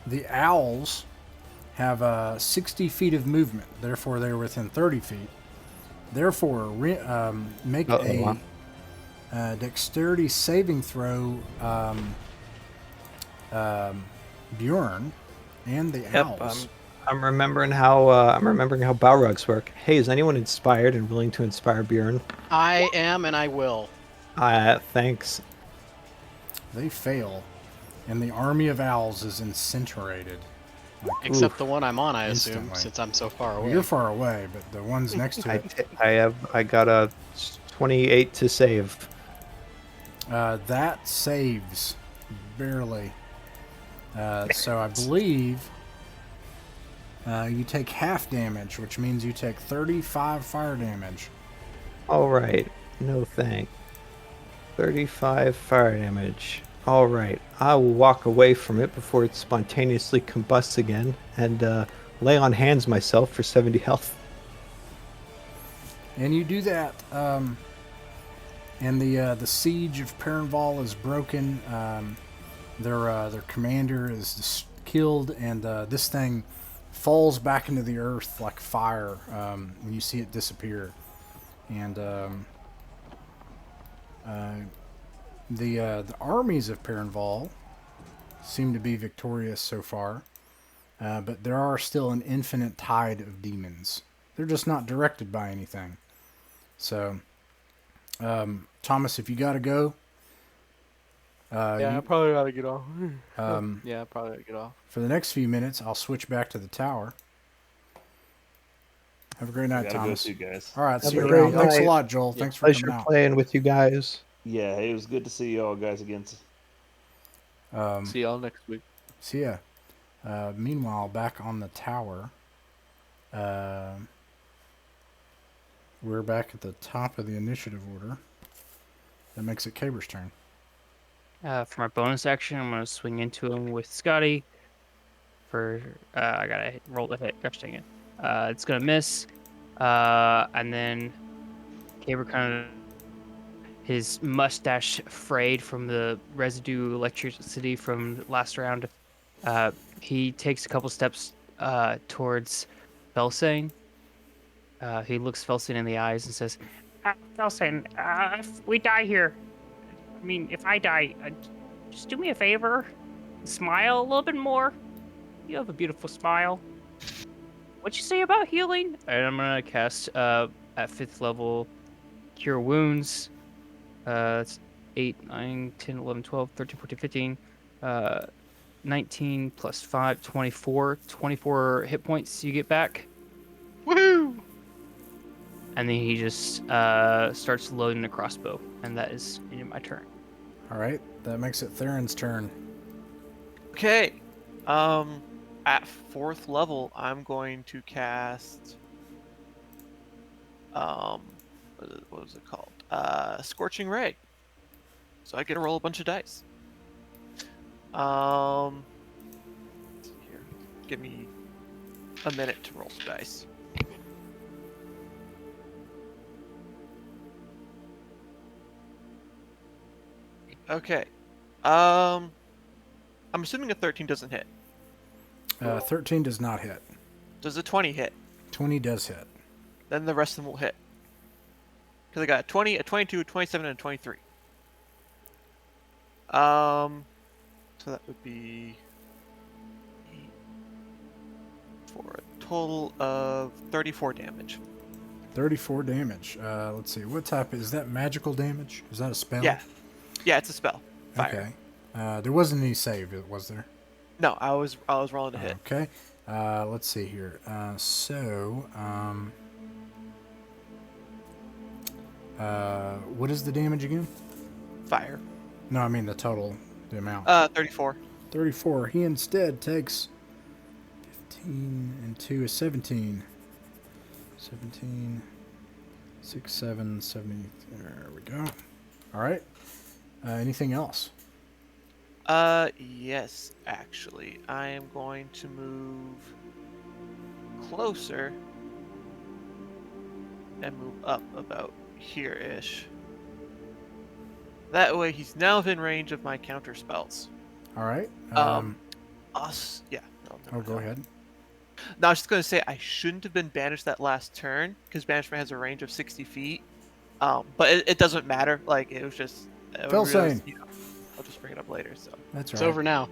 S1: The owls have 60 feet of movement. Therefore, they're within 30 feet. Therefore, make a dexterity saving throw, Bjorn, and the owls.
S2: I'm remembering how Balrogs work. Hey, is anyone inspired and willing to inspire Bjorn?
S6: I am, and I will.
S2: Thanks.
S1: They fail, and the army of owls is incinerated.
S6: Except the one I'm on, I assume,
S1: Instantly.
S6: since I'm so far away.
S1: You're far away, but the ones next to it,
S2: I got a 28 to save.
S1: that saves barely. So I believe you take half damage, which means you take 35 fire damage.
S2: All right. No thanks. 35 fire damage. All right. I will walk away from it before it spontaneously combusts again and lay on hands myself for 70 health.
S1: And you do that, and the siege of Perenval is broken. Their commander is killed, and this thing falls back into the earth like fire when you see it disappear. And the armies of Perenval seem to be victorious so far, but there are still an infinite tide of demons. They're just not directed by anything. So, Thomas, if you gotta go,
S5: I probably gotta get off.
S1: I
S5: probably gotta get off.
S1: for the next few minutes, I'll switch back to the tower. Have a great night,
S7: Gotta go
S1: Thomas.
S7: too, guys.
S1: All right, see
S2: Have
S1: you
S2: a great
S1: around. Thanks a
S2: night.
S1: lot, Joel.
S5: Yeah,
S1: Thanks for
S2: Pleasure
S1: coming out.
S2: playing with you guys.
S7: Yeah, hey, it was good to see y'all guys again.
S5: See y'all next week.
S1: See ya. Meanwhile, back on the tower, we're back at the top of the initiative order. That makes it Caber's turn.
S3: For my bonus action, I'm gonna swing into him with Scotty. For I gotta roll the hit. Gosh dang it! It's gonna miss. And then Caber kind of, his mustache frayed from the residue electricity from last round. He takes a couple steps towards Fellcayn. He looks Fellcayn in the eyes and says, Fellcayn, if we die here, I mean, if I die, just do me a favor. Smile a little bit more. You have a beautiful smile. What'd you say about healing? And I'm going to cast at 5th level Cure Wounds. It's 8, 9, 10, 11, 12, 13, 14, 15. 19 plus 5, 24. 24 hit points you get back.
S6: Woohoo!
S3: And then he just starts loading a crossbow. And that is the end of my turn.
S1: All right, that makes it Theron's turn.
S4: Okay. At 4th level, I'm going to cast. What was it called? Scorching Ray. So I get to roll a bunch of dice. Let's see here. Give me a minute to roll the dice. Okay. I'm assuming a 13 doesn't hit.
S1: 13 does not hit.
S4: Does a 20 hit?
S1: 20 does hit.
S4: Then the rest of them will hit. Because I got a 20, a 22, a 27, and a 23. So that would be 8 for a total of 34 damage.
S1: 34 damage. Let's see. What type is that? Magical damage? Is that a spell?
S4: Yeah. Yeah, it's a spell. Fire.
S1: Okay. There wasn't any save, was there?
S4: No, I was rolling to hit.
S1: Okay. Let's see here. What is the damage again?
S4: Fire.
S1: No, I mean the total The amount.
S4: 34.
S1: 34. He instead takes 15 and 2 is 17. 17, 6, 7, 70. There we go. All right. Anything else?
S4: Yes, actually. I am going to move closer and move up about here-ish. That way he's now within range of my counter spells.
S1: All right.
S4: Yeah. No, never
S1: Go
S4: mind.
S1: ahead.
S4: No, I was just going to say I shouldn't have been banished that last turn because banishment has a range of 60 feet. But it doesn't matter. Like, it was just...
S1: Fellcayn.
S4: I'll just bring it up later, so...
S1: That's
S6: It's
S1: right.
S6: over now.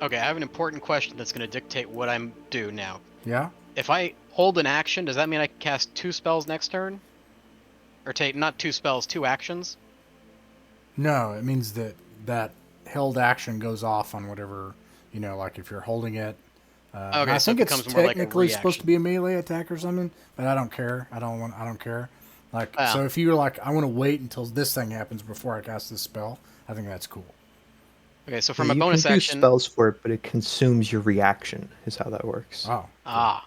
S6: Okay, I have an important question that's going to dictate what I'm do now.
S1: Yeah.
S6: If I hold an action, does that mean I can cast 2 spells next turn? Or take, not 2 spells, 2 actions?
S1: No, it means that held action goes off on whatever, like if you're holding it. And
S6: Okay,
S1: I
S6: so it
S1: think it's
S6: becomes more like a
S1: technically supposed to
S6: reaction.
S1: be a melee attack or something, but I don't care. I don't care. Like,
S6: Wow.
S1: so if you're like, I want to wait until this thing happens before I cast this spell, I think that's cool.
S6: Okay, so
S2: Yeah,
S6: for my
S2: you
S6: bonus
S2: can do
S6: action...
S2: spells for it, but it consumes your reaction, is how that works.
S1: Oh.
S6: Ah.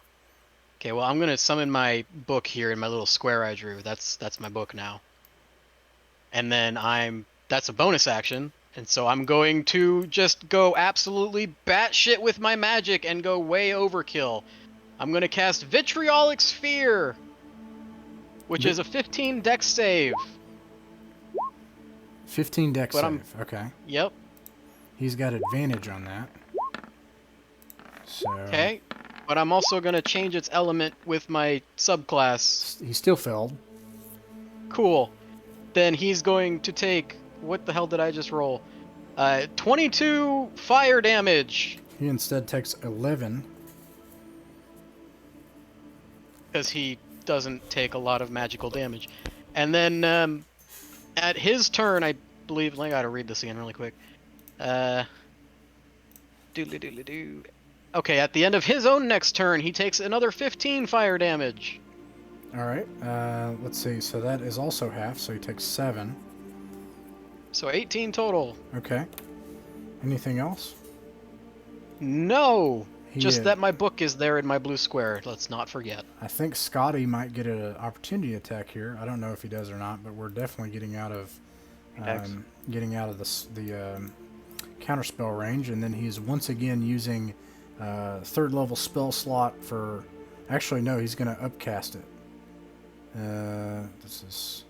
S6: Okay, well, I'm going to summon my book here in my little square I drew. That's my book now. And then that's a bonus action, and so I'm going to just go absolutely batshit with my magic and go way overkill. I'm going to cast Vitriolic Sphere, which is a 15 dex save.
S1: 15 dex
S6: But
S1: save. Okay.
S6: Yep.
S1: He's got advantage on that. So.
S6: Okay. But I'm also going to change its element with my subclass.
S1: He still failed.
S6: Cool. Then he's going to take... What the hell did I just roll? 22 fire damage.
S1: He instead takes 11.
S6: Because he doesn't take a lot of magical damage. And then at his turn, I believe... I gotta read this again really quick. Doodly-doodly-doo. Okay, at the end of his own next turn, he takes another 15 fire damage.
S1: All right. Let's see. So that is also half. So he takes 7.
S6: So 18 total.
S1: Okay. Anything else?
S6: No! Just
S1: He,
S6: that my book is there in my blue square. Let's not forget.
S1: I think Scotty might get an opportunity attack here. I don't know if he does or not, but we're definitely getting out of the counterspell range, and then he's once again using third level spell slot for. Actually, no, he's going to upcast it. This is.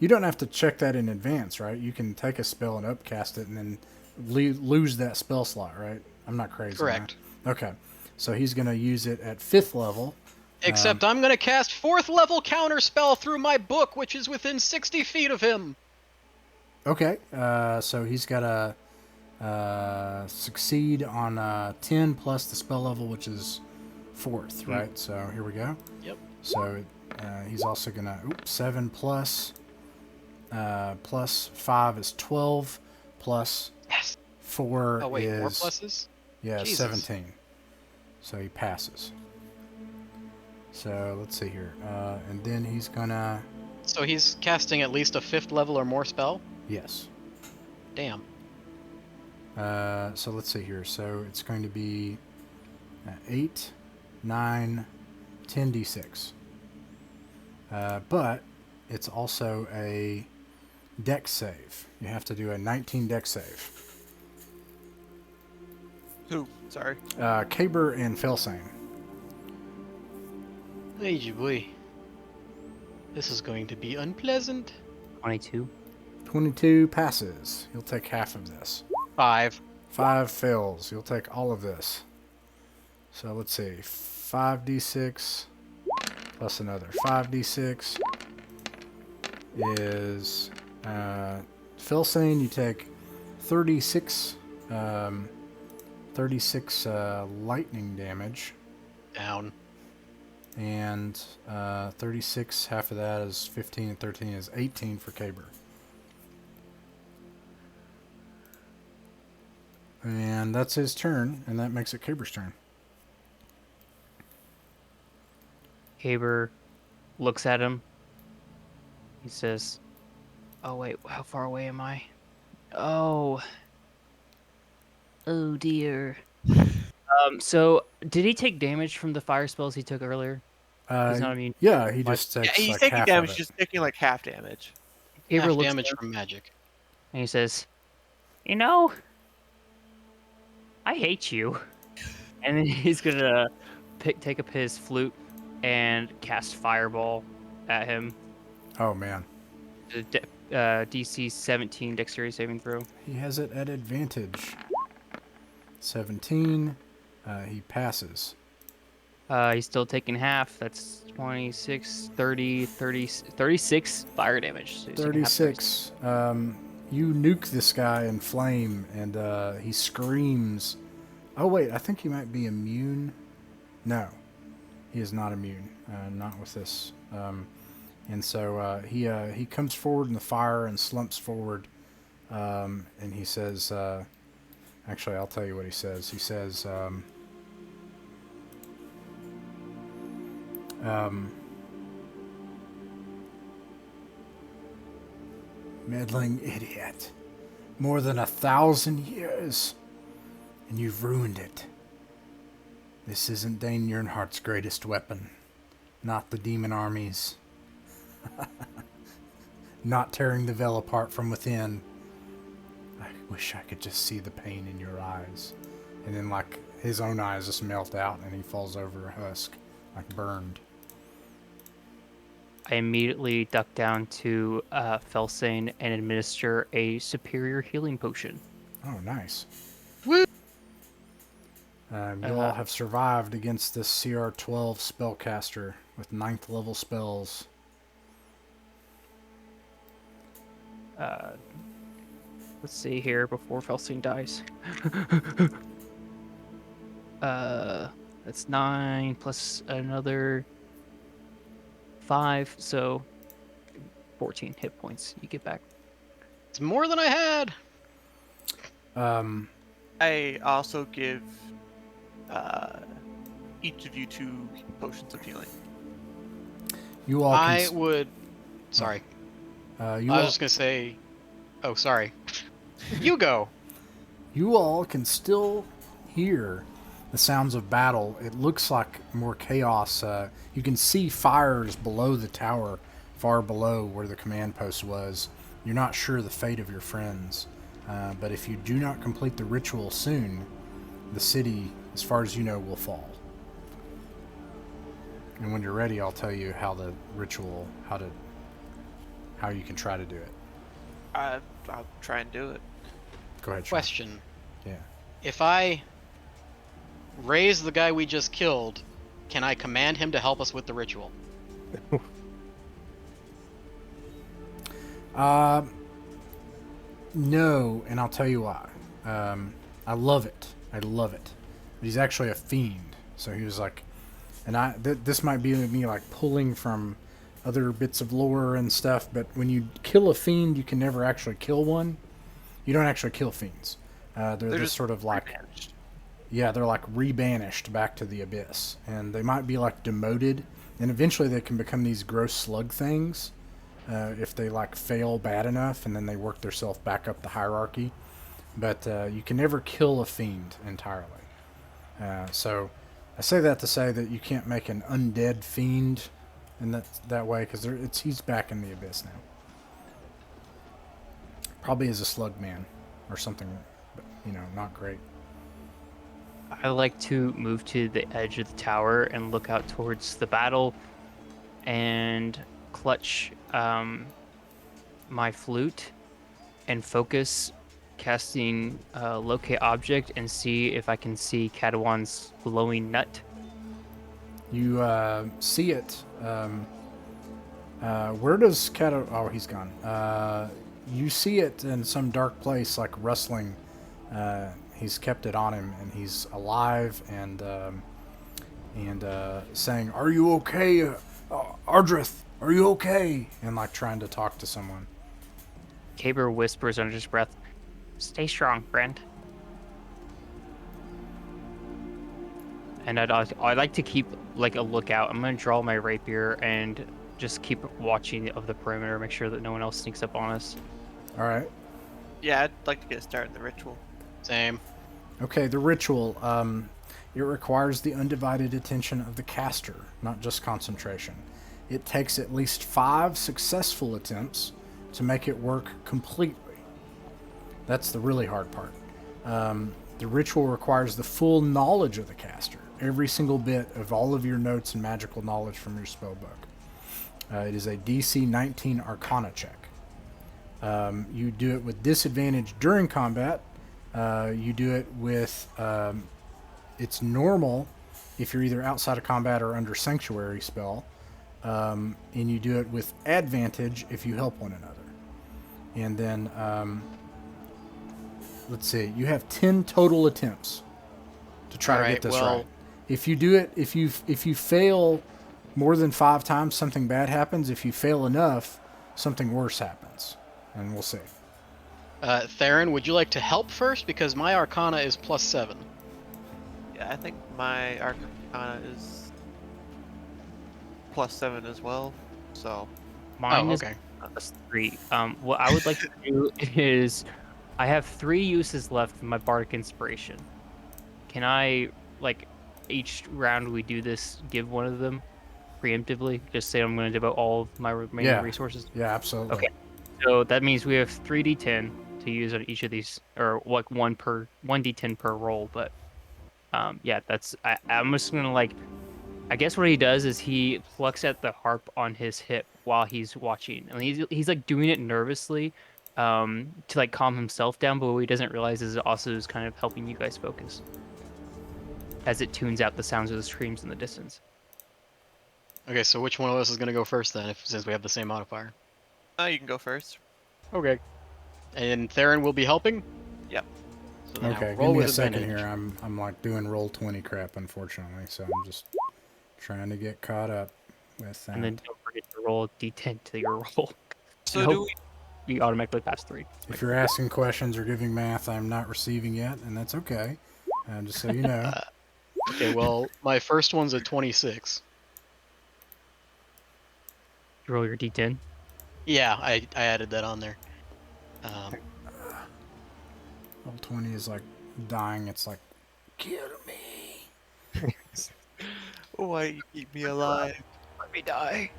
S1: You don't have to check that in advance, right? You can take a spell and upcast it, and then lose that spell slot, right? I'm not crazy.
S6: Correct.
S1: Right? Okay, so he's going to use it at 5th level.
S6: Except I'm going to cast 4th level counterspell through my book, which is within 60 feet of him.
S1: Okay, so he's got to succeed on 10 plus the spell level, which is 4th, right? So here we go.
S6: Yep.
S1: So he's also going to 7 plus 5 is 12 plus
S6: Yes.
S1: 4
S6: Oh wait,
S1: is
S6: more pluses?
S1: yeah
S6: Jesus.
S1: 17. So he passes. So let's see here, and then he's gonna
S6: So he's casting at least a 5th level or more spell?
S1: yes.
S6: Damn.
S1: So let's see here. So it's going to be 8, 9, 10 d6. But it's also a dex save. You have to do a 19 dex save.
S4: Who? Sorry.
S1: Caber and Fellcayn.
S6: Hey, boy. This is going to be unpleasant.
S3: 22.
S1: 22 passes. You'll take half of this.
S6: 5.
S1: 5 fails. You'll take all of this. So let's see. 5d6 plus another 5d6 is Fellcayn. You take 36 lightning damage,
S6: Down.
S1: and 36, half of that is 15, and 13 is 18 for Caber. And that's his turn, and that makes it Caber's turn.
S3: Caber looks at him. He says, "Oh wait, how far away am I? Oh, Oh dear. So did he take damage from the fire spells he took earlier? He's not immune.
S1: Yeah, he
S3: Like,
S1: just
S4: Yeah,
S1: takes
S4: he's
S1: like
S4: taking
S1: half
S4: damage,
S1: of it.
S4: just taking like half damage.
S3: Gabriel
S6: Half
S3: looks
S6: damage
S3: down
S6: from magic.
S3: and he says, "You know, I hate you." And then he's gonna take up his flute and cast fireball at him.
S1: Oh man,
S3: DC 17 dexterity saving throw.
S1: he has it at advantage. 17. He passes.
S3: He's still taking half. That's 26, 30, 30, 36 fire damage. So he's taking half
S1: 36. You nuke this guy in flame, and he screams. Oh wait, I think he might be immune. No, he is not immune. Not with this. And so he comes forward in the fire and slumps forward, and he says. Actually, I'll tell you what he says. He says. Meddling idiot. More than 1,000 years, and you've ruined it. This isn't Dane Earnhardt's greatest weapon. Not the demon armies. Not tearing the veil apart from within. I wish I could just see the pain in your eyes. And then, like, his own eyes just melt out, and he falls over a husk, like burned.
S3: I immediately duck down to Fellcayn and administer a superior healing potion.
S1: Oh, nice.
S6: Woo!
S1: You all have survived against this CR12 spellcaster with 9th level spells.
S3: Let's see here before Fellcayn dies. That's 9 plus another 5, so 14 hit points you get back.
S6: It's more than I had.
S4: I also give each of you 2 potions of healing.
S1: You all
S6: I
S1: can,
S6: would. Sorry.
S1: you
S6: I
S1: all,
S6: was just gonna say. Oh, sorry. You go.
S1: you all can still hear the sounds of battle. It looks like more chaos. You can see fires below the tower, far below where the command post was. You're not sure the fate of your friends, but if you do not complete the ritual soon, the city, as far as you know, will fall. And when you're ready, I'll tell you how the ritual, how you can try to do it.
S4: I'll try and do it.
S1: Go ahead, Sean.
S6: Question:
S1: Yeah.
S6: If I raise the guy we just killed, can I command him to help us with the ritual?
S1: No, and I'll tell you why. I love it. I love it. But he's actually a fiend. So he was like, and this might be me like pulling from other bits of lore and stuff, but when you kill a fiend, you can never actually kill one. You don't actually kill fiends. They're just sort of like, yeah, they're like rebanished back to the abyss, and they might be like demoted, and eventually they can become these gross slug things if they like fail bad enough, and then they work themselves back up the hierarchy. But you can never kill a fiend entirely. So I say that to say that you can't make an undead fiend in that way, because he's back in the abyss now. Probably as a slug man or something, but, not great.
S3: I like to move to the edge of the tower and look out towards the battle and clutch my flute and focus casting locate object and see if I can see Catawan's glowing nut.
S1: You see it. Where does Cata... Oh, he's gone. You see it in some dark place, like rustling. He's kept it on him, and he's alive and saying, "Are you okay, Ardrith? Are you okay?" And like trying to talk to someone.
S3: Caber whispers under his breath, "Stay strong, friend." And I'd like to keep like a lookout. I'm gonna draw my rapier and just keep watching of the perimeter, make sure that no one else sneaks up on us.
S1: All right.
S4: Yeah, I'd like to get started in the ritual.
S6: Same.
S1: Okay, the ritual. It requires the undivided attention of the caster, not just concentration. It takes at least 5 successful attempts to make it work completely. That's the really hard part. The ritual requires the full knowledge of the caster, every single bit of all of your notes and magical knowledge from your spellbook. It is a DC 19 Arcana check. You do it with disadvantage during combat. You do it with it's normal if you're either outside of combat or under sanctuary spell, and you do it with advantage if you help one another. And then let's see, you have 10 total attempts to try to get this right. If you do it, if you fail more than 5 times, something bad happens. If you fail enough, something worse happens, and we'll see.
S6: Theron, would you like to help first? Because my Arcana is +7.
S4: Yeah, I think my Arcana is +7 as well. So.
S3: Mine is
S6: okay.
S3: +3. What I would like to do is, I have 3 uses left of my Bardic Inspiration. Can I, like, each round we do this, give one of them preemptively? Just say I'm going to devote all of my remaining resources?
S1: Yeah, absolutely.
S3: Okay. So that means we have 3d10 to use on each of these, or like 1d10 per roll. But yeah, I'm just going to, like, I guess what he does is he plucks at the harp on his hip while he's watching. And he's like doing it nervously to like calm himself down, but what he doesn't realize is it also is kind of helping you guys focus as it tunes out the sounds of the screams in the distance.
S6: Okay, so which one of us is going to go first then, since we have the same modifier?
S4: You can go first.
S6: Okay. And Theron will be helping?
S4: Yep.
S6: So then
S1: Okay,
S6: I'll
S1: give
S6: roll
S1: me
S6: with
S1: a second
S6: advantage.
S1: here. I'm like doing roll 20 crap, unfortunately, so I'm just trying to get caught up with that.
S3: And then don't forget to roll a d10 to your roll.
S4: So do we?
S3: You automatically pass 3.
S1: If you're asking questions or giving math, I'm not receiving yet, and that's okay. Just so you know.
S6: Okay, well, my first one's a 26.
S3: You roll your d10.
S6: Yeah, I added that on there.
S1: Roll 20 is like dying. It's like, kill me.
S4: Why you keep me alive?
S3: Let me die.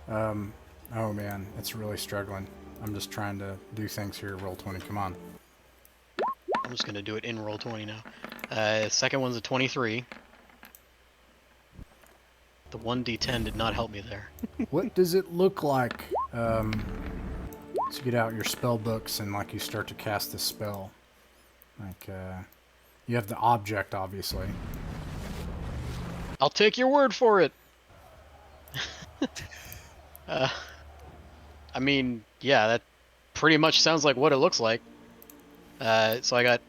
S1: Oh man, it's really struggling. I'm just trying to do things here. Roll 20, come on.
S6: I'm just going to do it in roll 20 now. Second one's a 23. The 1d10 did not help me there.
S1: What does it look like to get out your spell books and like you start to cast this spell? Like you have the object, obviously.
S6: I'll take your word for it. I mean, yeah, that pretty much sounds like what it looks like. So I got,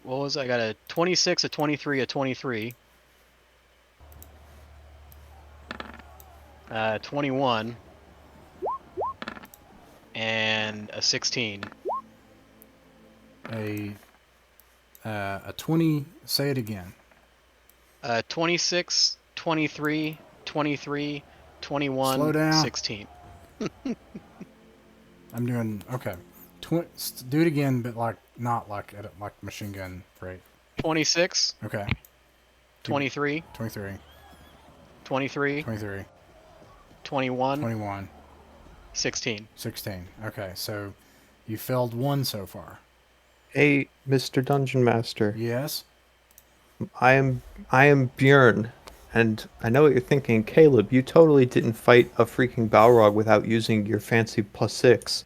S6: what was it? I got a 26, a 23, a 23. 21. And a 16.
S1: A 20, say it again.
S6: 26, 23, 23, 21,
S1: Slow down.
S6: 16.
S1: I'm doing, okay. Do it again, but like, not like at like machine gun rate.
S6: 26,
S1: Okay.
S6: 23,
S1: 23,
S6: 23,
S1: 23,
S6: 21,
S1: 21,
S6: 16.
S1: 16. Okay, so you failed 1 so far.
S2: Hey, Mr. Dungeon Master.
S1: Yes?
S2: I am Bjorn, and I know what you're thinking. Caleb, you totally didn't fight a freaking Balrog without using your fancy +6.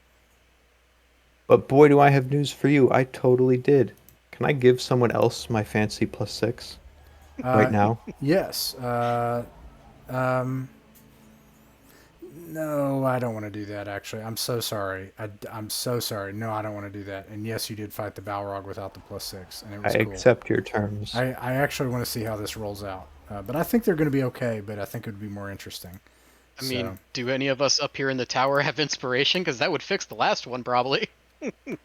S2: But boy, do I have news for you. I totally did. Can I give someone else my fancy +6 right now?
S1: Yes. No, I don't want to do that, actually. I'm so sorry. I'm so sorry. No, I don't want to do that. And yes, you did fight the Balrog without the +6, and it was
S2: I
S1: cool.
S2: accept your terms.
S1: I actually want to see how this rolls out. But I think they're going to be okay, but I think it would be more interesting.
S6: I mean, do any of us up here in the tower have inspiration? Because that would fix the last one, probably.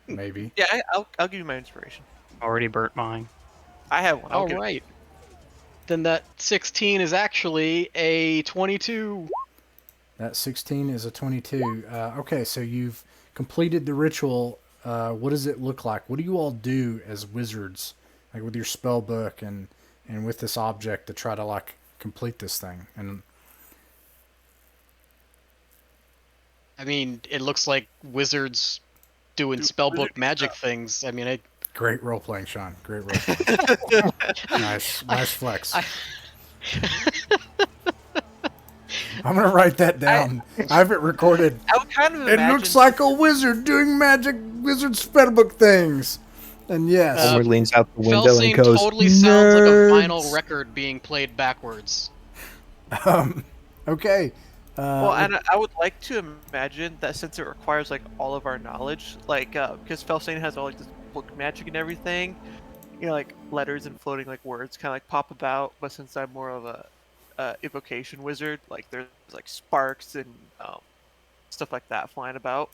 S1: Maybe.
S4: Yeah, I'll give you my inspiration.
S3: Already burnt mine.
S4: I have one.
S6: All right. Then that 16 is actually a 22.
S1: That 16 is a 22. Okay, so you've completed the ritual. What does it look like? What do you all do as wizards like with your spell book and with this object to try to like complete this thing. And
S6: I mean, it looks like wizards doing spellbook magic things. I mean,
S1: great role playing, Sean. Great role playing. nice flex. I'm gonna write that down. I have it recorded.
S4: I would kind of
S1: It
S4: imagine
S1: looks like a wizard doing wizard spellbook things. And yes,
S2: Homer leans out the window and
S6: Fellcayn
S2: goes,
S6: totally sounds like a vinyl
S2: "Nerds."
S6: record being played backwards.
S1: okay.
S4: Well, and I would like to imagine that since it requires like all of our knowledge, like because Fellcayn has all like this book magic and everything, you know, like letters and floating like words kind of like pop about. But since I'm more of a evocation wizard, like there's like sparks and stuff like that flying about.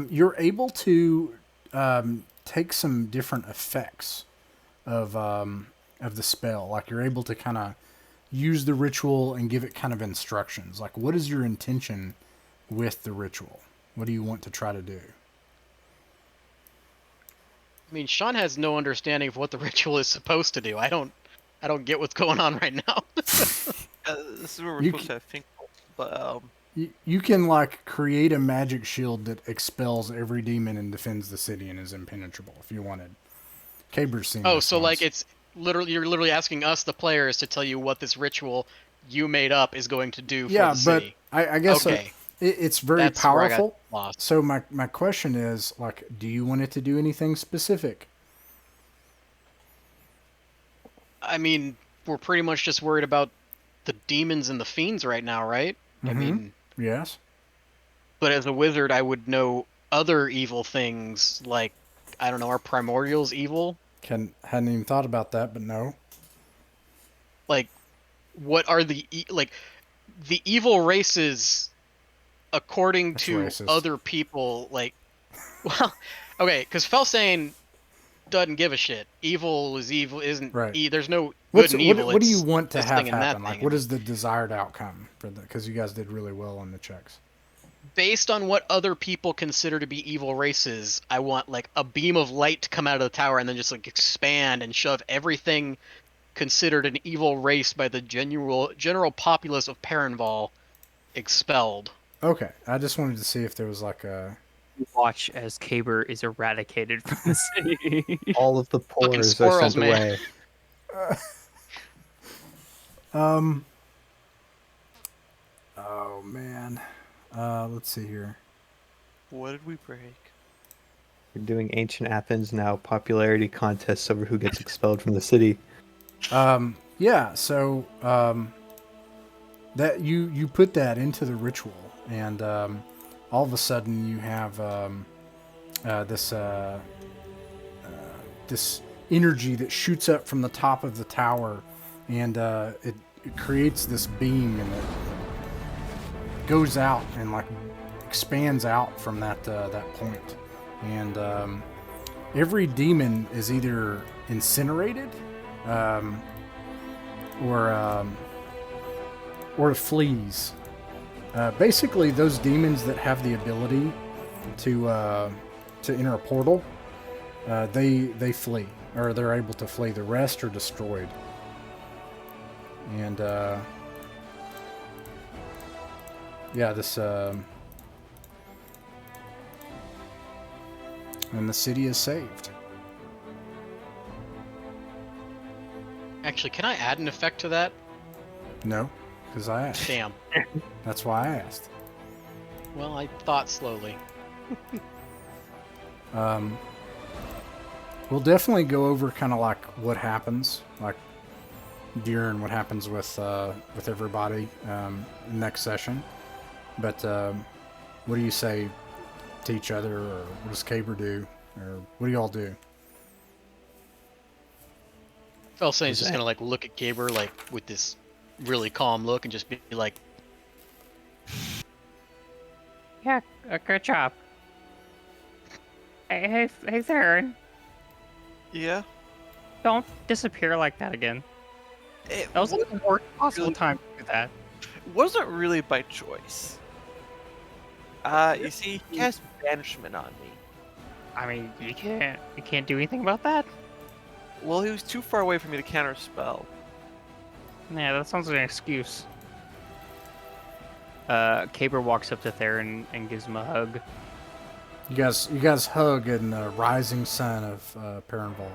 S1: You're able to take some different effects of the spell. Like you're able to kind of use the ritual and give it kind of instructions. Like, what is your intention with the ritual? What do you want to try to do?
S6: I mean, Sean has no understanding of what the ritual is supposed to do. I don't get what's going on right now.
S4: This is where we're supposed to think, but
S1: you can like create a magic shield that expels every demon and defends the city and is impenetrable if you wanted. Caber's seen.
S6: Oh, so like it's literally you're literally asking us, the players, to tell you what this ritual you made up is going to do for the city.
S1: But I guess
S6: okay.
S1: It's very
S6: That's where I got
S1: powerful.
S6: lost.
S1: So my question is like, do you want it to do anything specific?
S6: I mean, we're pretty much just worried about the demons and the fiends right now, right? I mean,
S1: Yes.
S6: but as a wizard, I would know other evil things, like, I don't know, are primordials evil?
S1: Hadn't even thought about that, but no.
S6: Like, what are the evil races according
S1: That's
S6: to
S1: racist.
S6: other people? Like, well, okay, because Fellcayn doesn't give a shit. Evil is evil, isn't?
S1: Right.
S6: There's no good and evil.
S1: What do you
S6: it's
S1: want to
S6: this
S1: have
S6: thing and that
S1: happen? Like,
S6: thing.
S1: what is the desired outcome for the? Because you guys did really well on the checks.
S6: Based on what other people consider to be evil races, I want like a beam of light to come out of the tower and then just like expand and shove everything considered an evil race by the general populace of Perenval expelled.
S1: Okay, I just wanted to see if there was like a.
S3: Watch as Caber is eradicated from the city.
S2: All of the
S6: Fucking
S2: pores are
S6: squirrels,
S2: sent
S6: man.
S2: away.
S1: Oh man. Let's see here.
S4: what did we break?
S2: We're doing ancient Athens now, popularity contests over who gets expelled from the city.
S1: Yeah. So that you put that into the ritual, and all of a sudden you have this energy that shoots up from the top of the tower, and it creates this beam, and it goes out and like expands out from that point. And every demon is either incinerated or flees. Basically, those demons that have the ability to enter a portal, they flee, or they're able to flee. The rest are destroyed. And yeah, this and the city is saved.
S6: Actually, can I add an effect to that?
S1: No, because I asked.
S6: Damn.
S1: That's why I asked.
S6: Well, I thought slowly.
S1: We'll definitely go over kind of like what happens, like during what happens with everybody next session. But what do you say to each other, or what does Caber do, or what do y'all do?
S6: Fellcayn's just gonna like look at Caber like with this really calm look and just be like,
S3: Yeah, good job. Hey, Theron,
S4: Yeah.
S3: don't disappear like that again.
S4: It
S3: That was the worst possible
S4: really-
S3: time to do that.
S4: wasn't really by choice. You see, he cast banishment on me.
S3: I mean, you can't do anything about that.
S4: Well, he was too far away for me to counter spell.
S3: Yeah, that sounds like an excuse. Caber walks up to Theron and gives him a hug.
S1: You guys hug in the rising sun of Perenval.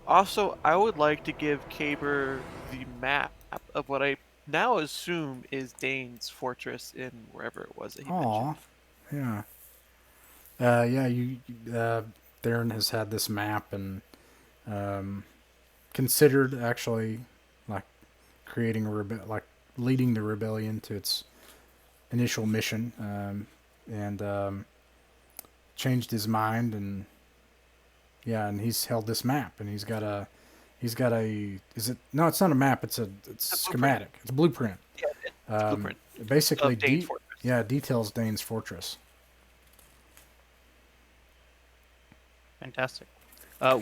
S4: Also, I would like to give Caber the map of what I now assume is Dane's fortress in wherever it was that he
S1: Aw,
S4: mentioned.
S1: yeah. Theron has had this map and considered actually like creating like leading the rebellion to its initial mission, and changed his mind, and he's held this map, and he's got a is it no, it's not a map, it's a schematic, it's a blueprint.
S4: Yeah, it's a blueprint.
S1: Basically
S4: Of Dane's fortress.
S1: details Dane's fortress.
S3: Fantastic.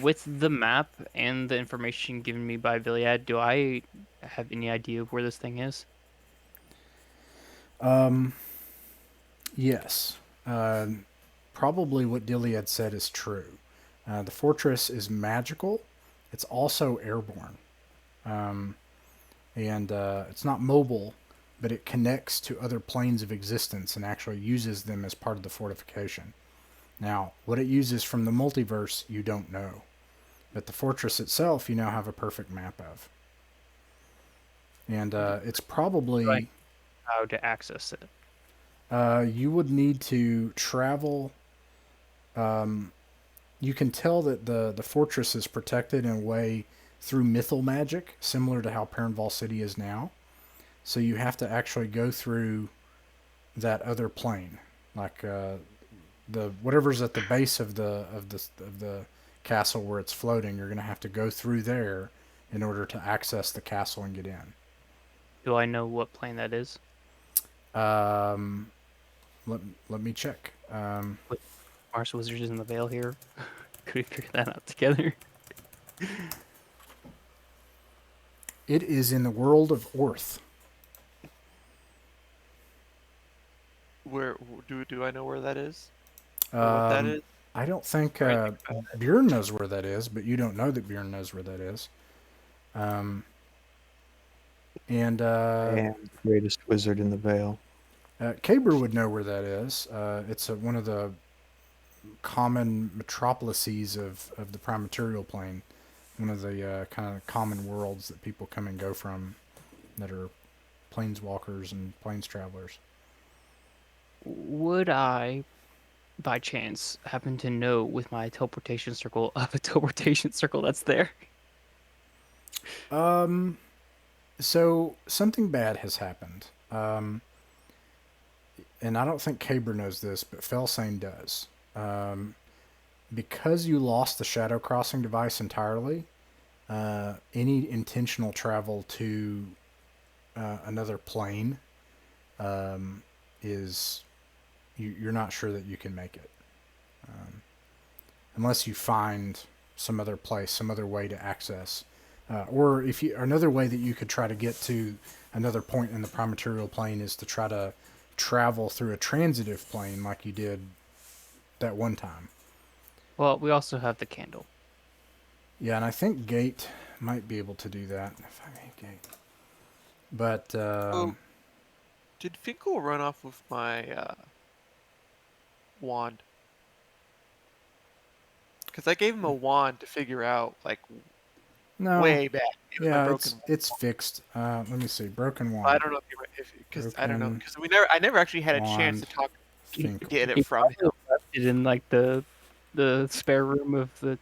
S3: With the map and the information given me by Viliad, do I have any idea of where this thing is?
S1: Yes. Probably what Dilly had said is true. The fortress is magical. It's also airborne. And it's not mobile, but it connects to other planes of existence and actually uses them as part of the fortification. Now, what it uses from the multiverse, you don't know. But the fortress itself, you now have a perfect map of. And it's probably...
S3: Right. How to access it?
S1: You would need to travel. You can tell that the fortress is protected in a way through mythal magic, similar to how Perenval City is now. So you have to actually go through that other plane, like the whatever's at the base of the castle where it's floating. You're going to have to go through there in order to access the castle and get in.
S3: Do I know what plane that is?
S1: Let me check.
S3: Mars Wizards in the Veil here. Could we figure that out together?
S1: It is in the world of Orth.
S4: Where do I know where that is? Or what that is?
S1: I don't think
S4: Right.
S1: Bjorn knows where that is, but you don't know that Bjorn knows where that is. And
S2: And the greatest wizard in the Vale.
S1: Caber would know where that is. It's one of the common metropolises of the prime material plane. One of the kind of common worlds that people come and go from that are planeswalkers and planes travelers.
S3: Would I, by chance, happen to know with my teleportation circle of a teleportation circle that's there?
S1: So something bad has happened. And I don't think Caber knows this, but Fellcayn does. Because you lost the shadow crossing device entirely, any intentional travel to another plane is you're not sure that you can make it, unless you find some other place, some other way to access, or if you another way that you could try to get to another point in the prime material plane is to try to travel through a transitive plane like you did that one time.
S3: Well, we also have the candle.
S1: Yeah, and I think Gate might be able to do that. If I make Gate, but
S4: Did Finkel run off with my wand? Because I gave him a wand to figure out, like,
S1: no,
S4: way back. It was my
S1: yeah,
S4: broken
S1: it's fixed. Let me see, broken wand.
S4: I don't know if because I don't know
S1: Broken
S4: because I never actually had a chance to
S1: wand.
S4: talk
S1: Finkel.
S4: get it from him.
S3: Left it in like the spare room of the